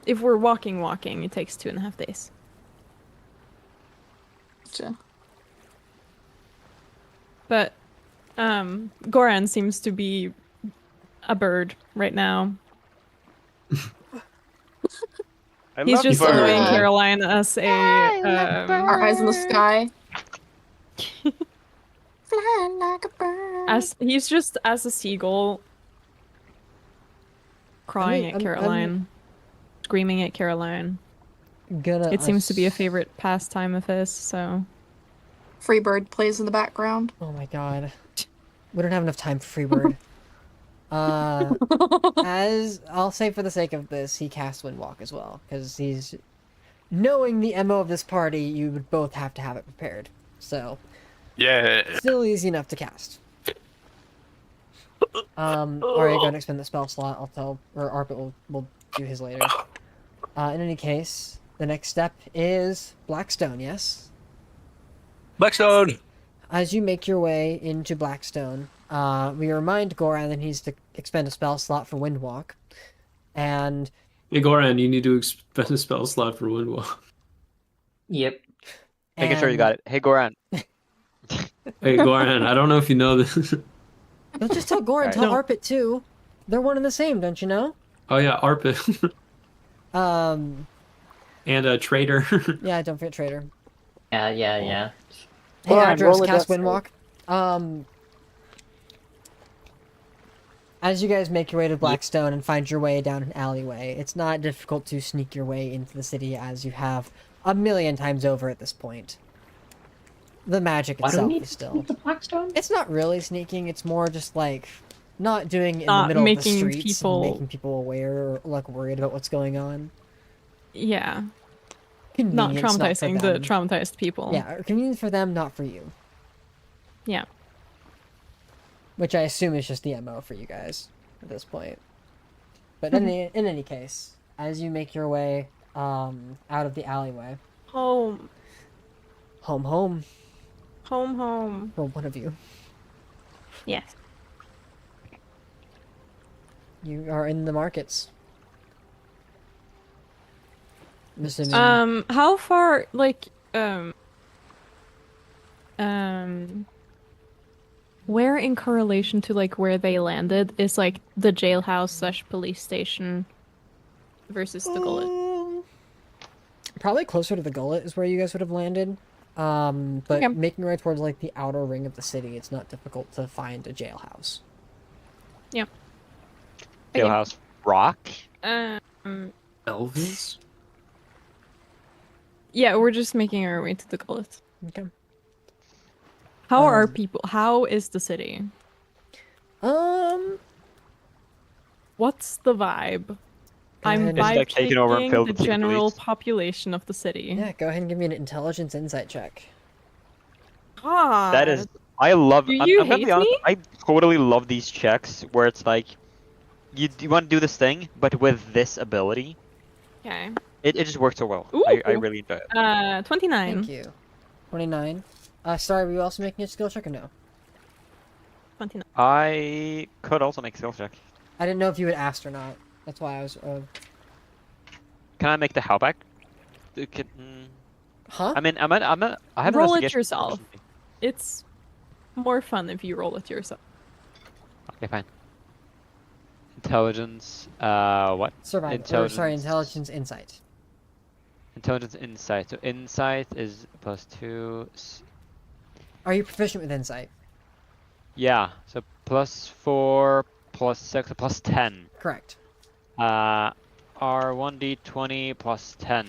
If we're walking, it takes 2.5 days. Gotcha. But, Goran seems to be a bird right now. I He's love just birds. annoying Caroline as a, Our eyes in the sky. Fly like a bird. as he's just as a seagull, crying I'm- at Caroline, screaming at Caroline. Gonna. It seems to be a favorite pastime of his. So Freebird plays in the background. Oh my god. We don't have enough time for Freebird. As I'll say for the sake of this, he casts Windwalk as well, because he's knowing the MO of this party, you would both have to have it prepared. So Yeah. still easy enough to cast. Are you going to expend the spell slot? I'll tell, or Arpit will do his later. In any case, the next step is Blackstone, yes? Blackstone! As you make your way into Blackstone, we remind Goran that he needs to expend a spell slot for Windwalk. And... Hey, Goran, you need to expend a spell slot for Windwalk. Yep. Making sure you got it. Hey, Goran. Hey, Goran, I don't know if you know this. Don't just tell Goran, Right. tell No. Arpit too. They're one and the same, don't you know? Oh yeah, Arpit. And a traitor. Yeah, don't forget Trader. Yeah. Hey, Goran, Address, roll a cast death Windwalk. As you guys make your way to Blackstone and find your way down an alleyway, it's not difficult to sneak your way into the city as you have a million times over at this point. The magic Why do itself we need is to still... sneak to Blackstone? It's not really sneaking, it's more just like not doing it in the Not middle of the making streets people- and making people aware or like worried about what's going on. Yeah. Not Convenience, not for traumatizing the them. traumatized people. Yeah, convenient for them, not for you. Yeah. Which I assume is just the MO for you guys at this point. But in any case, as you make your way out of the alleyway, Home. home Home. for one of you, Yes. you are in the markets. I'm assuming- How far, like, where in correlation to, like, where they landed is, like, the jailhouse / police station versus the gullet? Probably closer to the gullet is where you guys would have landed. But Okay. making your way towards like the outer ring of the city, it's not difficult to find a jailhouse. Yeah. Okay. Jailhouse Rock. Elvis? Yeah, we're just making our way to the gullet. Okay. How are people? How is the city? What's the vibe? I'm ahead. It's vibe like taken over and checking filled the with secret general police. population of the city. Yeah, go ahead and give me an intelligence insight check. God. That is. I love. Do I'm you gonna be hate honest. me? I totally love these checks where it's like, you want to do this thing, but with this ability, Okay. it just works so well. Ooh. I really enjoy it. 29. Thank you. 29. Sorry, were you also making a skill check or no? 29. I could also make skill check. I didn't know if you had asked or not. That's why I was. Can I make the howback? Huh? I mean, I have Roll an it investigation yourself. proficiency. It's more fun if you roll it yourself. Okay, fine. Intelligence. What? Survival. Or, sorry, intelligence insight. Intelligence insight. So insight is +2. Are you proficient with insight? Yeah. So +4, +6, so +10. Correct. R1d20 +10.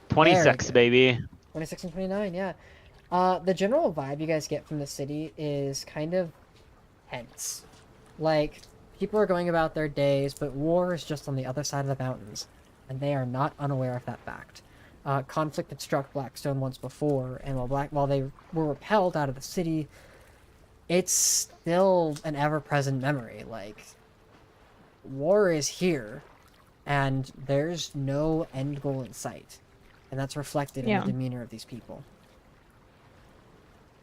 26, go. baby. 26 and 29, yeah. The general vibe you guys get from the city is kind of tense. Like, people are going about their days, but war is just on the other side of the mountains, and they are not unaware of that fact. Conflict had struck Blackstone once before, and while they were repelled out of the city, it's still an ever-present memory. Like, war is here, and there's no end goal in sight. And that's reflected in Yeah. the demeanor of these people.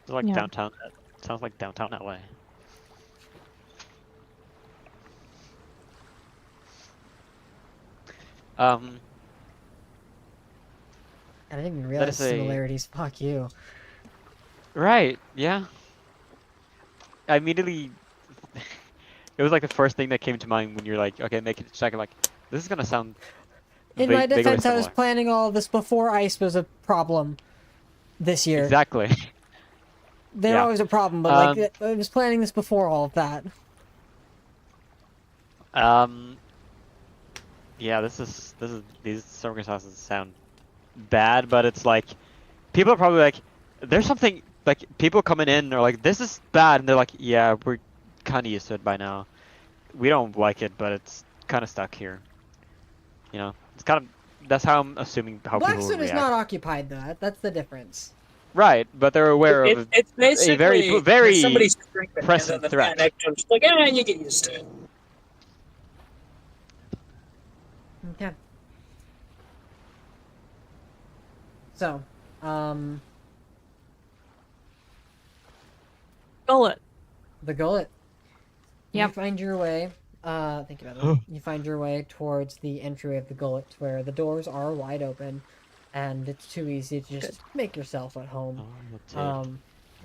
It's like Yeah. downtown. Sounds like downtown LA. I didn't even That realize is a- similarities. Fuck you. Right. Yeah. I immediately. It was like the first thing that came to mind when you're like, okay, make it a check. Like, this is gonna sound. In my vaguely defense, I was similar. planning all of this before ice was a problem this year. Exactly. They're Yeah. always a problem, but like I was planning this before all of that. Yeah, this is these circumstances sound bad, but it's like people are probably like, there's something like people coming in are like, this is bad, and they're like, yeah, we're kind of used to it by now. we don't like it, but it's kind of stuck here. You know, it's kind of that's how I'm assuming how people would Blackstone is react. not occupied though. That's the difference. Right, but they're aware of It's basically a very, very somebody's drinking, present and then the threat. fan next to him just like, you get used to it. Okay. So, Gullet. the gullet. Yep. You find your way. Think about it. You find your way towards the entryway of the gullet, where the doors are wide open, and it's too easy to just make yourself at home.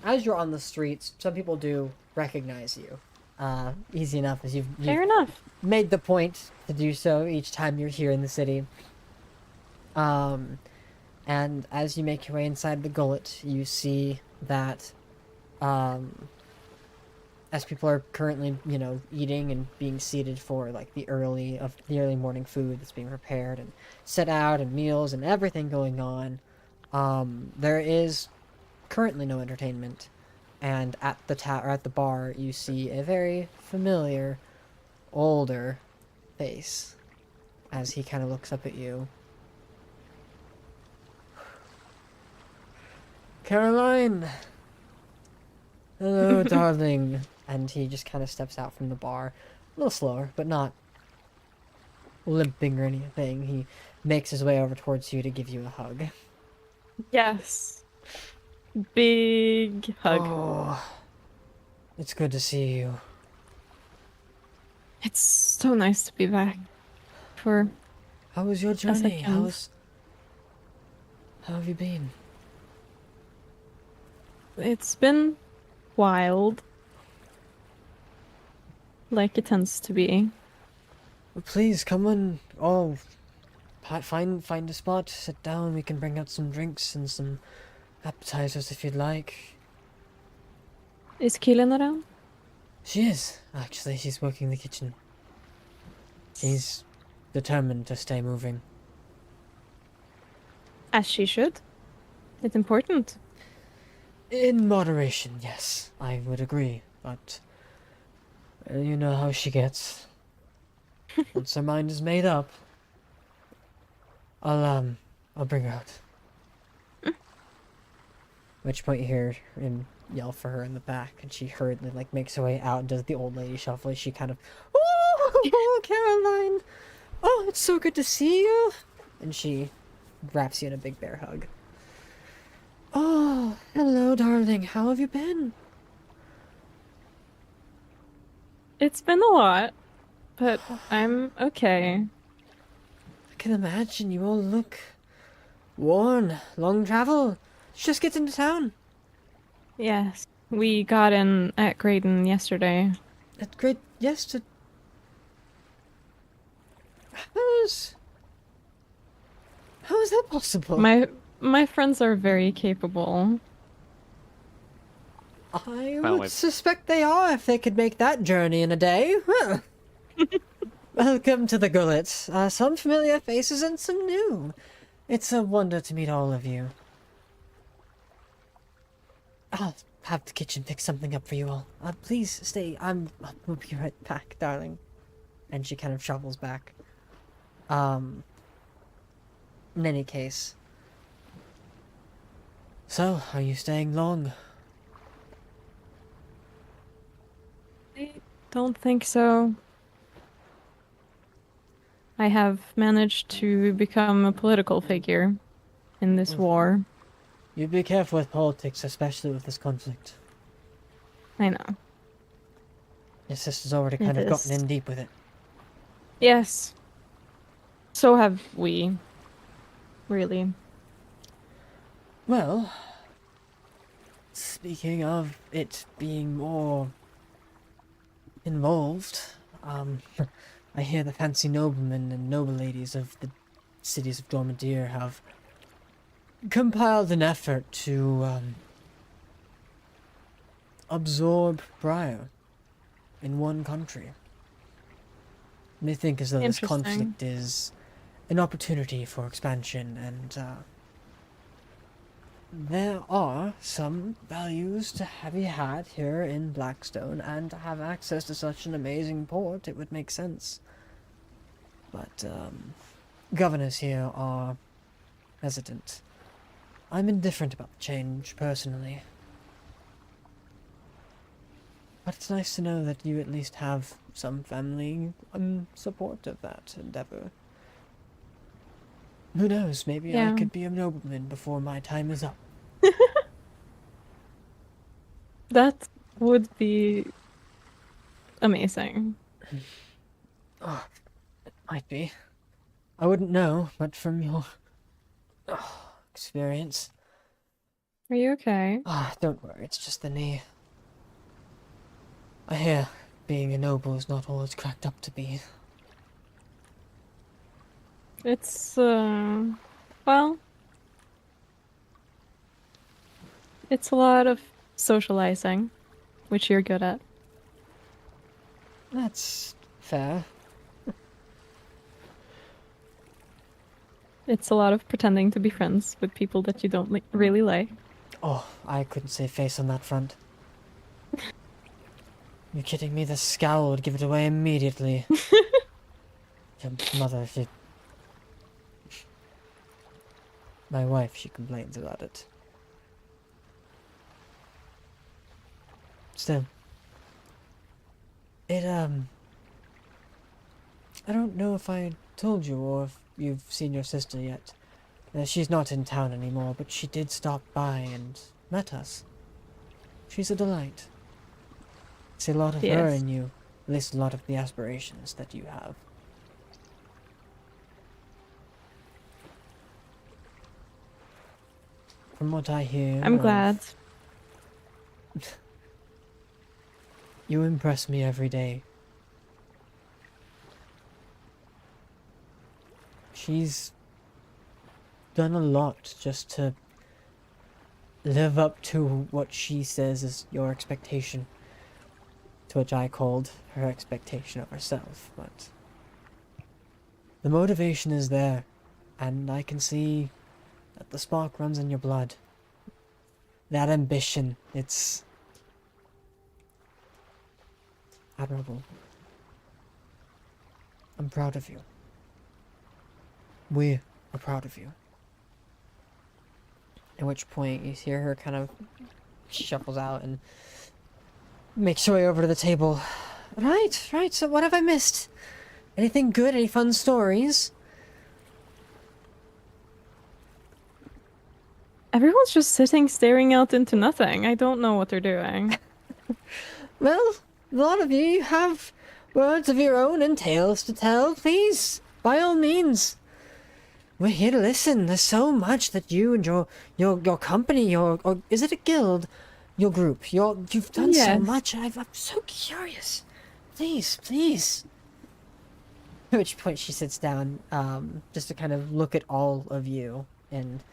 As you're on the streets, some people do recognize you. Easy enough as you've Fair enough. made the point to do so each time you're here in the city. And as you make your way inside the gullet, you see that, as people are currently, eating and being seated for like the early morning food that's being prepared and set out and meals and everything going on, there is currently no entertainment. And at the bar, you see a very familiar, older face as he kind of looks up at you. Caroline! Hello, darling. And he just kind of steps out from the bar. A little slower, but not limping or anything. He makes his way over towards you to give you a hug. Yes. Big hug. Oh, it's good to see you. It's so nice to be back. For How was your journey? second. How have you been? it's been wild. Like it tends to be. Well, please come on. Oh, find a spot. Sit down. We can bring out some drinks and some appetizers if you'd like. Is Kylen around? She is actually. She's working the kitchen. She's determined to stay moving. As she should. It's important. In moderation, yes, I would agree. But you know how she gets. Once her mind is made up, I'll bring her out. Which point you hear him yell for her in the back, and she hurriedly makes her way out and does the old lady shuffle. She kind of, oh, Caroline, oh, it's so good to see you, and she wraps you in a big bear hug. Oh, hello, darling. How have you been? It's been a lot, but I'm okay. I can imagine you all look worn. Long travel. Just get into town. Yes. We got in at Graydon yesterday. That's great. Yes. How is that possible? My friends are very capable. I Well, would suspect they are if they could make that journey in a day. Huh. Welcome to the Gullet. Some familiar faces and some new. It's a wonder to meet all of you. I'll have the kitchen pick something up for you all. Please stay. I'll be right back, darling. And she kind of shuffles back. In any case. So, are you staying long? I don't think so. I have managed to become a political figure in this war. You be careful with politics, especially with this conflict. I know. Your sister's already It kind of gotten is. in deep with it. Yes. So have we. Really. Well, speaking of it being more involved, I hear the fancy noblemen and noble ladies of the cities of Dormidir have compiled an effort to absorb Briar in one country. They think as though this Interesting. conflict is an opportunity for expansion and there are some values to be had here in Blackstone, and to have access to such an amazing port, it would make sense. But, governors here are hesitant. I'm indifferent about the change, personally. But it's nice to know that you at least have some family support of that endeavor. Who knows, maybe I Yeah. could be a nobleman before my time is up. That would be amazing. Oh, it might be. I wouldn't know, but from your experience. Are you okay? Don't worry, it's just the knee. I hear being a noble is not all it's cracked up to be. It's, well, it's a lot of socializing, which you're good at. That's fair. It's a lot of pretending to be friends with people that you don't really like. Oh, I couldn't save face on that front. You kidding me? The scowl would give it away immediately. Your mother, my wife, she complains about it. Still. I don't know if I told you or if you've seen your sister yet. She's not in town anymore, but she did stop by and met us. She's a delight. See a lot of her Yes. in you, at least a lot of the aspirations that you have. From what I hear, I'm glad. you impress me every day. She's done a lot just to live up to what she says is your expectation, to which I called her expectation of herself, but the motivation is there, and I can see that the spark runs in your blood. That ambition, it's admirable. I'm proud of you. We are proud of you. At which point you hear her kind of shuffles out and makes her way over to the table. Right, so what have I missed? Anything good? Any fun stories? Everyone's just sitting staring out into nothing. I don't know what they're doing. Well, a lot of you have words of your own and tales to tell. Please, by all means. We're here to listen. There's so much that you and your company, or is it a guild? Your group. You've done so Yes. much. I'm so curious. Please. At which point she sits down, just to kind of look at all of you, and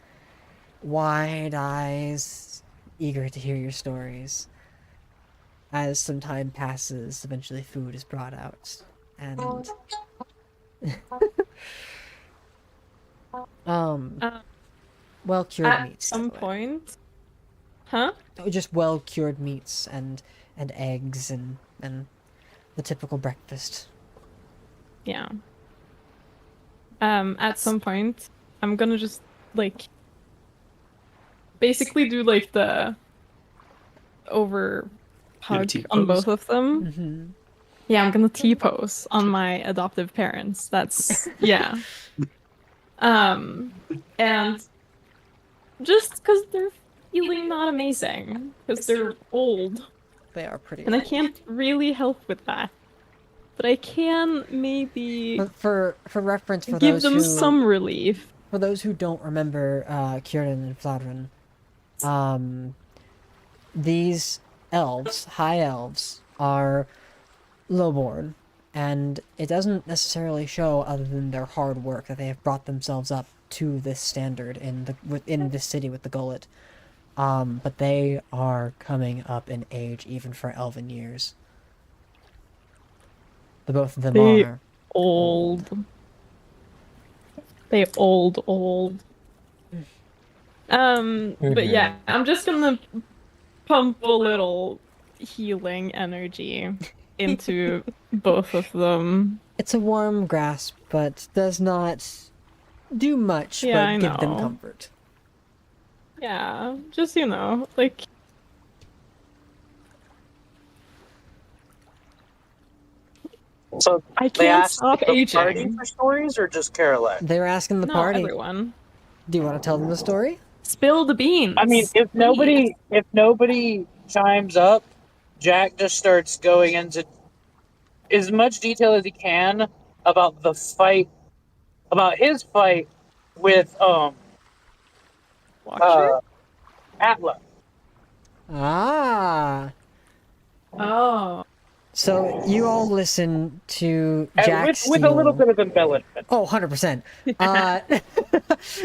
wide eyes, eager to hear your stories. As some time passes, eventually food is brought out, and well cured At meats. some by the way. point. Huh? Oh, just well cured meats and eggs and the typical breakfast. Yeah. At some point, I'm gonna just, like, basically do, like, the over hug T-pose? on both of them. Mm-hmm. Yeah, I'm gonna T-pose on my adoptive parents. That's, yeah. And just because they're feeling not amazing, because they're old, They are pretty. and I can't really help with that. But I can maybe But for reference, for give those them who some relief. for those who don't remember Kieran and Fladrin, these elves, high elves, are lowborn, and it doesn't necessarily show, other than their hard work, that they have brought themselves up to this standard within this city with the gullet. But they are coming up in age, even for elven years. The both of them They are. old. They old. But yeah, I'm just gonna pump a little healing energy into both of them. It's a warm grasp, but does not do much Yeah, but I give them know. comfort. Yeah, just like So I they can't asked stop the party aging. for stories, or just Caroline? They were asking the No, party. everyone. Do you want to tell them the story? Spill the beans. I mean, if please. nobody chimes up, Jack just starts going into as much detail as he can about the fight, about his fight with Watcher? Atla. Ah. Oh. So you all listen to And Jack with a little Steele. bit of embellishment. Oh, 100%.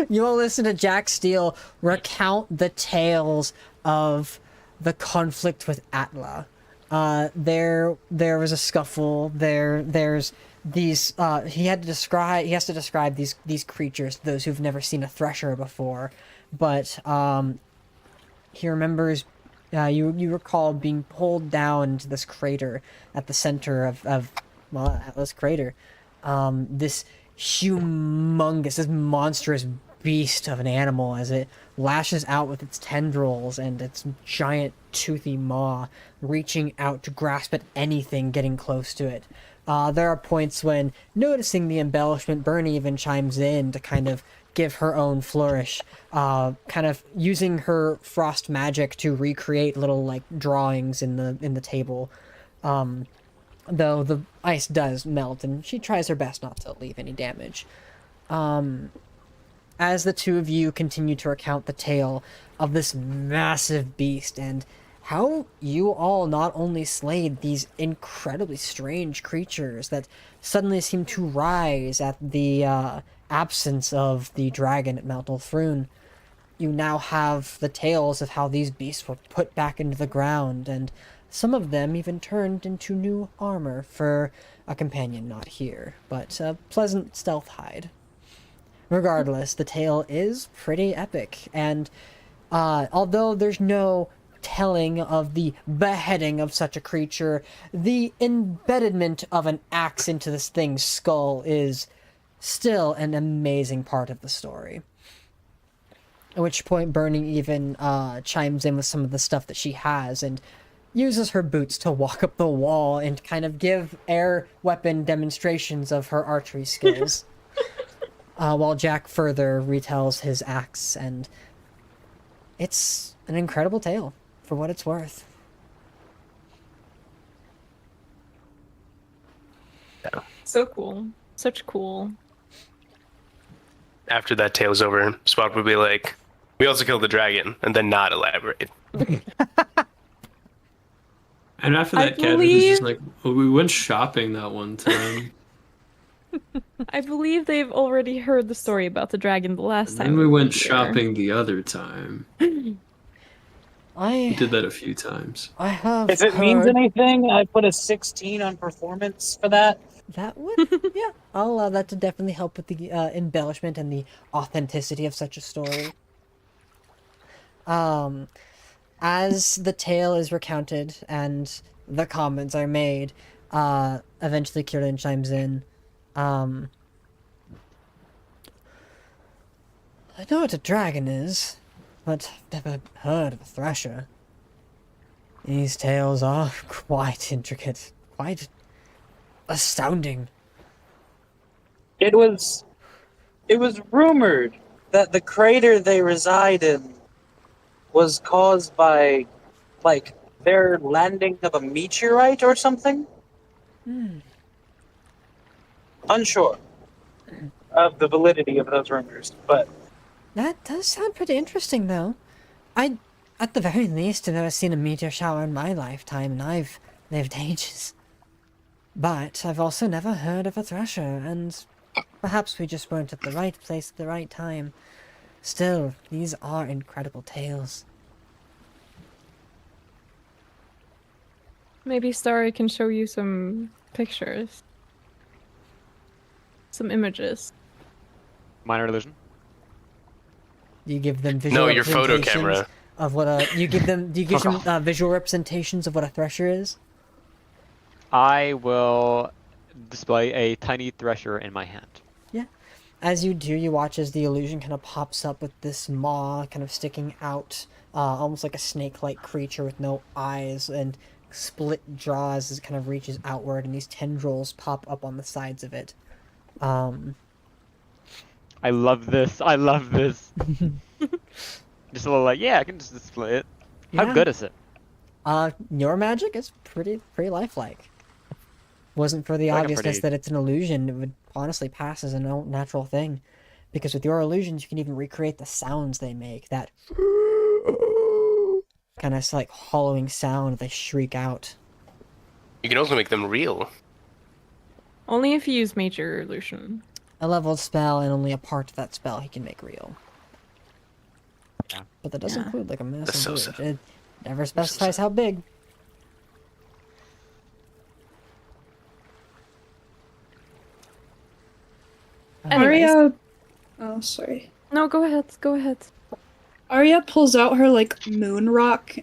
You all listen to Jack Steele recount the tales of the conflict with Atla. There was a scuffle. There's these. He has to describe these creatures to those who've never seen a thresher before, but he remembers. You recall being pulled down into this crater at the center of Atlas crater. This humongous, this monstrous beast of an animal as it lashes out with its tendrils and its giant toothy maw, reaching out to grasp at anything getting close to it. There are points when, noticing the embellishment, Bernie even chimes in to kind of give her own flourish, kind of using her frost magic to recreate little like drawings in the table. Though the ice does melt, and she tries her best not to leave any damage. As the two of you continue to recount the tale of this massive beast and how you all not only slayed these incredibly strange creatures that suddenly seem to rise at the absence of the dragon at Mount Ulthrun, you now have the tales of how these beasts were put back into the ground, and some of them even turned into new armor for a companion not here, but a pleasant stealth hide. Regardless, the tale is pretty epic, and although there's no telling of the beheading of such a creature, the embedment of an axe into this thing's skull is still an amazing part of the story. At which point Bernie even chimes in with some of the stuff that she has and uses her boots to walk up the wall and kind of give air weapon demonstrations of her archery skills. While Jack further retells his axe, and it's an incredible tale, for what it's worth. So cool. Such cool. After that tale's over, Spot would be like, we also killed the dragon, and then not elaborate. And after I that, Cadmus is just believe- like, well, we went shopping that one time. I believe they've already heard the story about the dragon the last And time. then we went here. shopping the other time. We I did that a few times. have If it heard means anything, I put a 16 on performance for that. that would, yeah, I'll allow that to definitely help with the embellishment and the authenticity of such a story. As the tale is recounted and the comments are made, eventually Kieran chimes in. I know what a dragon is, but I've never heard of a thresher. These tales are quite intricate, quite astounding. It was rumored that the crater they reside in was caused by, like, their landing of a meteorite or something. Unsure of the validity of those rumors, but That does sound pretty interesting, though. At the very least, have never seen a meteor shower in my lifetime, and I've lived ages. But I've also never heard of a thresher, and perhaps we just weren't at the right place at the right time. Still, these are incredible tales. Maybe Starry can show you some pictures. Some images. Minor illusion. You give them visual No, your photo representations camera. of what a you give them. Do you give them visual representations of what a thresher is? I will display a tiny thresher in my hand. Yeah. As you do, you watch as the illusion kind of pops up with this maw kind of sticking out, almost like a snake-like creature with no eyes and split jaws as it kind of reaches outward, and these tendrils pop up on the sides of it. I love this. I love this. Just a little like, yeah, I can just display it. How Yeah. good is it? Your magic is pretty lifelike. Wasn't for the Like a obviousness pretty- that it's an illusion, it would honestly pass as a natural thing. Because with your illusions, you can even recreate the sounds they make. That kind of like hollowing sound they shriek out. You can also make them real. Only if you use major illusion. A leveled spell, and only a part of that spell he can make real. Yeah. But that does Yeah. include like a massive so bridge. sad. It never specifies how big. Anyways. Arya. Oh, sorry. No, go ahead. Go ahead. Arya pulls out her like moon rock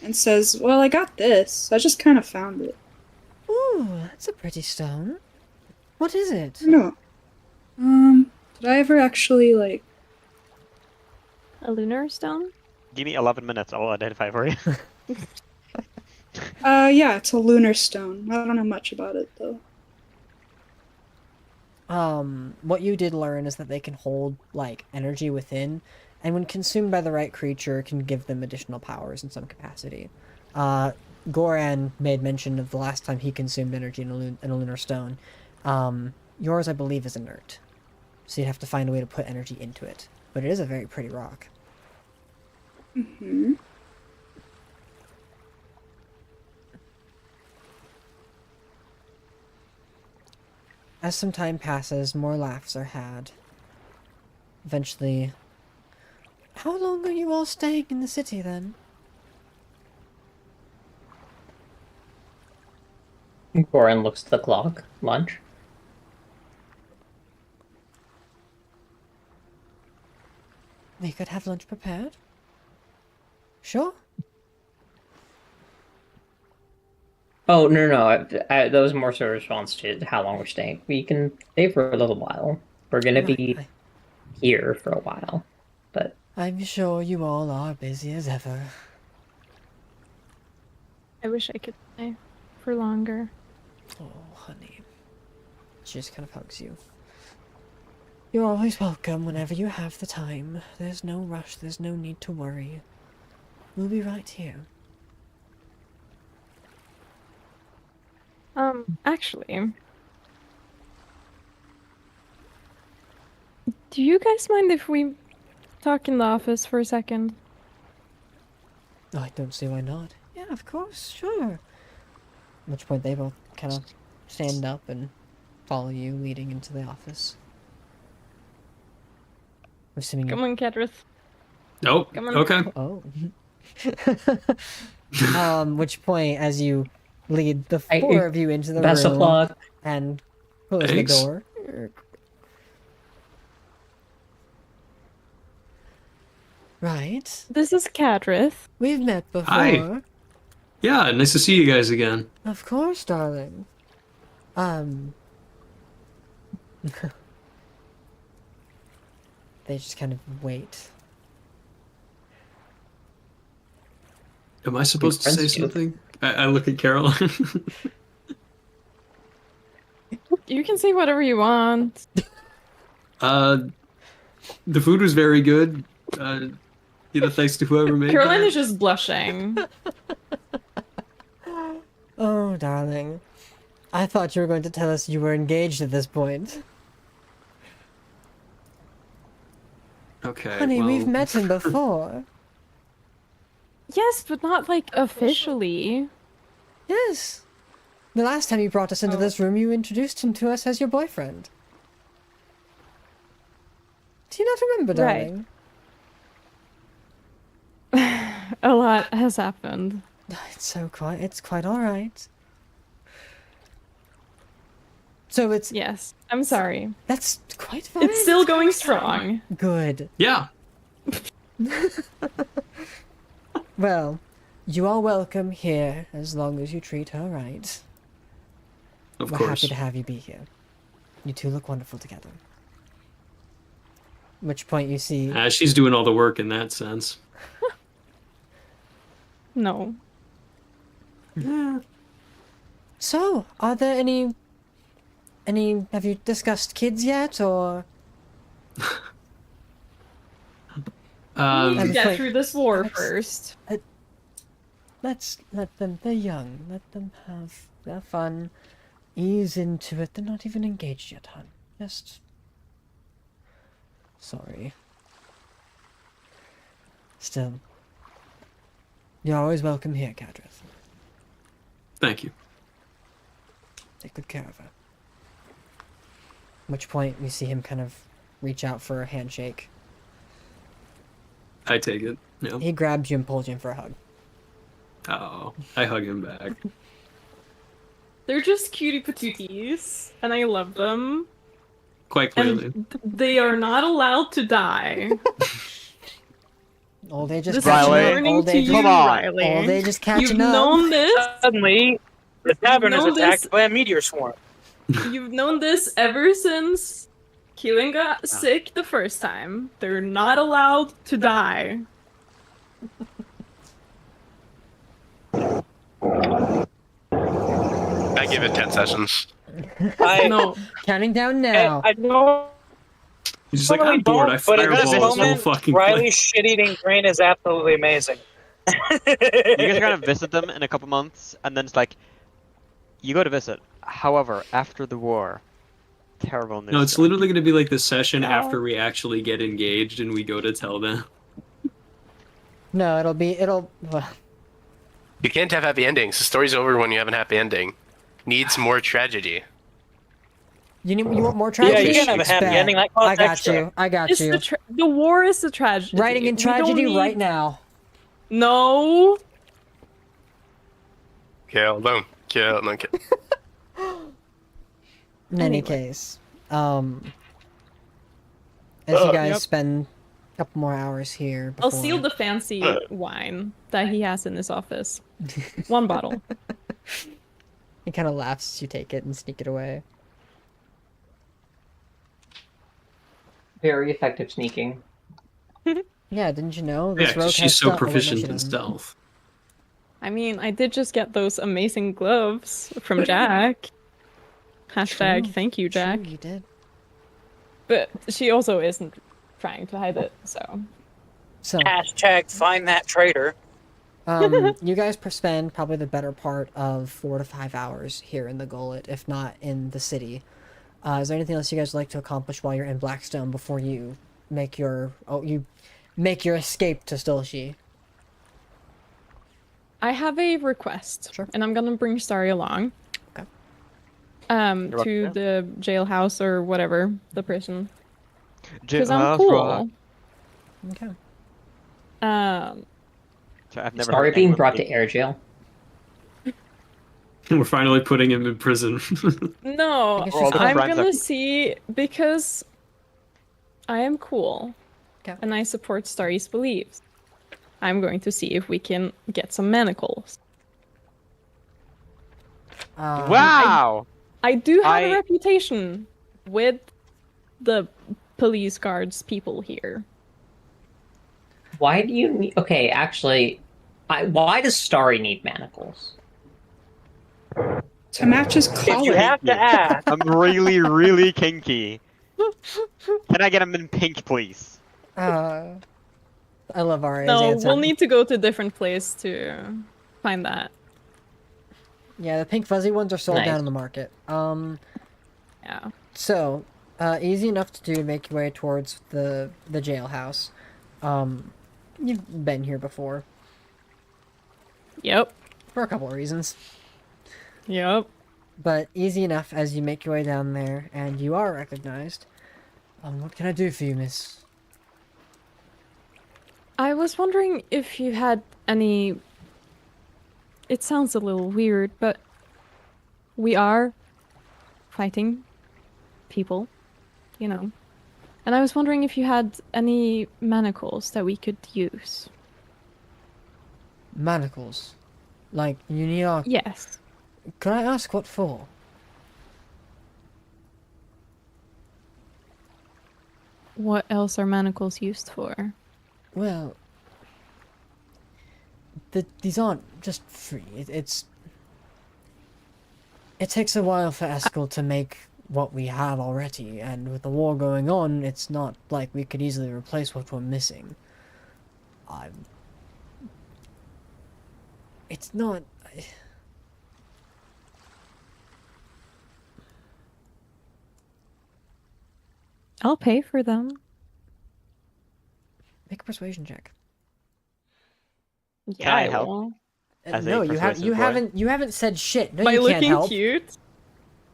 and says, "Well, I got this. I just kind of found it." Ooh, that's a pretty stone. What is it? No. Did I ever actually like? A lunar stone? Give me 11 minutes. I'll identify for you. Yeah, it's a lunar stone. I don't know much about it though. What you did learn is that they can hold, like, energy within, and when consumed by the right creature, can give them additional powers in some capacity. Goran made mention of the last time he consumed energy in a lunar stone. Yours, I believe, is inert. So you'd have to find a way to put energy into it. But it is a very pretty rock. Hmm. As some time passes, more laughs are had. Eventually... How long are you all staying in the city, then? Goran looks at the clock. Lunch. We could have lunch prepared. Sure. Oh, no. That was more so a response to how long we're staying. We can stay for a little while. We're gonna be here for a while. But I'm sure you all are busy as ever. I wish I could stay for longer. Oh, honey. She just kind of hugs you. You're always welcome whenever you have the time. There's no rush, there's no need to worry. We'll be right here. Actually, do you guys mind if we talk in the office for a second? I don't see why not. Yeah, of course, sure. At which point they both kind of stand up and follow you, leading into the office. I'm assuming Come on, Kedrith. Oh, Come on. okay. Oh. Which point, as you lead the Hey, four of you into the best of room luck. and close Thanks. the door. Right. This is Kedrith. We've met before. Hi. Yeah, nice to see you guys again. Of course, darling. They just kind of wait. Am I supposed to say friends do. something? I look at Carol. You can say whatever you want. The food was very good. Thanks to whoever made Caroline that. is just blushing. Oh, darling. I thought you were going to tell us you were engaged at this point. Okay, Honey, well, we've met him before. Yes, but not like officially. Yes. The last time you brought us into Oh. this room, you introduced him to us as your boyfriend. Do you not remember, Right. darling? A lot has happened. It's quite alright. So Yes, I'm sorry. that's quite fine. It's still going strong. Good. yeah. Well, you are welcome here as long as you treat her right. Of We're course. happy to have you be here. You two look wonderful together. Which point you see She's doing all the work in that sense. No. So, are there any have you discussed kids yet, or We need to Um, get wait, through this war let's- first. let's let them, they're young, let them have their fun, ease into it, they're not even engaged yet, hon. Just... Sorry. Still, you're always welcome here, Cadrith. Thank you. Take good care of her. At which point we see him kind of reach out for a handshake. I take it. Yeah. He grabs you and pulls you in for a hug. Oh, I hug him back. They're just cutie patooties, and I love them. Quite clearly. And they are not allowed to die. Old age is This is catching up. learning Old to age, you, Come on. Riley. old age is You've catching up. known this. Suddenly, the tavern is known attacked this- by a meteor swarm. You've known this ever since Keelan got sick the first time. They're not allowed to die. I give it 10 sessions. I, No. Counting down I, now. I know. He's just like, Totally I'm bored. I don't, but in this fireball this whole moment, fucking Riley's place. shit-eating brain is absolutely amazing. You guys are gonna visit them in a couple months, and then it's like, you go to visit. However, after the war, terrible news. No, it's story. literally going to be like the session No. after we actually get engaged and we go to tell them. No, it'll. Well, You can't have happy endings. The story's over when you have a happy ending. Needs more tragedy. you want more Yeah, tragedy? you can have a happy Bet. ending. That costs I got extra. you. I got It's you. the war is the tragedy. Writing in We don't tragedy need- right now. No. Kill them. Kill them. Kill. In any Anyway. case, as you guys Yep. spend a couple more hours here, I'll before... seal the fancy wine that he has in his office. One bottle. He kind of laughs as you take it and sneak it away. Very effective sneaking. Yeah, didn't you know? Yeah, This 'cause rogue she's has so stealth. Oh, wait, no, she proficient in doesn't. stealth. I mean, I did just get those amazing gloves from Jack. Hashtag True. thank you, Jack. True, you did. But she also isn't trying to hide it, so. So, Hashtag find that traitor. you guys spend probably the better part of 4 to 5 hours here in the Gullet, if not in the city. Is there anything else you guys would like to accomplish while you're in Blackstone before you make your escape to Stilshi? I have a request. Sure. And I'm gonna bring Starry along. Okay. You're To welcome. the jailhouse or whatever, the prison. Jim, Because I'm rock. cool. Okay. So I've never Sorry, heard being anyone brought leave. to air jail. We're finally putting him in prison. No, I guess all the I'm crimes gonna are- see because I am cool. Okay. And I support Starry's beliefs. I'm going to see if we can get some manacles. Wow! I do have I- a reputation with the police guards people here. Why do you need? Okay, actually, why does Starry need manacles? To match his If you collar. have to ask, I'm really, really kinky. Can I get him in pink, please? I love Aria's No, answer. we'll need to go to a different place to find that. Yeah, the pink fuzzy ones are sold Nice. down in the market. Yeah. So, easy enough to do. Make your way towards the jailhouse. You've been here before Yep. for a couple of reasons, Yep. but easy enough as you make your way down there, and you are recognized. What can I do for you, miss? I was wondering if you had any... It sounds a little weird, but we are fighting people, you know. And I was wondering if you had any manacles that we could use. Manacles. Like, you need our... Yes. Can I ask what for? What else are manacles used for? Well... these aren't just free. It takes a while for Eskel to make what we have already, and with the war going on, it's not like we could easily replace what we're missing. It's not... I'll pay for them. Make a persuasion check. Yeah, I help? will. As a No, persuasive boy? you haven't said shit. No, By you can't looking help. cute?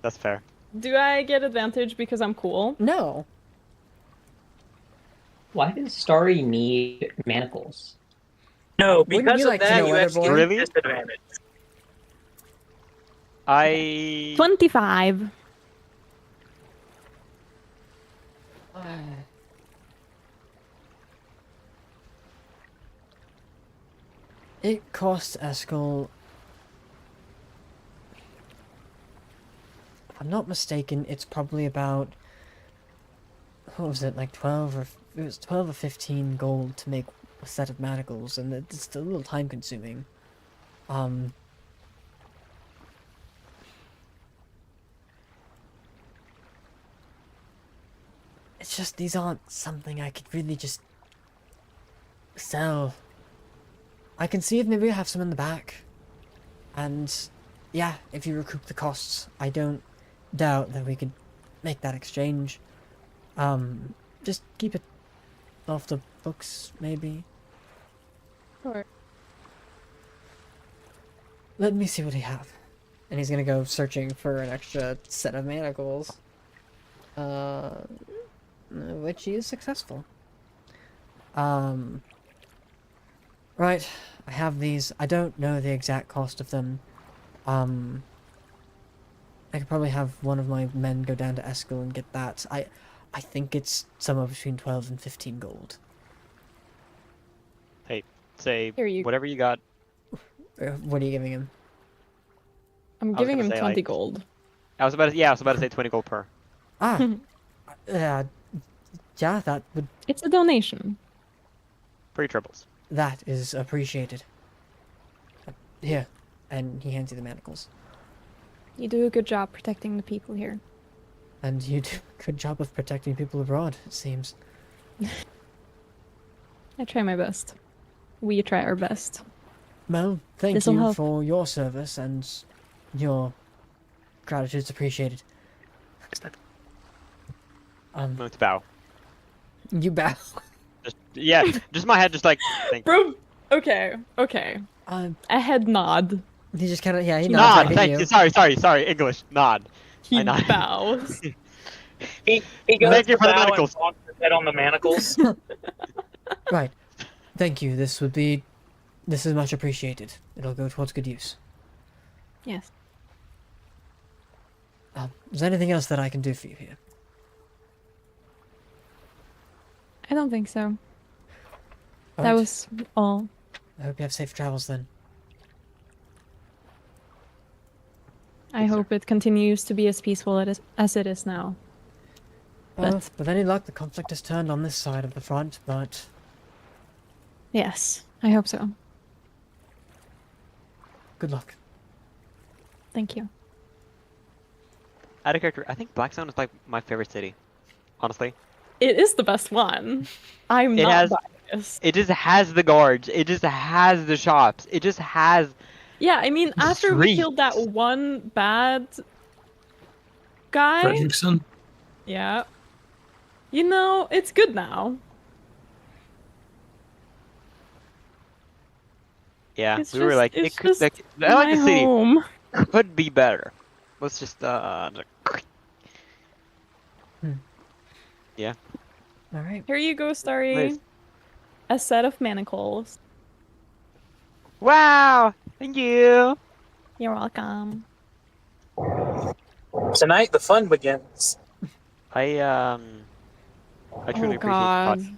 That's fair. Do I get advantage because I'm cool? No. Why does Starry need manacles? No, Wouldn't because you of like to that, know, you other actually boy? get Really? disadvantage. I 25. It costs Eskel... If I'm not mistaken, it's probably about... What was it, like 12 or... It was 12 or 15 gold to make a set of manacles, and it's a little time consuming. It's just, these aren't something I could really just... sell. I can see if maybe I have some in the back. And yeah, if you recoup the costs, I don't doubt that we could make that exchange. Just keep it off the books, maybe. Sure. Let me see what I have. And he's gonna go searching for an extra set of manacles. Which he is successful. Right, I have these. I don't know the exact cost of them. I could probably have one of my men go down to Eskel and get that. I think it's somewhere between 12 and 15 gold. hey say Here you- whatever you got. What are you giving him? I'm was giving gonna him say, 20 like- gold. I was about to say 20 gold per. Ah, yeah, that would... It's a donation. 3 triples. That is appreciated. Here, and he hands you the manacles. You do a good job protecting the people here. And you do a good job of protecting people abroad, it seems. I try my best. We try our best. Well, thank This'll you help. for your service, and your gratitude's appreciated. I'm going to bow. You bow. Just my head, just like. Thank you. Bro, okay. A head nod. He just kind of, yeah, he Nod, nods Nod. back at Thank you. you. Sorry. English. Nod. He I nod. bows. He goes Thank you to for the bow and manacles. bonks his head on the manacles. Right. Thank you. This is much appreciated. It'll go towards good use. Yes. Is there anything else that I can do for you here? I don't think so. That Alright. was all. I hope you have safe travels then. I hope it continues to be as peaceful as it is now. Well, with any luck, the conflict has turned on this side of the front, but Yes, I hope so. good luck. Thank you. Out of character, I think Blackstone is like my favorite city. Honestly, It is the best one. I'm It not has- biased. it just has the guards. It just has the shops. It just has. Yeah, I mean, after we Streets. killed that one bad guy, Fredrickson? yeah, you know, it's good now. Yeah, It's we were just- like, it's it could. just Like, I like My the city. home. Could be better. Let's just Yeah. Alright. Here you go, Starry. Nice. A set of manacles. Wow! Thank you. You're welcome. Tonight the fun begins. I I truly Oh appreciate god. the thought.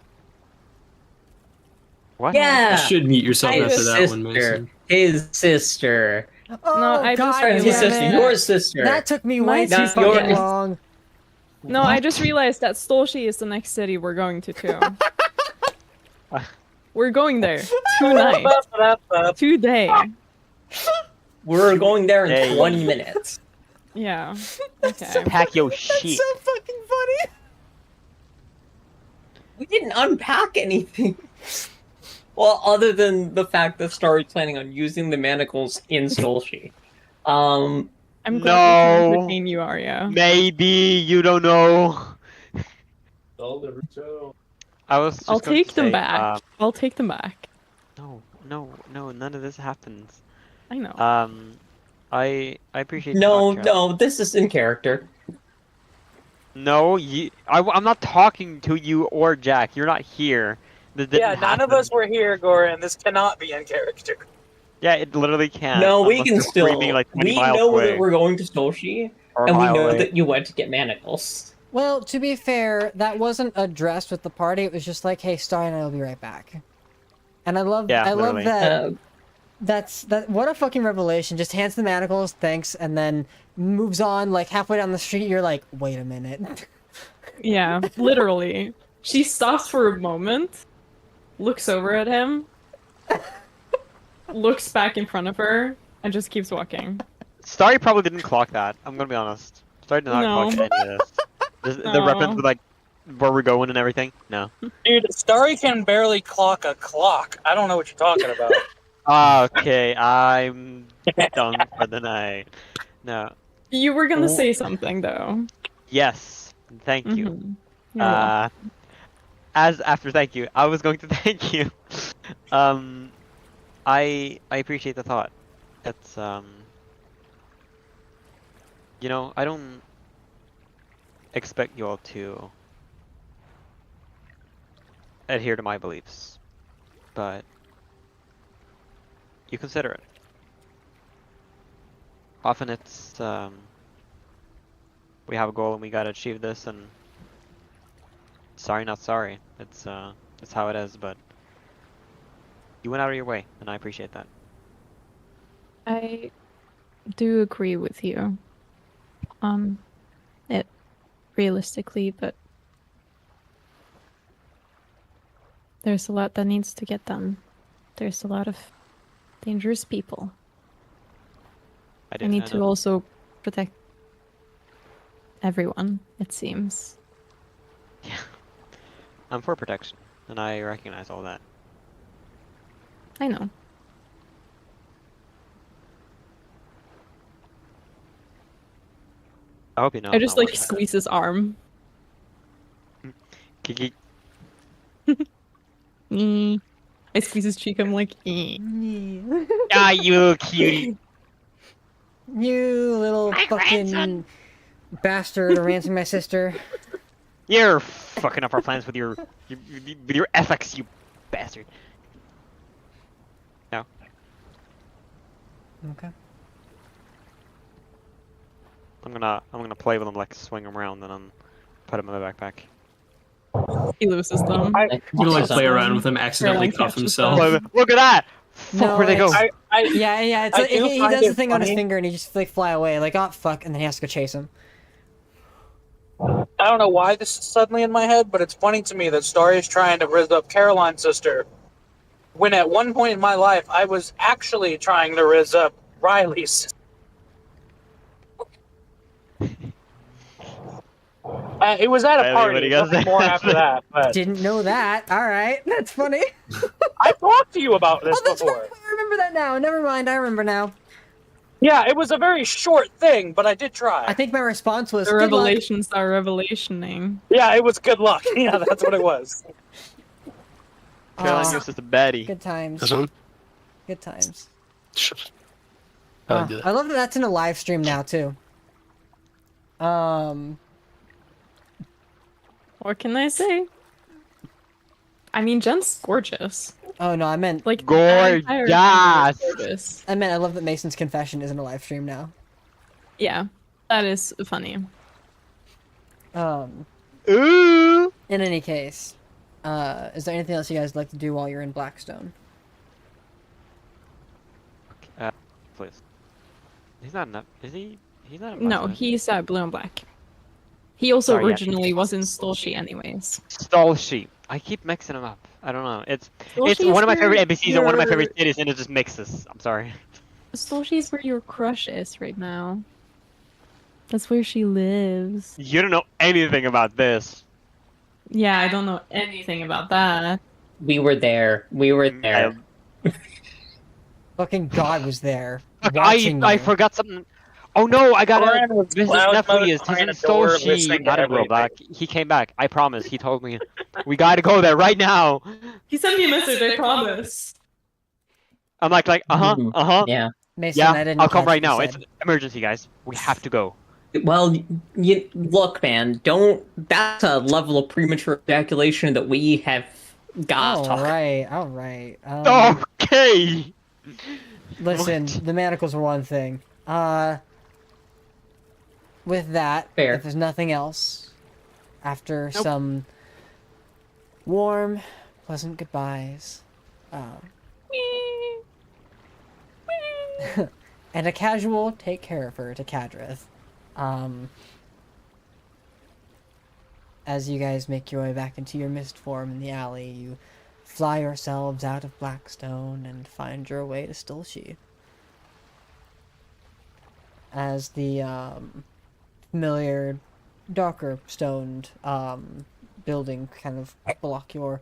What? You Yeah. should mute yourself I after just- that one, Mason. His sister. Oh, I just God His realized damn sister. it. Your sister. That took me My way too sister- fucking Yours. long. No, I just realized that Stolshi is the next city we're going to too. We're going there tonight. Today. We're going there in Hey. 20 minutes. Yeah. Okay. Pack your That's shit. so fucking funny. We didn't unpack anything. Well, other than the fact that Starry's planning on using the manacles in Stolshi. I'm glad we can No. entertain you, Arya. Maybe you don't know. I was just I'll going to take them say, back. I'll take them back. No, none of this happens. I know. I appreciate. No, the thought, no, this is in character. No, I'm not talking to you or Jack. You're not here. This didn't Yeah, none of happen. us were here, Goran. This cannot be in character. Yeah, it literally can't. No, we unless can you're still. screaming, like, 20 We miles know away, that we're going to Stolshi, or a and we mile know away. that you went to get manacles. Well, to be fair, that wasn't addressed with the party. It was just like, hey, Star and I will be right back. And I love, Yeah, I love literally. that. That. What a fucking revelation! Just hands the manacles, thanks, and then moves on. Like halfway down the street, you're like, wait a minute. Yeah, literally. She stops for a moment, looks over at him, looks back in front of her, and just keeps walking. Starry probably didn't clock that. I'm gonna be honest. Starry did not No. clock any of this. The No. reference with like where we're going and everything. No. Dude, Starry can barely clock a clock. I don't know what you're talking about. Okay, I'm done for the night. No. You were gonna say something though. Yes. Thank you. Mhm. You're welcome. As after thank you, I was going to thank you. I appreciate the thought. It's you know, I don't expect you all to adhere to my beliefs, but you consider it. Often it's we have a goal and we gotta achieve this, and sorry not sorry. It's how it is, but you went out of your way and I appreciate that. I do agree with you. It realistically, but there's a lot that needs to get done. There's a lot of dangerous people. I need to also protect everyone, it seems. Yeah. I'm for protection, and I recognize all that. I know. I hope you know. I it's just not like worth it. squeeze his arm. Kiki. I squeeze his cheek, I'm like, Ah, you little cutie. You little fucking bastard ransoming my sister. You're fucking up our plans with your FX, you bastard. No. Okay. I'm gonna play with him, like swing him around, and then put him in the backpack. he loses them. I'm gonna like play around with him, accidentally Caroline cuff catches himself. Look at that! Fuck, No, where'd they go? it's- I Yeah, it's I like, do he find does the it thing on his funny. finger and he just like fly away, like, oh fuck, and then he has to go chase him. I don't know why this is suddenly in my head, but it's funny to me that Starry is trying to riz up Caroline's sister, when at one point in my life I was actually trying to riz up Riley's sister. It was at a Riley, party. what do you gotta Nothing say? more after that. But Didn't know that. Alright, that's funny. I talked to you about this Oh, that's before. right. I remember that now. Never mind, I remember now. Yeah, it was a very short thing, but I did try. I think my response was, The good luck. revelations are revelationing. Yeah, it was good luck. Yeah, that's what it was. Caroline, Aw, you're just a baddie. good times. This one? Good times. I'll do that. I love that that's in a live stream now, too. What can I say? I mean, Jen's gorgeous. Oh no, I meant Like, that entire thing was Gorgeous. gorgeous. I love that Mason's confession isn't a live stream now. Yeah, that is funny. Um, Ooh! In any case, is there anything else you guys like to do while you're in Blackstone? Please. He's not enough. Is he? He's not. No, he's blue and black. He also Sorry, yeah. originally was in Stolshi anyways. Stolshi. I keep mixing them up. I don't know. It's Stolshi one of my is favorite where NPCs and one of my favorite your- cities, and it just mixes. I'm sorry. Stolshi is where your crush is right now. That's where she lives. You don't know anything about this. Yeah, I don't know anything about that. We were there. We were there. Fucking God was there. Fuck, watching I you. forgot something. Oh no, I got Oren was Mrs. loud mode Nephew. He's behind in a door, Stolshi, listening to not in everything. Black. He came back. I promise. He told me. We gotta go there right now. He sent me a message, I promise. I'm like, Yeah. Mason, Yeah, I didn't I'll come catch right what you now. It's said. emergency, guys. We have to go. Well, you look, man. Don't. That's a level of premature ejaculation that we have got. All right. Okay. Listen, What? the manacles were one thing. With that, Fair. if there's nothing else, after some warm, pleasant goodbyes, and a casual take care of her to Kadrith, as you guys make your way back into your mist form in the alley, you fly yourselves out of Blackstone and find your way to Stolshi. As the familiar, darker stoned building kind of block your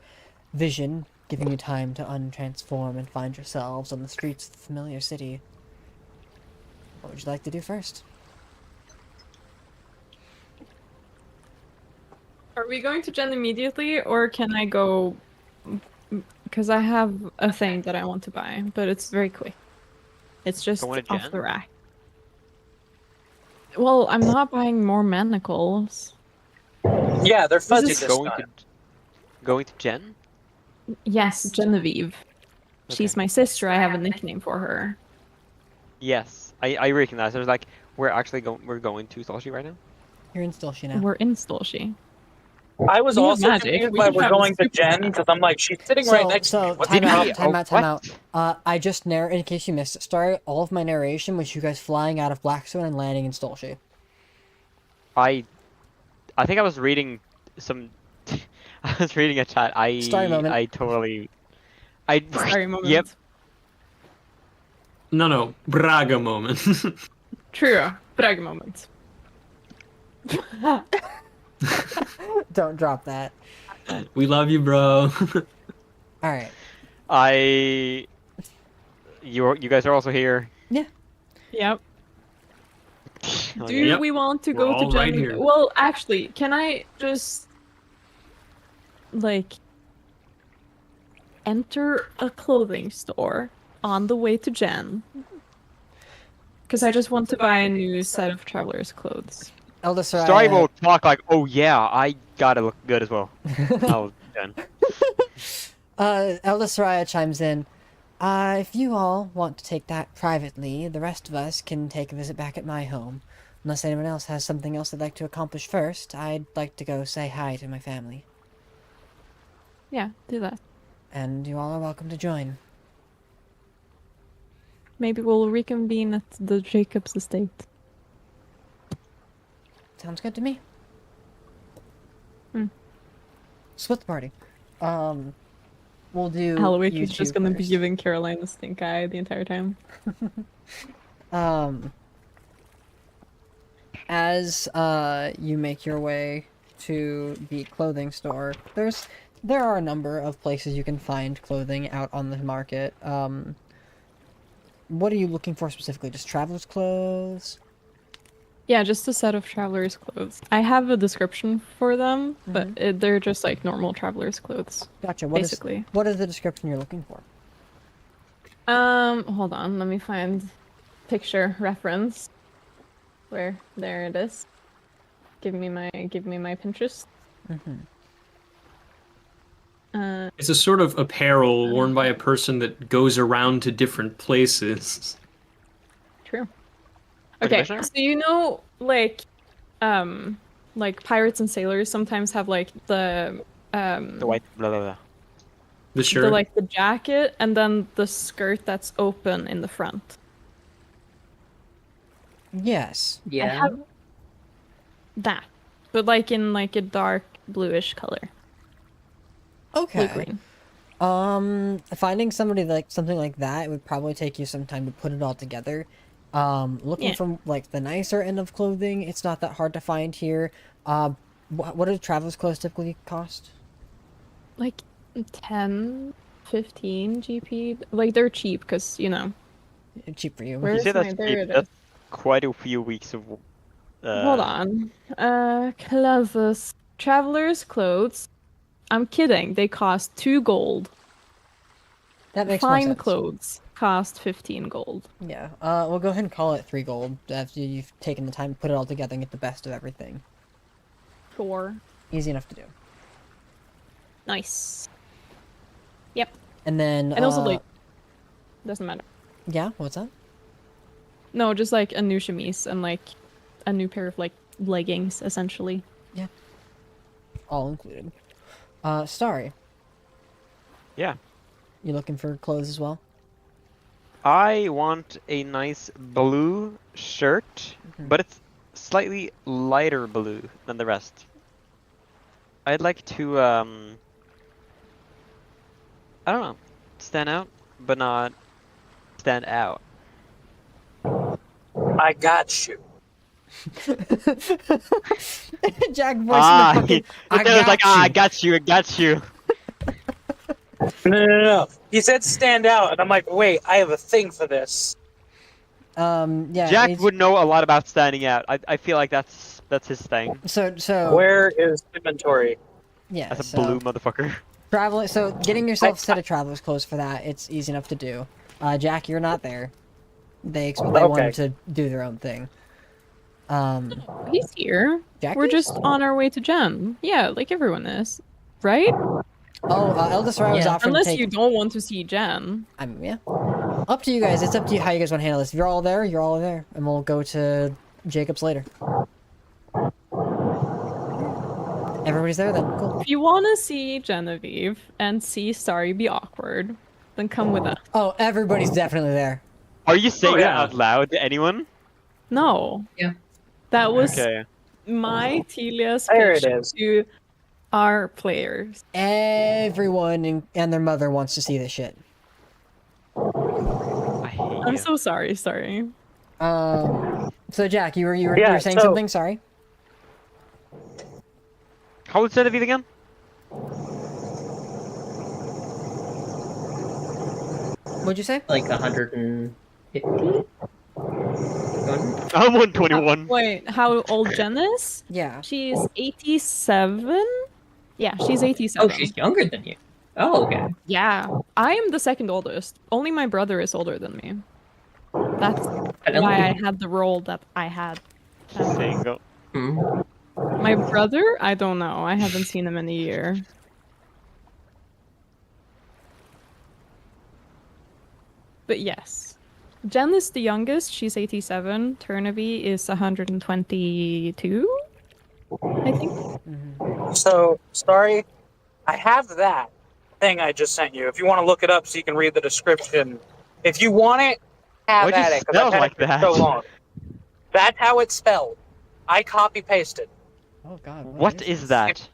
vision, giving you time to untransform and find yourselves on the streets of the familiar city. What would you like to do first? Are we going to Jen immediately, or can I go? Because I have a thing that I want to buy, but it's very quick. It's just Going to off Jen? the rack. Well, I'm not buying more manacles. Yeah, they're fuzzy This this is time. Going to Jen? Yes, Genevieve. She's Okay. my sister. I have a nickname for her. Yes, I recognize. It was like we're going to Stolshi right now. You're in Stolshi now. We're in Stolshi. I was We have also magic. confused We why can we're have a going to super Jen snack. because I'm like, she's sitting right next to me. What's the time out, problem? time what? out. I just in case you missed it, sorry, all of my narration was you guys flying out of Blackstone and landing in Stolshi. I think I was reading some. I was reading a chat. Story moment. I totally. Sorry, moment. Yep. No, Braga moment. True. Brag moment. Don't drop that. We love you, bro. Alright. You guys are also here. Yep. Oh, Do yeah. Yep. we want to We're go to all Jen? right here. Well, actually, can I just like enter a clothing store on the way to Jen? Because I just want to buy a new set of traveler's clothes. Elder Story Soraya, will talk like, oh yeah, I gotta look good as well. Oh, Jen. Elder Soraya chimes in. If you all want to take that privately, the rest of us can take a visit back at my home. Unless anyone else has something else they'd like to accomplish first, I'd like to go say hi to my family. Yeah, do that. And you all are welcome to join. Maybe we'll reconvene at the Jacobs estate. Sounds good to me. Hmm. Split the party. We'll do Halloween you is just two gonna be first. giving Caroline the stink eye the entire time. As you make your way to the clothing store, there are a number of places you can find clothing out on the market. What are you looking for specifically? Just traveler's clothes? Yeah, just a set of traveler's clothes. I have a description for them, but they're just like normal traveler's clothes. Gotcha. Basically. What is the description you're looking for? Hold on, let me find picture reference. There it is. Give me my Pinterest. It's a sort of apparel worn by a person that goes around to different places. True. Wait, Okay, Commissioner? so you know, like, like pirates and sailors sometimes have like the white blah blah blah. The shirt. the jacket and then the skirt that's open in the front. Yes. I Yeah. have that, but like in like a dark bluish color, Okay. blue-green. Finding somebody like something like that, it would probably take you some time to put it all together. Looking Yeah. from like the nicer end of clothing, it's not that hard to find here. What do traveler's clothes typically cost? Like 10, 15 GP. Like they're cheap because Cheap for you. Where You is say that's my? There cheap, it is. that's quite a few weeks of. Hold on. Traveler's clothes. I'm kidding. They cost 2 gold. That makes more Fine sense. clothes cost 15 gold. Yeah. We'll go ahead and call it 3 gold after you've taken the time to put it all together and get the best of everything. Sure. Easy enough to do. Nice. Yep. And then And also like doesn't matter. yeah, what's that? No, just like a new chemise and like a new pair of like leggings essentially. All included. Starry, Yeah. you looking for clothes as well? I want a nice blue shirt, but it's slightly lighter blue than the rest. I'd like to, I don't know, stand out, but not stand out. I got you. Jack voicing Ah, the fucking. he was like, I got you, I got you. No. He said stand out, and I'm like, wait, I have a thing for this. Yeah. Jack he's- would know a lot about standing out. I feel like that's his thing. So. Where is inventory? Yeah. As a so, blue motherfucker. Traveling. So getting yourself a set of traveler's clothes for that, it's easy enough to do. Jack, you're not there. They wanted to do their own thing. He's here. Jack. We're is? just on our way to Jen. Yeah, like everyone is. Right? Oh, Eldest Rai was Yeah. offering Unless to take. you don't want to see Jen. I mean, yeah. Up to you guys. It's up to you how you guys want to handle this. If you're all there, you're all there, and we'll go to Jacob's later. Everybody's there then. Cool. If you want to see Genevieve and see Starry be awkward, then come with us. Oh, everybody's definitely there. Are you saying Oh, that yeah. out loud to anyone? No. Yeah. That was Okay. my Telia's There pitch it is. to our players. Everyone and their mother wants to see this shit. I hate I'm you. so sorry. So Jack, you were Yeah, saying so- something? Sorry. How old is Genevieve again? What'd you say? Like 150? I'm 121. Wait, how old Jen is? Yeah. She's 87? Yeah, she's 87. Oh, she's younger than you. Oh, okay. Yeah, I am the second oldest. Only my brother is older than me. That's I don't why I think- had the role that I had. Single. Hmm. My brother? I don't know. I haven't seen him in a year. But yes. Jen is the youngest. She's 87. Turnaby is 122, I think. So, sorry, I have that thing I just sent you. If you want to look it up so you can read the description. If you want it, have Why'd you at it, 'cause spell I've had like it for that? so long. That's how it's spelled. I copy-pasted. Oh God. What is that?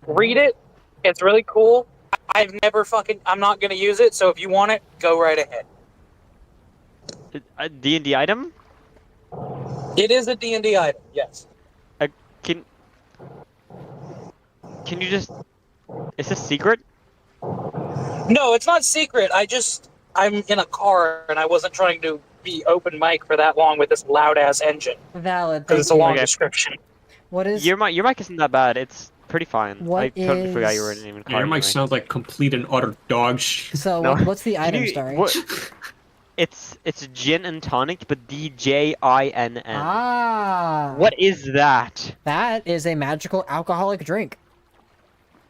Read it. It's really cool. I'm not going to use it, so if you want it, go right ahead. A D&D item? It is a D&D item, yes. Can you just... Is this secret? No, it's not secret. I'm in a car, and I wasn't trying to be open mic for that long with this loud-ass engine, Valid. because it's a long Okay. description. What is? Your mic isn't that bad. It's pretty fine. What I totally forgot you were is- in a car. Yeah, your mic anyway. sounds like complete and utter dog shit. So No. what's the Can item, you- Starry? what- It's gin and tonic, but DJINN. Ah. What is that? That is a magical alcoholic drink.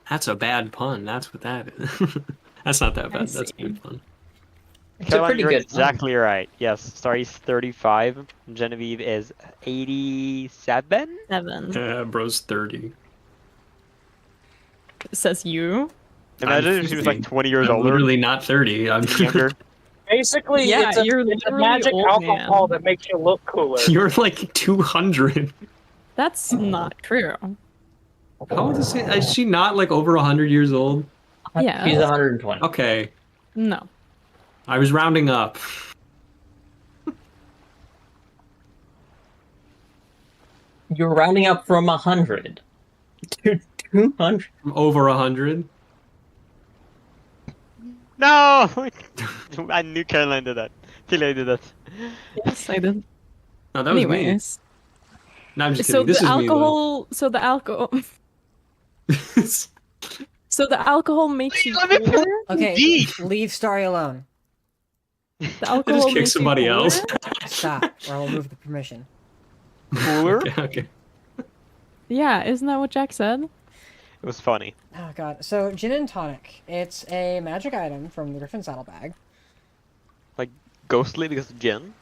That's a bad pun. That's what that is. That's not that I bad. That's see. good fun. It's a pretty you're good exactly right. Yes, Starry's 35. Genevieve is 87. 7. Yeah, bro's 30. Says you. Imagine I'm if she was 50. like 20 years I'm older. literally not 30. I'm Younger. Basically, Yeah, you're it's a literally magic old alcohol man. that makes you look cooler. You're like 200. That's not true. How old is she? Is she not like over 100 years old? Yeah. She's 120. Okay, No. I was rounding up. You're rounding up from 100 to 200. I'm over 100. No! I knew Caroline did that. Caroline did that. Yes, I did. No, that was me. Anyways. No, I'm just So kidding. This the is alcohol so the alcohol me, so the alcohol makes you Let me pull- cooler? Okay, D. leave Starry alone. The I alcohol just kicked makes you somebody cooler? else. Stop, or I'll remove the permission. Cooler? Okay, okay. Yeah, isn't that what Jack said? It was funny. Oh god. So, gin and tonic. It's a magic item from the Griffin Saddlebag. Like, ghostly because of Jin?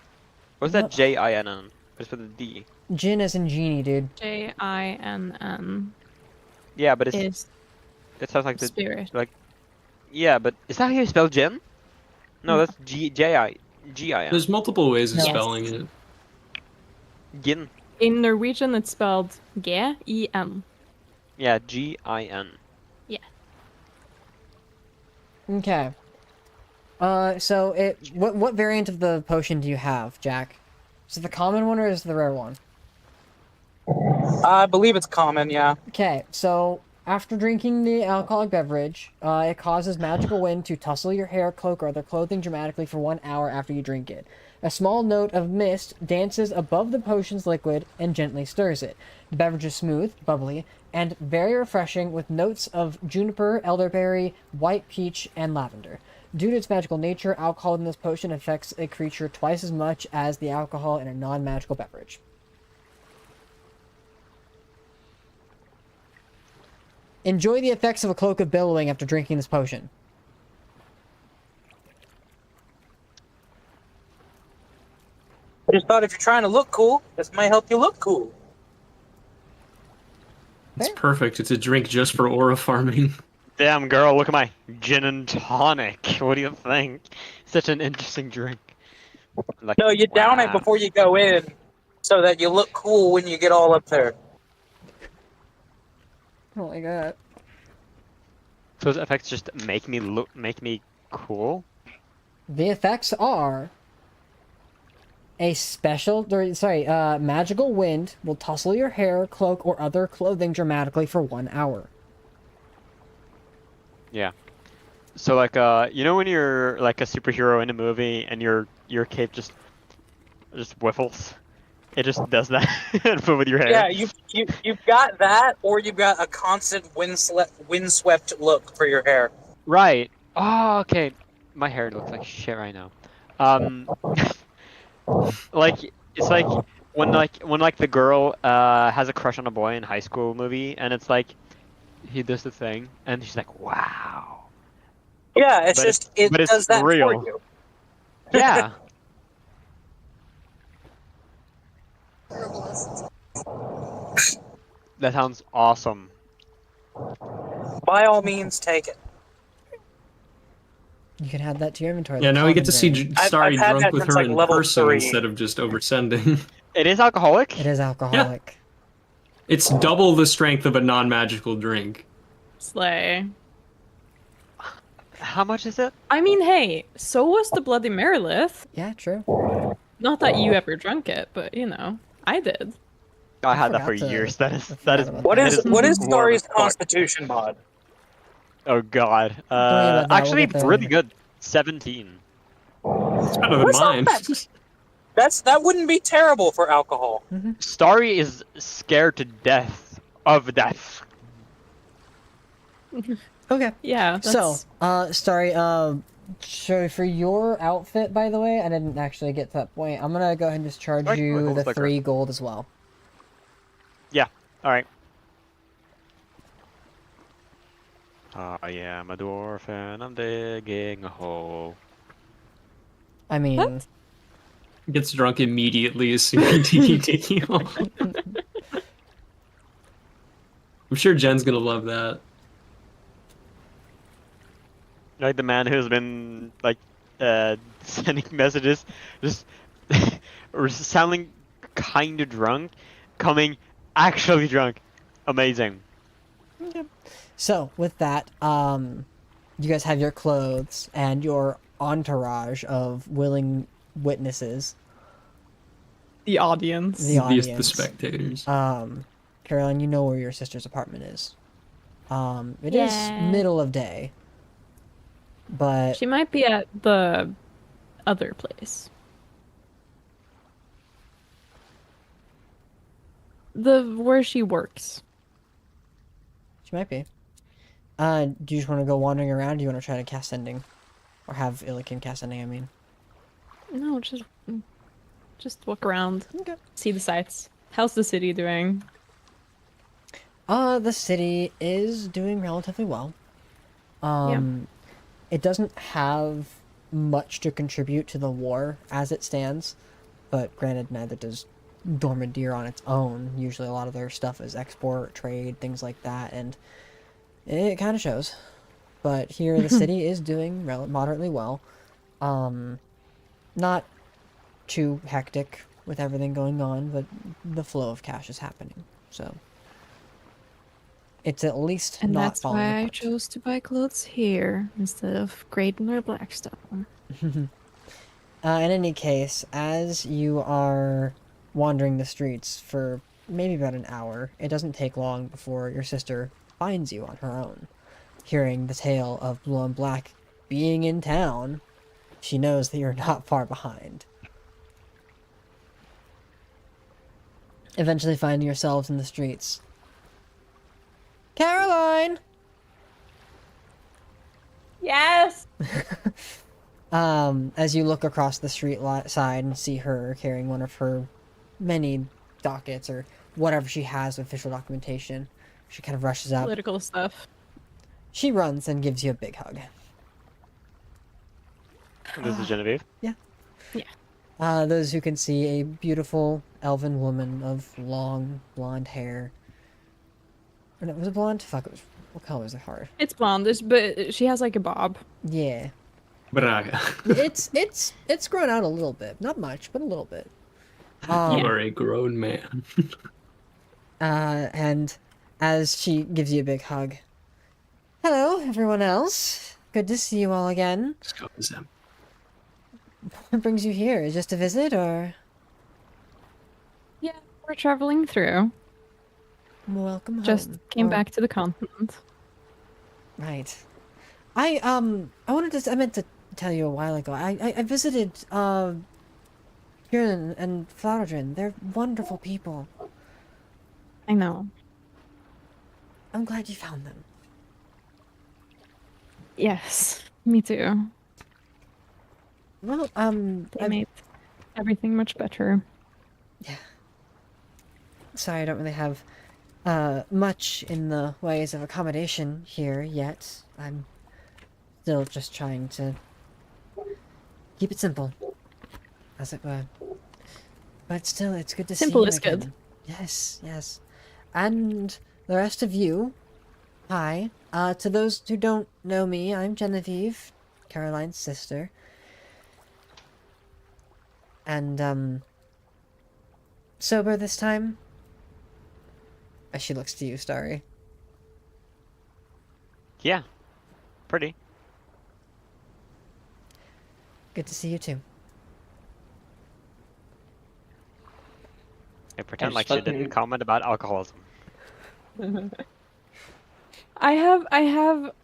Or is No. that Jinn? Just with a D. Gin as in genie, dude. Jinn Yeah, but it's is it sounds like the spirit. yeah, but is that how you spell Jin? No, that's Gin. There's multiple ways of Yes. spelling it. Gin. In Norwegian it's spelled G-I-N. Yeah, Gin. Okay. So what variant of the potion do you have, Jack? Is it the common one or is it the rare one? I believe it's common, yeah. Okay, so after drinking the alcoholic beverage, it causes magical wind to tussle your hair, cloak, or other clothing dramatically for 1 hour after you drink it. A small note of mist dances above the potion's liquid and gently stirs it. The beverage is smooth, bubbly, and very refreshing with notes of juniper, elderberry, white peach, and lavender. Due to its magical nature, alcohol in this potion affects a creature twice as much as the alcohol in a non-magical beverage. Enjoy the effects of a cloak of billowing after drinking this potion. I just thought if you're trying to look cool, this might help you look cool. It's perfect. It's a drink just for aura farming. Damn girl, look at my gin and tonic. What do you think? Such an interesting drink. Like, No, you down it wow. before you go in, so that you look cool when you get all up there. I don't like that. So those effects just make me cool? The effects are a magical wind will tussle your hair, cloak, or other clothing dramatically for 1 hour. Yeah. So like you know when you're like a superhero in a movie and your cape just whiffles? It just does that but with your hair. Yeah, you've got that, or you've got a constant windswept look for your hair. Right. Oh, okay. My hair looks like shit right now. Like it's like when the girl has a crush on a boy in high school movie, and it's like he does the thing, and she's like, "Wow." Yeah, it's But just it's- it but it's does that real. for you. Yeah. That sounds awesome. By all means, take it. You can add that to your inventory. Yeah, the now we get to common see variant. Starry I've had drunk that with since, her like, in level person 3. instead of just over sending. It is alcoholic? It is alcoholic. It's double the strength of a non-magical drink. Slay. How much is it? I mean, hey, so was the Bloody Merilith. Yeah, true. Not that you ever drunk it, but you know, I did. I had that for forgot to- years. That is I that is forgot about What that. is that what is warm Story's as fuck. Constitution mod? Oh god. about that, Actually we'll get it's there really later. good. 17. It's better than What's up, mine. man? That wouldn't be terrible for alcohol. Starry is scared to death of death. Okay. Yeah. That's... So, Starry, so for your outfit, by the way, I didn't actually get to that point. I'm gonna go ahead and just charge Right, you gold the sticker. 3 gold as well. Yeah. Alright. I am a dwarf and I'm digging a hole. I mean, What? Gets drunk immediately as soon as you deal. I'm sure Jen's gonna love that. Like the man who's been like sending messages, just or sounding kind of drunk, coming actually drunk. Amazing. so with that, you guys have your clothes and your entourage of willing witnesses. The audience. The audience. The spectators. Caroline, you know where your sister's apartment is. It is Yeah. middle of day, but She might be at the other place. Where she works. she might be. Do you just want to go wandering around? Do you want to try to cast sending, or have Illikin cast sending? I mean, No, just walk around. okay. See the sights. How's the city doing? The city is doing relatively well. It doesn't have much to contribute to the war as it stands, but granted, neither does Dormidir on its own. Usually a lot of their stuff is export, trade, things like that, and it kind of shows. But here the city is doing moderately well. Not too hectic with everything going on, but the flow of cash is happening, so it's at least And not that's falling why I apart. chose to buy clothes here instead of Graydon or Blackstone. In any case, as you are wandering the streets for maybe about an hour, it doesn't take long before your sister finds you on her own. Hearing the tale of Blue and Black being in town, she knows that you're not far behind. Eventually finding yourselves in the streets. Caroline! Yes! As you look across the street side and see her carrying one of her many dockets or whatever she has of official documentation, she kind of rushes up. Political stuff. She runs and gives you a big hug. This is Genevieve. Those who can see a beautiful elven woman of long blonde hair. Or no, was it blonde? Fuck, what color was it? Hard. It's blondish, but she has like a bob. Yeah. Braga. It's grown out a little bit. Not much, but a little bit. You are a grown man. And as she gives you a big hug. Hello, everyone else. Good to see you all again. Let's go with them. What brings you here? Just a visit, or? Yeah, we're traveling through. Welcome home. Just came Or- back to the continent. Right. I meant to tell you a while ago. I visited Kylen and Floudrin. They're wonderful people. I know. I'm glad you found them. Yes, me too. Well, They made everything much better. sorry I don't really have much in the ways of accommodation here yet. I'm still just trying to keep it simple, as it were. But still, it's good to Simple see you is good. again. Yes, yes. And the rest of you, hi. To those who don't know me, I'm Genevieve, Caroline's sister. And, sober this time? As she looks to you, Starry. Yeah, pretty. Good to see you too. I pretend I like just she didn't fucking- comment about alcoholism. I have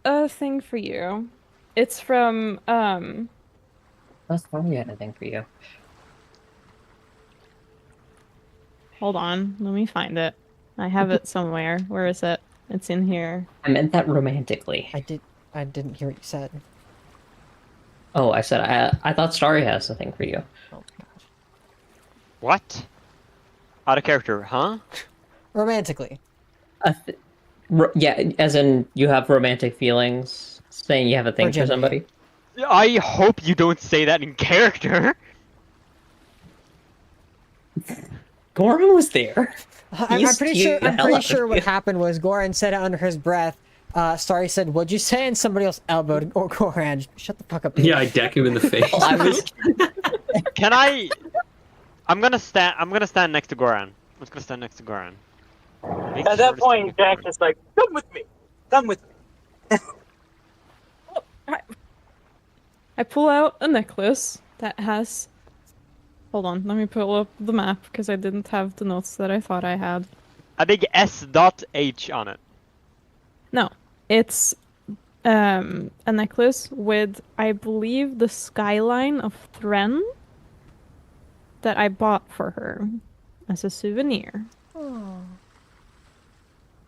a thing for you. It's from That's funny, anything for you. hold on, let me find it. I have it somewhere. Where is it? It's in here. I meant that romantically. I didn't hear what you said. Oh, I said I thought Starry has something for you. Oh my gosh. What? Out of character, huh? Romantically. Yeah, as in you have romantic feelings, saying you have a thing for Genevieve. somebody. I hope you don't say that in character. Goran was there. I'm He's pretty teased sure. the I'm hell pretty out of sure what you. happened was Goran said it under his breath. Starry said, "What'd you say?" And somebody else elbowed Goran. Shut the fuck up, dude. Yeah, I deck him in the face. Well, I was. Can I? I'm gonna stand next to Goran. I'm just gonna stand next to Goran. Make At sure that to stand point, next to Jack Goran. is like, "Come with me. Come with me." I pull out a necklace that has. Hold on, let me pull up the map because I didn't have the notes that I thought I had. A big S.H on it. No, it's a necklace with, I believe, the skyline of Thren that I bought for her as a souvenir. Oh,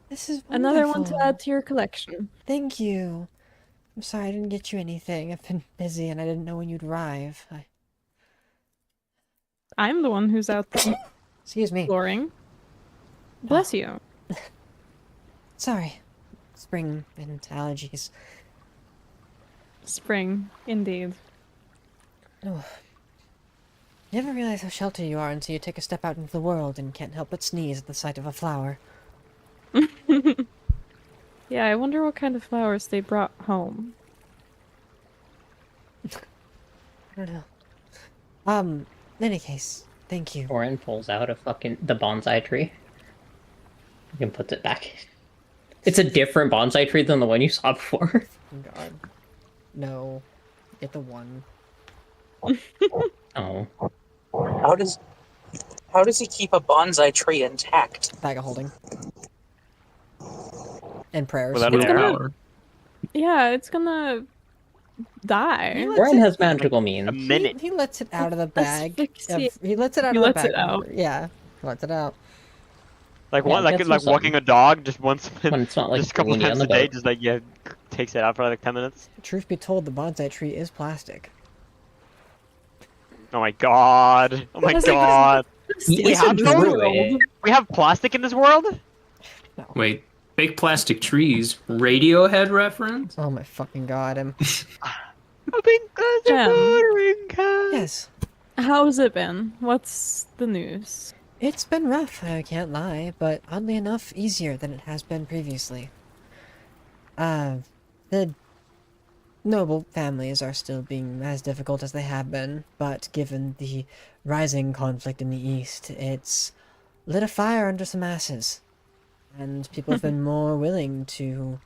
this is wonderful. Another one to add to your collection. Thank you. I'm sorry I didn't get you anything. I've been busy and I didn't know when you'd arrive. I'm the one who's out Excuse me. exploring. Bless you. Sorry. Spring and allergies. Spring, indeed. Oh. You never realize how sheltered you are until you take a step out into the world and can't help but sneeze at the sight of a flower. Yeah, I wonder what kind of flowers they brought home. I don't know. In any case, thank you. Goran pulls out the bonsai tree. You can put it back. It's a different bonsai tree than the one you saw before. Oh god. No. Get the one. Oh. How does he keep a bonsai tree intact? Bag of holding. And prayers. Without a It's arrow. gonna- Yeah, it's gonna die. Goran has magical A means. minute. He lets it out of the bag. Asphyxiate. He lets it out He of the lets bag. it out. Yeah. He lets it out. Like Yeah, one, like that's like awesome. walking a dog, just once, When it's not like just a couple bringing you on times the a day, boat. just like yeah, takes it out for like 10 minutes. Truth be told, the bonsai tree is plastic. Oh my god! Oh my That's like- god! He We have isn't those? druid. We have plastic in this world? Wait, fake plastic trees. Radiohead reference? Oh my fucking god. A pink plastic Gem. watering can. Yes. How's it been? What's the news? It's been rough, I can't lie, but oddly enough, easier than it has been previously. The noble families are still being as difficult as they have been, but given the rising conflict in the east, it's lit a fire under some asses. And people have been more willing to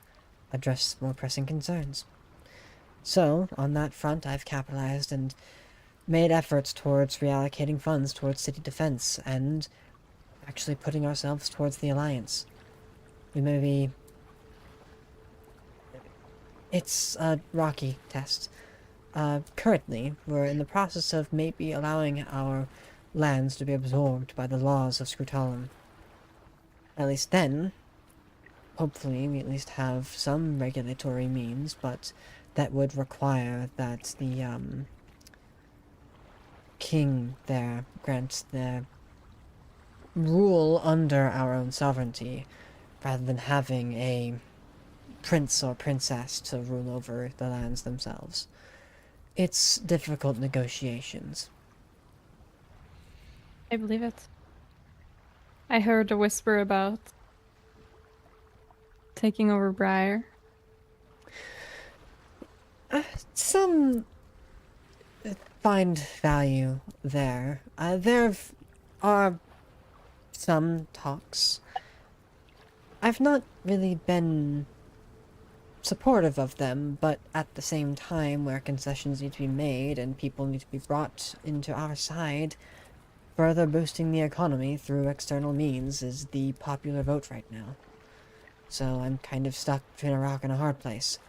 address more pressing concerns. So, on that front, I've capitalized and made efforts towards reallocating funds towards city defense and actually putting ourselves towards the alliance. We may be... It's a rocky test. Currently, we're in the process of maybe allowing our lands to be absorbed by the laws of Scrutalum. At least then, hopefully we at least have some regulatory means, but that would require that the, king there grants their rule under our own sovereignty, rather than having a prince or princess to rule over the lands themselves. It's difficult negotiations. I believe it. I heard a whisper about taking over Briar. Some find value there. There are some talks. I've not really been supportive of them, but at the same time, where concessions need to be made and people need to be brought into our side, further boosting the economy through external means is the popular vote right now. So I'm kind of stuck between a rock and a hard place.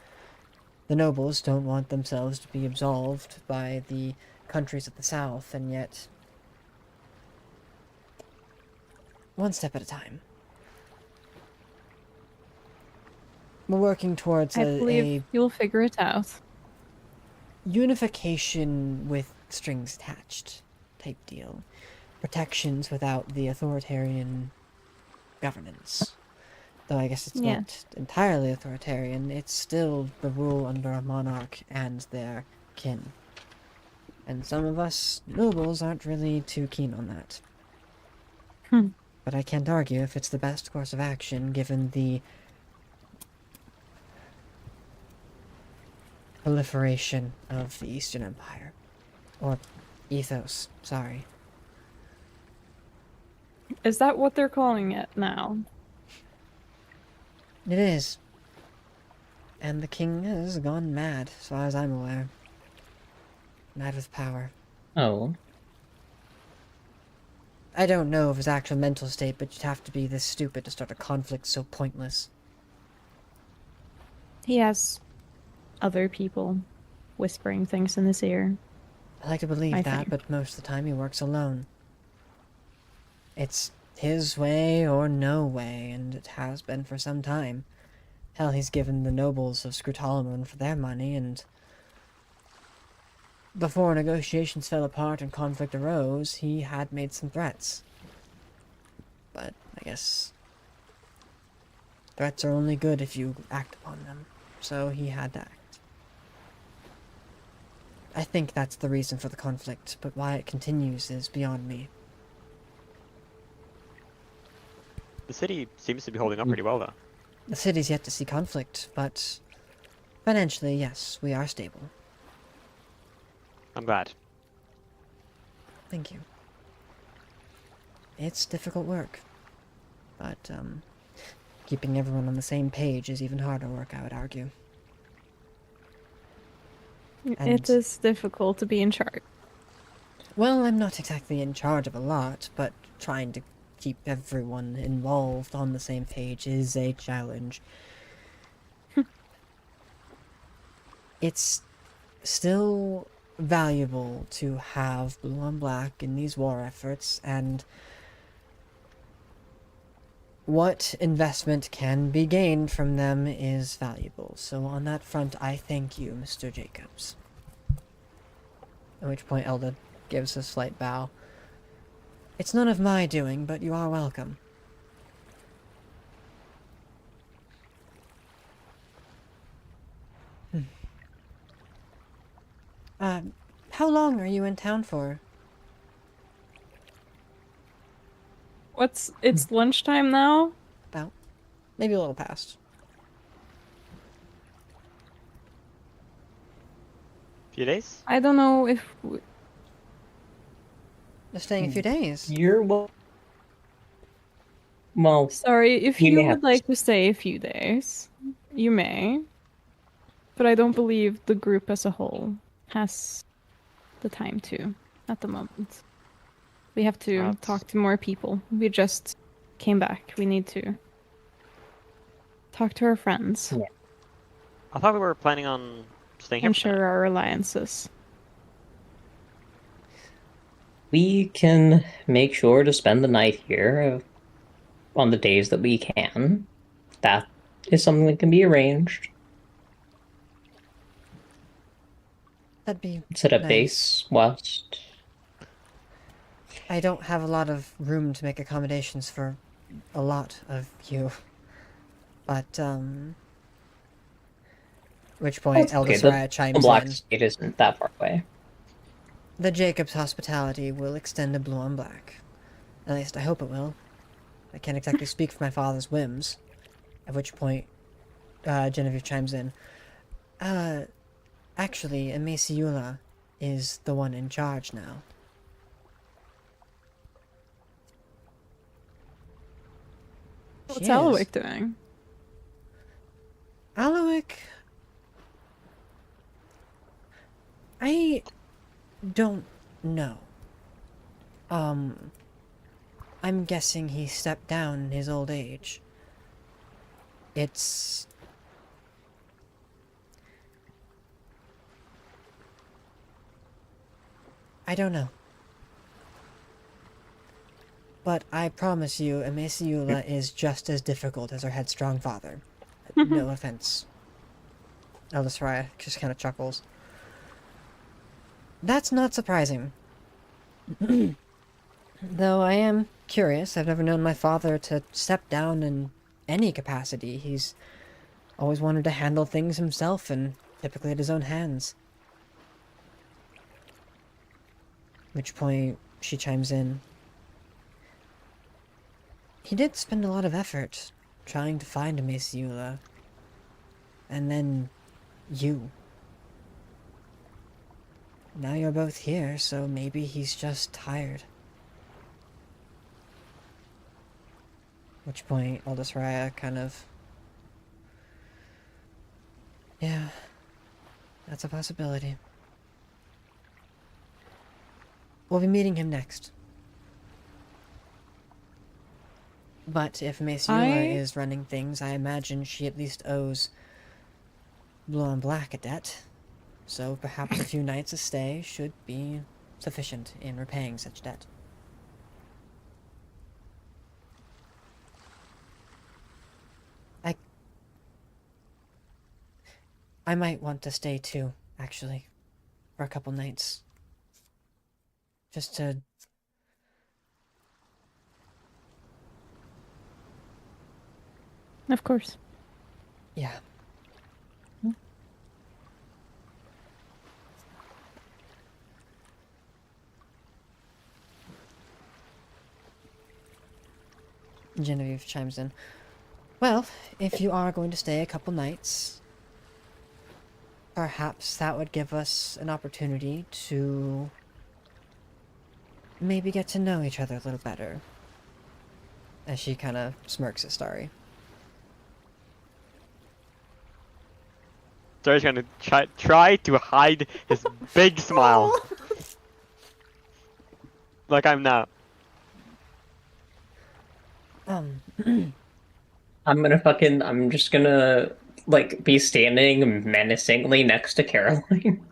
The nobles don't want themselves to be absolved by the countries of the south, and yet... one step at a time. We're working towards I a believe you'll figure it out. unification with strings attached type deal. Protections without the authoritarian governance. Though I guess it's Yeah. not entirely authoritarian, it's still the rule under a monarch and their kin. And some of us nobles aren't really too keen on that. But I can't argue if it's the best course of action given the proliferation of the Eastern Empire. Or ethos, sorry. Is that what they're calling it now? It is. And the king has gone mad, as far as I'm aware. Mad with power. Oh. I don't know of his actual mental state, but you'd have to be this stupid to start a conflict so pointless. He has other people whispering things in his ear. I like to believe I that, think. but most of the time he works alone. It's his way or no way, and it has been for some time. Hell, he's given the nobles of Scrutalamon for their money, and before negotiations fell apart and conflict arose, he had made some threats. But I guess threats are only good if you act upon them, so he had to act. I think that's the reason for the conflict, but why it continues is beyond me. The city seems to be holding up pretty well, though. The city's yet to see conflict, but financially, yes, we are stable. I'm glad. Thank you. It's difficult work, but keeping everyone on the same page is even harder work, I would argue. It And- is difficult to be in charge. Well, I'm not exactly in charge of a lot, but trying to keep everyone involved on the same page is a challenge. It's still valuable to have blue on black in these war efforts, and what investment can be gained from them is valuable. So on that front, I thank you, Mr. Jacobs. At which point Elda gives a slight bow. It's none of my doing, but you are welcome. How long are you in town for? It's lunchtime now? About? Maybe a little past. Few days? I don't know if Just staying a few days. You're well, sorry, if You may you have would to like to stay a few days, you may. But I don't believe the group as a whole has the time to at the moment. We have to That's- talk to more people. We just came back. We need to talk to our friends Yeah. I thought we were planning on staying here. and for the night. share our alliances. we can make sure to spend the night here on the days that we can. That is something that can be arranged. That'd be Set up nice. base whilst. I don't have a lot of room to make accommodations for a lot of you. But, which point Elder Okay, Soraya the chimes Black in. State isn't that far away. The Jacobs hospitality will extend to blue on black. At least I hope it will. I can't exactly speak for my father's whims. At which point, Genevieve chimes in. Actually, Amesiula is the one in charge now. What's She is. Alowick doing? Alowick... I don't know. I'm guessing he stepped down in his old age. It's... I don't know. But I promise you, Amesiula is just as difficult as her headstrong father. No offense. Eldest Raya just kind of chuckles. That's not surprising. Though I am curious, I've never known my father to step down in any capacity. He's always wanted to handle things himself and typically at his own hands. Which point she chimes in. He did spend a lot of effort trying to find a Maciula. And then you. Now you're both here, so maybe he's just tired. Which point Aldous Raya kind of... Yeah, that's a possibility. We'll be meeting him next. But if Maciula is running things, I imagine she at least owes Blue on Black a debt. So perhaps a few nights of stay should be sufficient in repaying such debt. I might want to stay too, actually, for a couple nights. Just to... Of course. Yeah. Genevieve chimes in. Well, if you are going to stay a couple nights, perhaps that would give us an opportunity to maybe get to know each other a little better. As she kind of smirks at Starry. Starry's gonna try to hide his big smile. Like I'm now. I'm just gonna, like, be standing menacingly next to Caroline.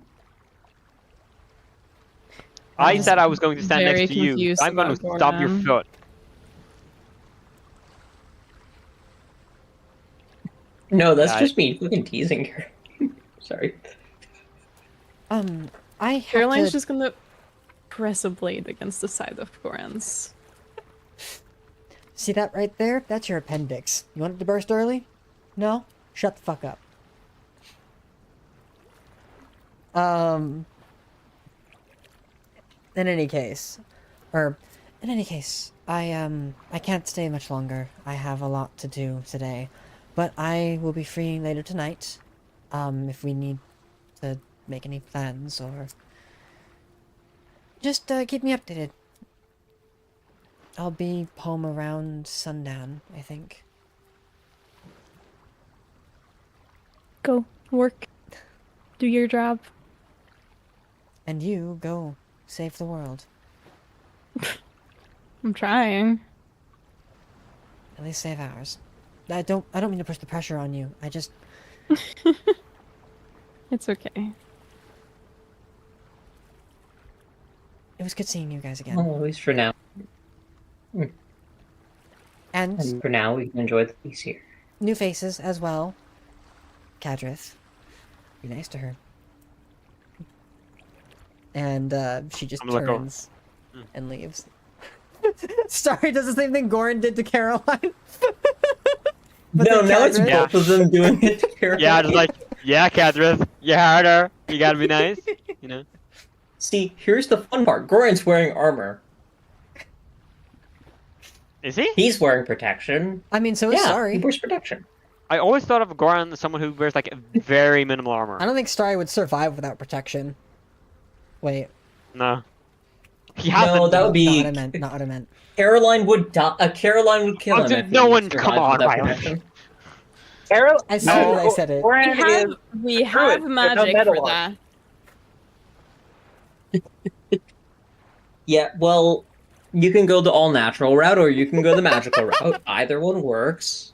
I said I was going to stand very next to you. confused I'm going to about stop your Gordon. foot. No, that's Yeah, just me fucking teasing her. Sorry. I have Caroline's to... just gonna press a blade against the side of Goran's. See that right there? That's your appendix. You want it to burst early? No? Shut the fuck up. In any case, I can't stay much longer. I have a lot to do today, but I will be free later tonight. If we need to make any plans or just keep me updated. I'll be home around sundown, I think. Go work. Do your job. And you go save the world. I'm trying. At least save ours. I don't mean to push the pressure on you. I just... It's okay. It was good seeing you guys again. Well, at least for now. And for now, we can enjoy the peace here. New faces as well. Cadrith. Be nice to her. And she just turns and leaves. Starry does the same thing Goran did to Caroline. No, now it's both of them doing it to Caroline. Yeah, just like, yeah, Cadrith, you harder. You gotta be nice, you know. See, here's the fun part. Goran's wearing armor. Is he? He's wearing protection. I mean, so is Starry. He wears protection. I always thought of Goran as someone who wears like very minimal armor. I don't think Starry would survive without protection. Wait. No. He has No, that would be... Not what I meant. Not what I meant. Caroline would die. Caroline would kill him. If no he one, survived come on, without Riley. protection. Carol, As soon as I said it. We have magic for that. Yeah, well, you can go the all-natural route, or you can go the magical route. Either one works.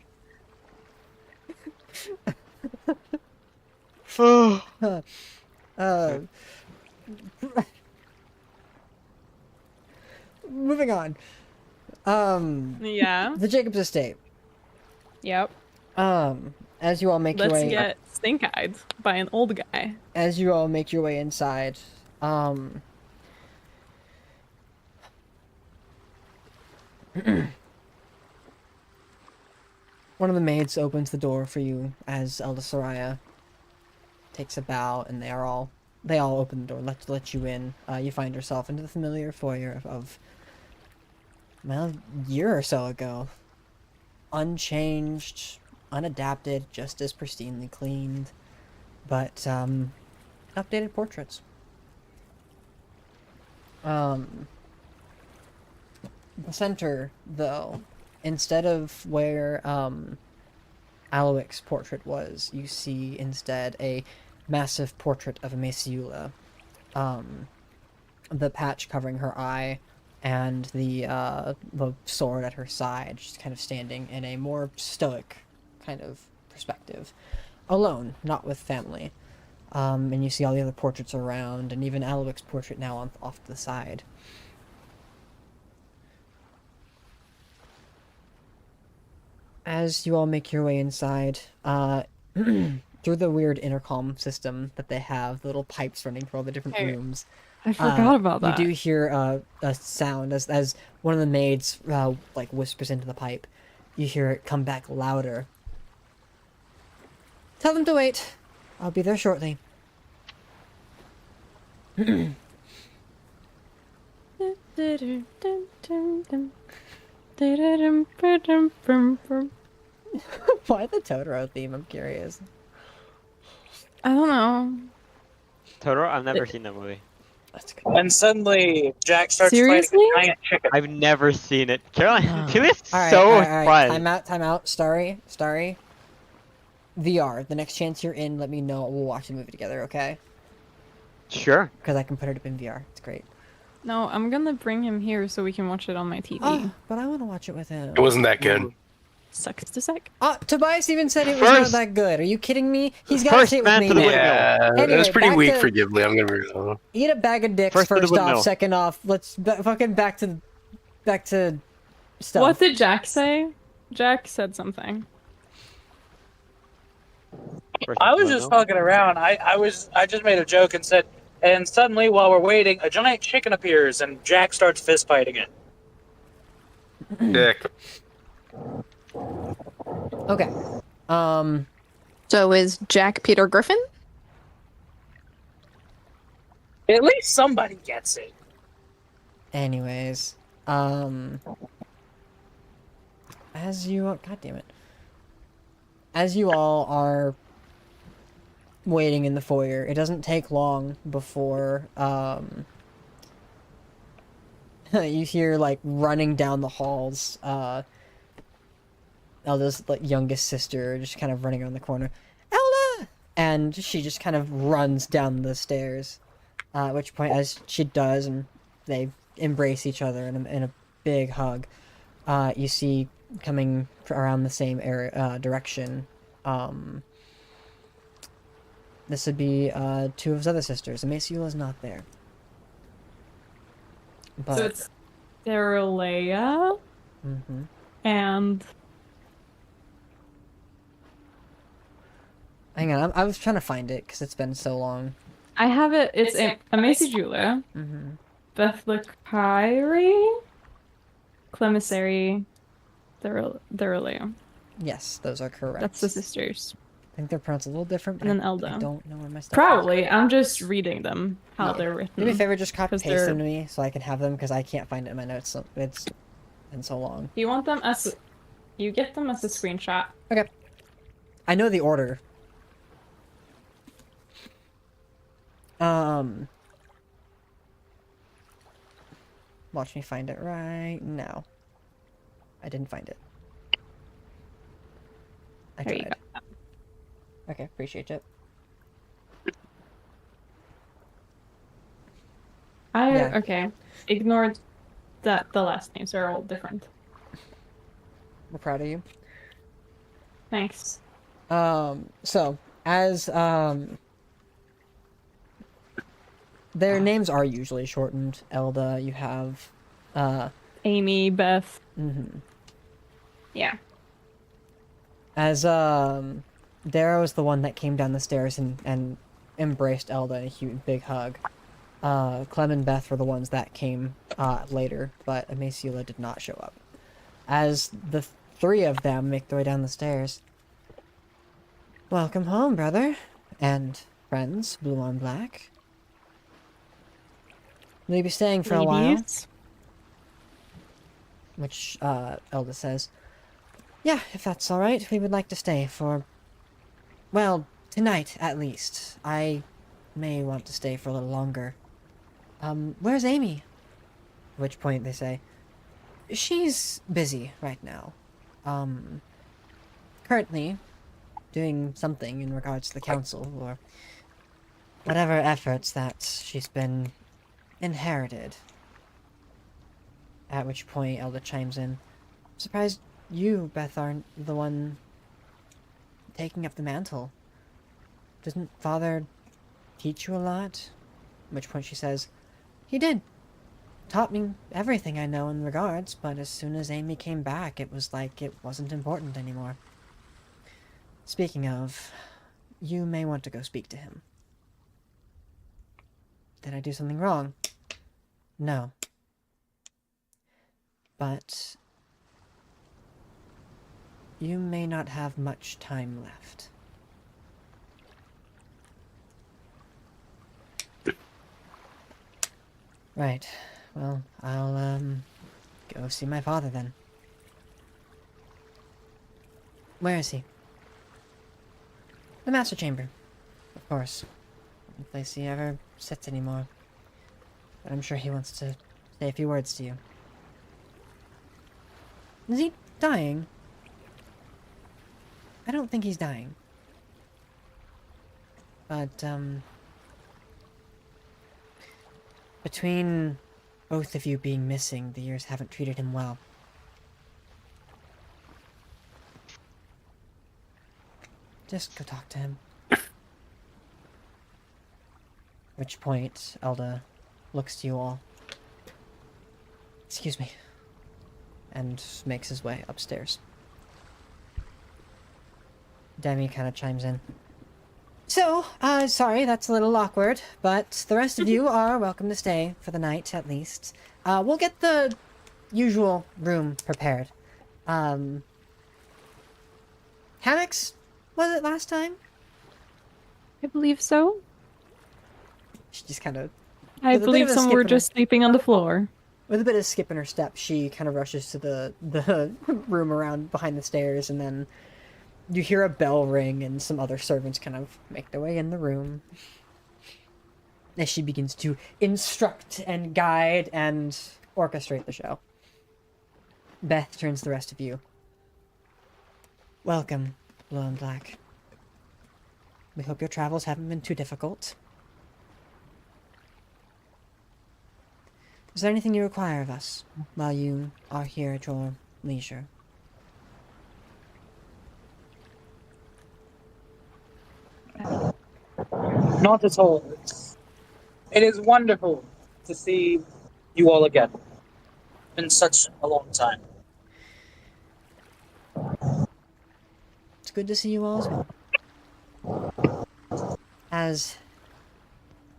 Moving on. Yeah. The Jacobs estate. Yep. As you all make your Let's way... get stink-eyed by an old guy. As you all make your way inside, one of the maids opens the door for you as Elda Soraya takes a bow, and they are all they all open the door, let you in. You find yourself into the familiar foyer of well, a year or so ago. Unchanged, unadapted, just as pristinely cleaned, but updated portraits. The center, though, instead of where Alowic's portrait was, you see instead a massive portrait of Mesiula. The patch covering her eye and the sword at her side, just kind of standing in a more stoic kind of perspective. Alone, not with family. And you see all the other portraits around, and even Alowic's portrait now off to the side. As you all make your way inside, through the weird intercom system that they have, the little pipes running through all the different rooms. I forgot about that. You do hear a sound as one of the maids like whispers into the pipe. You hear it come back louder. Tell them to wait. I'll be there shortly. Why the Totoro theme? I'm curious. I don't know. Totoro? I've never seen that movie. That's good. And suddenly, Jack starts Seriously? fighting a giant chicken. I've never seen it. Caroline, Julia's Alright, so alright. surprised. Time out. Starry. VR. The next chance you're in, let me know. We'll watch the movie together, okay? Sure. Because I can put it up in VR. It's great. No, I'm gonna bring him here so we can watch it on my TV. Oh, but I want to watch it with him. It wasn't that good. Sucks to suck. Tobias even said it was not First- that good. Are you kidding me? He's got to First see it with man me to the now. window. Yeah, it Anyway, was pretty back weak to- for Ghibli. I'm gonna be real. Eat a bag of dicks First to the first off. windmill. Second off, let's fucking back to stuff. What did Jack say? Jack said something. I was just fucking around. I just made a joke and said, and suddenly while we're waiting, a giant chicken appears and Jack starts fist fighting it. Dick. Okay. So is Jack Peter Griffin? At least somebody gets it. Anyways, as you, god damn it, as you all are waiting in the foyer, it doesn't take long before you hear like running down the halls. Elda's like youngest sister just kind of running around the corner. Elda! And she just kind of runs down the stairs. At which point, as she does, and they embrace each other in a big hug, you see coming around the same area, direction. This would be two of his other sisters. And Mesiula's not there. But, So it's Theralea mhm. and Hang on, I was trying to find it because it's been so long. I have it. It's Amacy Julia, Mm-hmm. Bethlakairi, Clemissary, Theralea. Yes, those are correct. That's the sisters. I think they're pronounced a little different, but And then I Elda. don't know where my stuff is. Probably. I'm just reading them how No. they're written. Do me a favor, just copy 'Cause paste them they're- to me so I can have them because I can't find it in my notes. So it's been so long. You want them as you get them as a screenshot. Okay. I know the order. Watch me find it right now. I didn't find it. I There you tried. Okay, appreciate it. Yeah. Okay. Ignored that the last names are all different. We're proud of you. Thanks. So as their names are usually shortened. Elda, you have Amy, Beth. mhm. Yeah. As Darrow is the one that came down the stairs and embraced Elda in a huge big hug. Clem and Beth were the ones that came later, but Amasiula did not show up. As the three of them make their way down the stairs. Welcome home, brother. And friends, blue on black. Will you be staying for a while? Ladies? Which, Elda says, yeah, if that's alright, we would like to stay for, well, tonight, at least. I may want to stay for a little longer. Where's Amy? At which point they say, she's busy right now. Currently doing something in regards to the council, or whatever efforts that she's been inherited. At which point Elda chimes in, surprised you, Beth, aren't the one taking up the mantle. Doesn't Father teach you a lot? At which point she says, he did. Taught me everything I know in regards, but as soon as Amy came back, it was like it wasn't important anymore. Speaking of, you may want to go speak to him. Did I do something wrong? No. But you may not have much time left. Right. Well, I'll, go see my father then. Where is he? The master chamber. Of course. No place he ever sits anymore. But I'm sure he wants to say a few words to you. Is he dying? I don't think he's dying. But, between both of you being missing, the years haven't treated him well. Just go talk to him. At which point, Elda looks to you all. Excuse me. And makes his way upstairs. Demi kind of chimes in. So, sorry, that's a little awkward, but the rest of you are welcome to stay for the night, at least. We'll get the usual room prepared. Hammocks, was it last time? I believe so. She just kind of... I With a bit believe of a some skip were in her- just sleeping on the floor. With a bit of skip in her step, she kind of rushes to the room around behind the stairs, and then you hear a bell ring, and some other servants kind of make their way in the room. As she begins to instruct and guide and orchestrate the show. Beth turns to the rest of you. Welcome, Blue and Black. We hope your travels haven't been too difficult. Is there anything you require of us while you are here at your leisure? Not at all. It is wonderful to see you all again. Been such a long time. It's good to see you all as well. As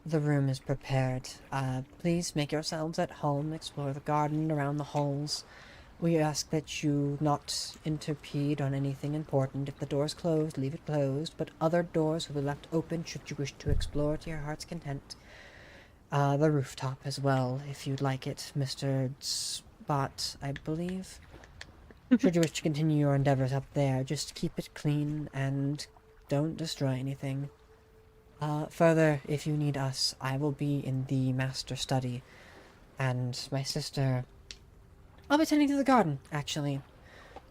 the room is prepared, please make yourselves at home, explore the garden around the halls. We ask that you not interpede on anything important. If the door's closed, leave it closed, but other doors will be left open should you wish to explore to your heart's content. The rooftop as well, if you'd like it, Mr. Spot, I believe. Should you wish to continue your endeavors up there, just keep it clean and don't destroy anything. Further, if you need us, I will be in the master study, and my sister... I'll be tending to the garden, actually.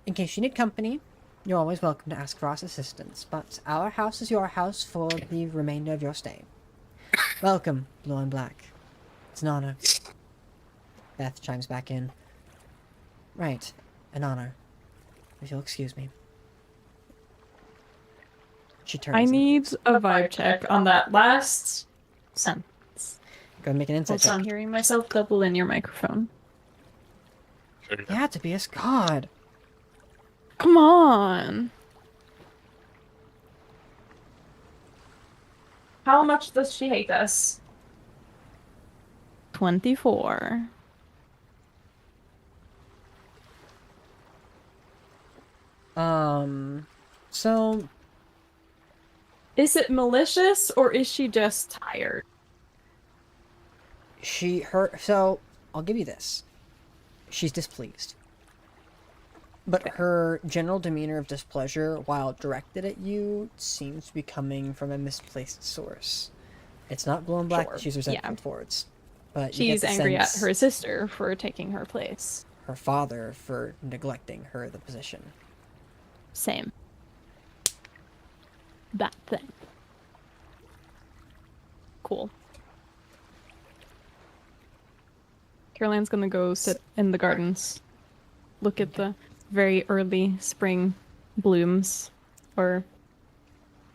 In case you need company, you're always welcome to ask for our assistance, but our house is your house for the remainder of your stay. Welcome, Blue and Black. It's an honor. Beth chimes back in. Right, an honor. If you'll excuse me. She turns. I need a vibe check on that last sentence. Go and make an insight Also, I'm check. hearing myself double in your microphone. You had to be a god. Come on! How much does she hate us? 24. So... Is it malicious, or is she just tired? So, I'll give you this. She's displeased. But her general demeanor of displeasure, while directed at you, seems to be coming from a misplaced source. It's not blue and black that she's resentful towards. But you get She's the angry at sense her sister for taking her place. her father for neglecting the position. Same. That thing. Cool. Caroline's gonna go sit in the gardens. Look at the very early spring blooms. Or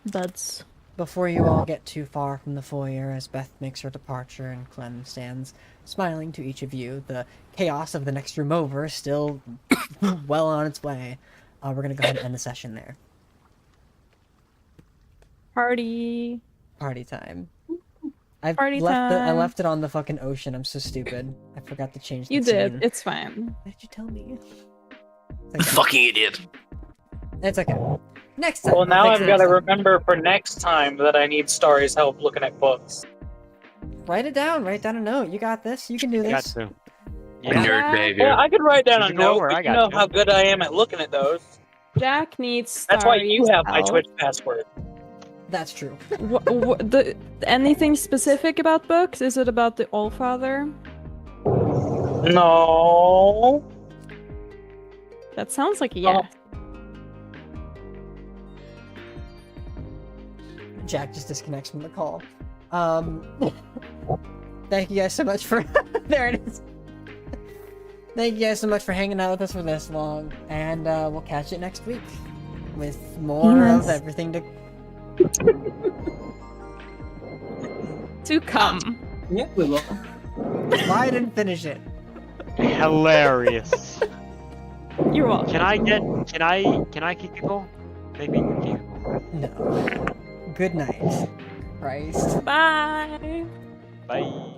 buds. Before you all get too far from the foyer, as Beth makes her departure and Clem stands smiling to each of you, the chaos of the next room over is still well on its way. We're gonna go ahead and end the session there. Party. Party time. Party I time. left it on the fucking ocean. I'm so stupid. I forgot to change the You scene. did. It's fine. Why did you tell me? Fucking idiot. It's okay. Next time. Well, I'll now fix I've it got to next time. remember for next time that I need Starry's help looking at books. Write it down. Write down a note. You got this. You can do Got this. to. Nerd behavior. Yeah, I could write down You a can go note, where but I you got know you. how good I am at looking at those. Jack needs That's why you Starry's have my help. Twitch password. That's true. Anything specific about books? Is it about the Allfather? No. That sounds like a yes. Jack just disconnects from the call. Thank you guys so much for there it is. Thank you guys so much for hanging out with us for this long, and we'll catch it next week with more of everything to come. Yeah, we will. Why I didn't finish it? Hilarious. You're welcome. Can I kick people? Maybe kick people. No. Good night. Christ. Bye. Bye.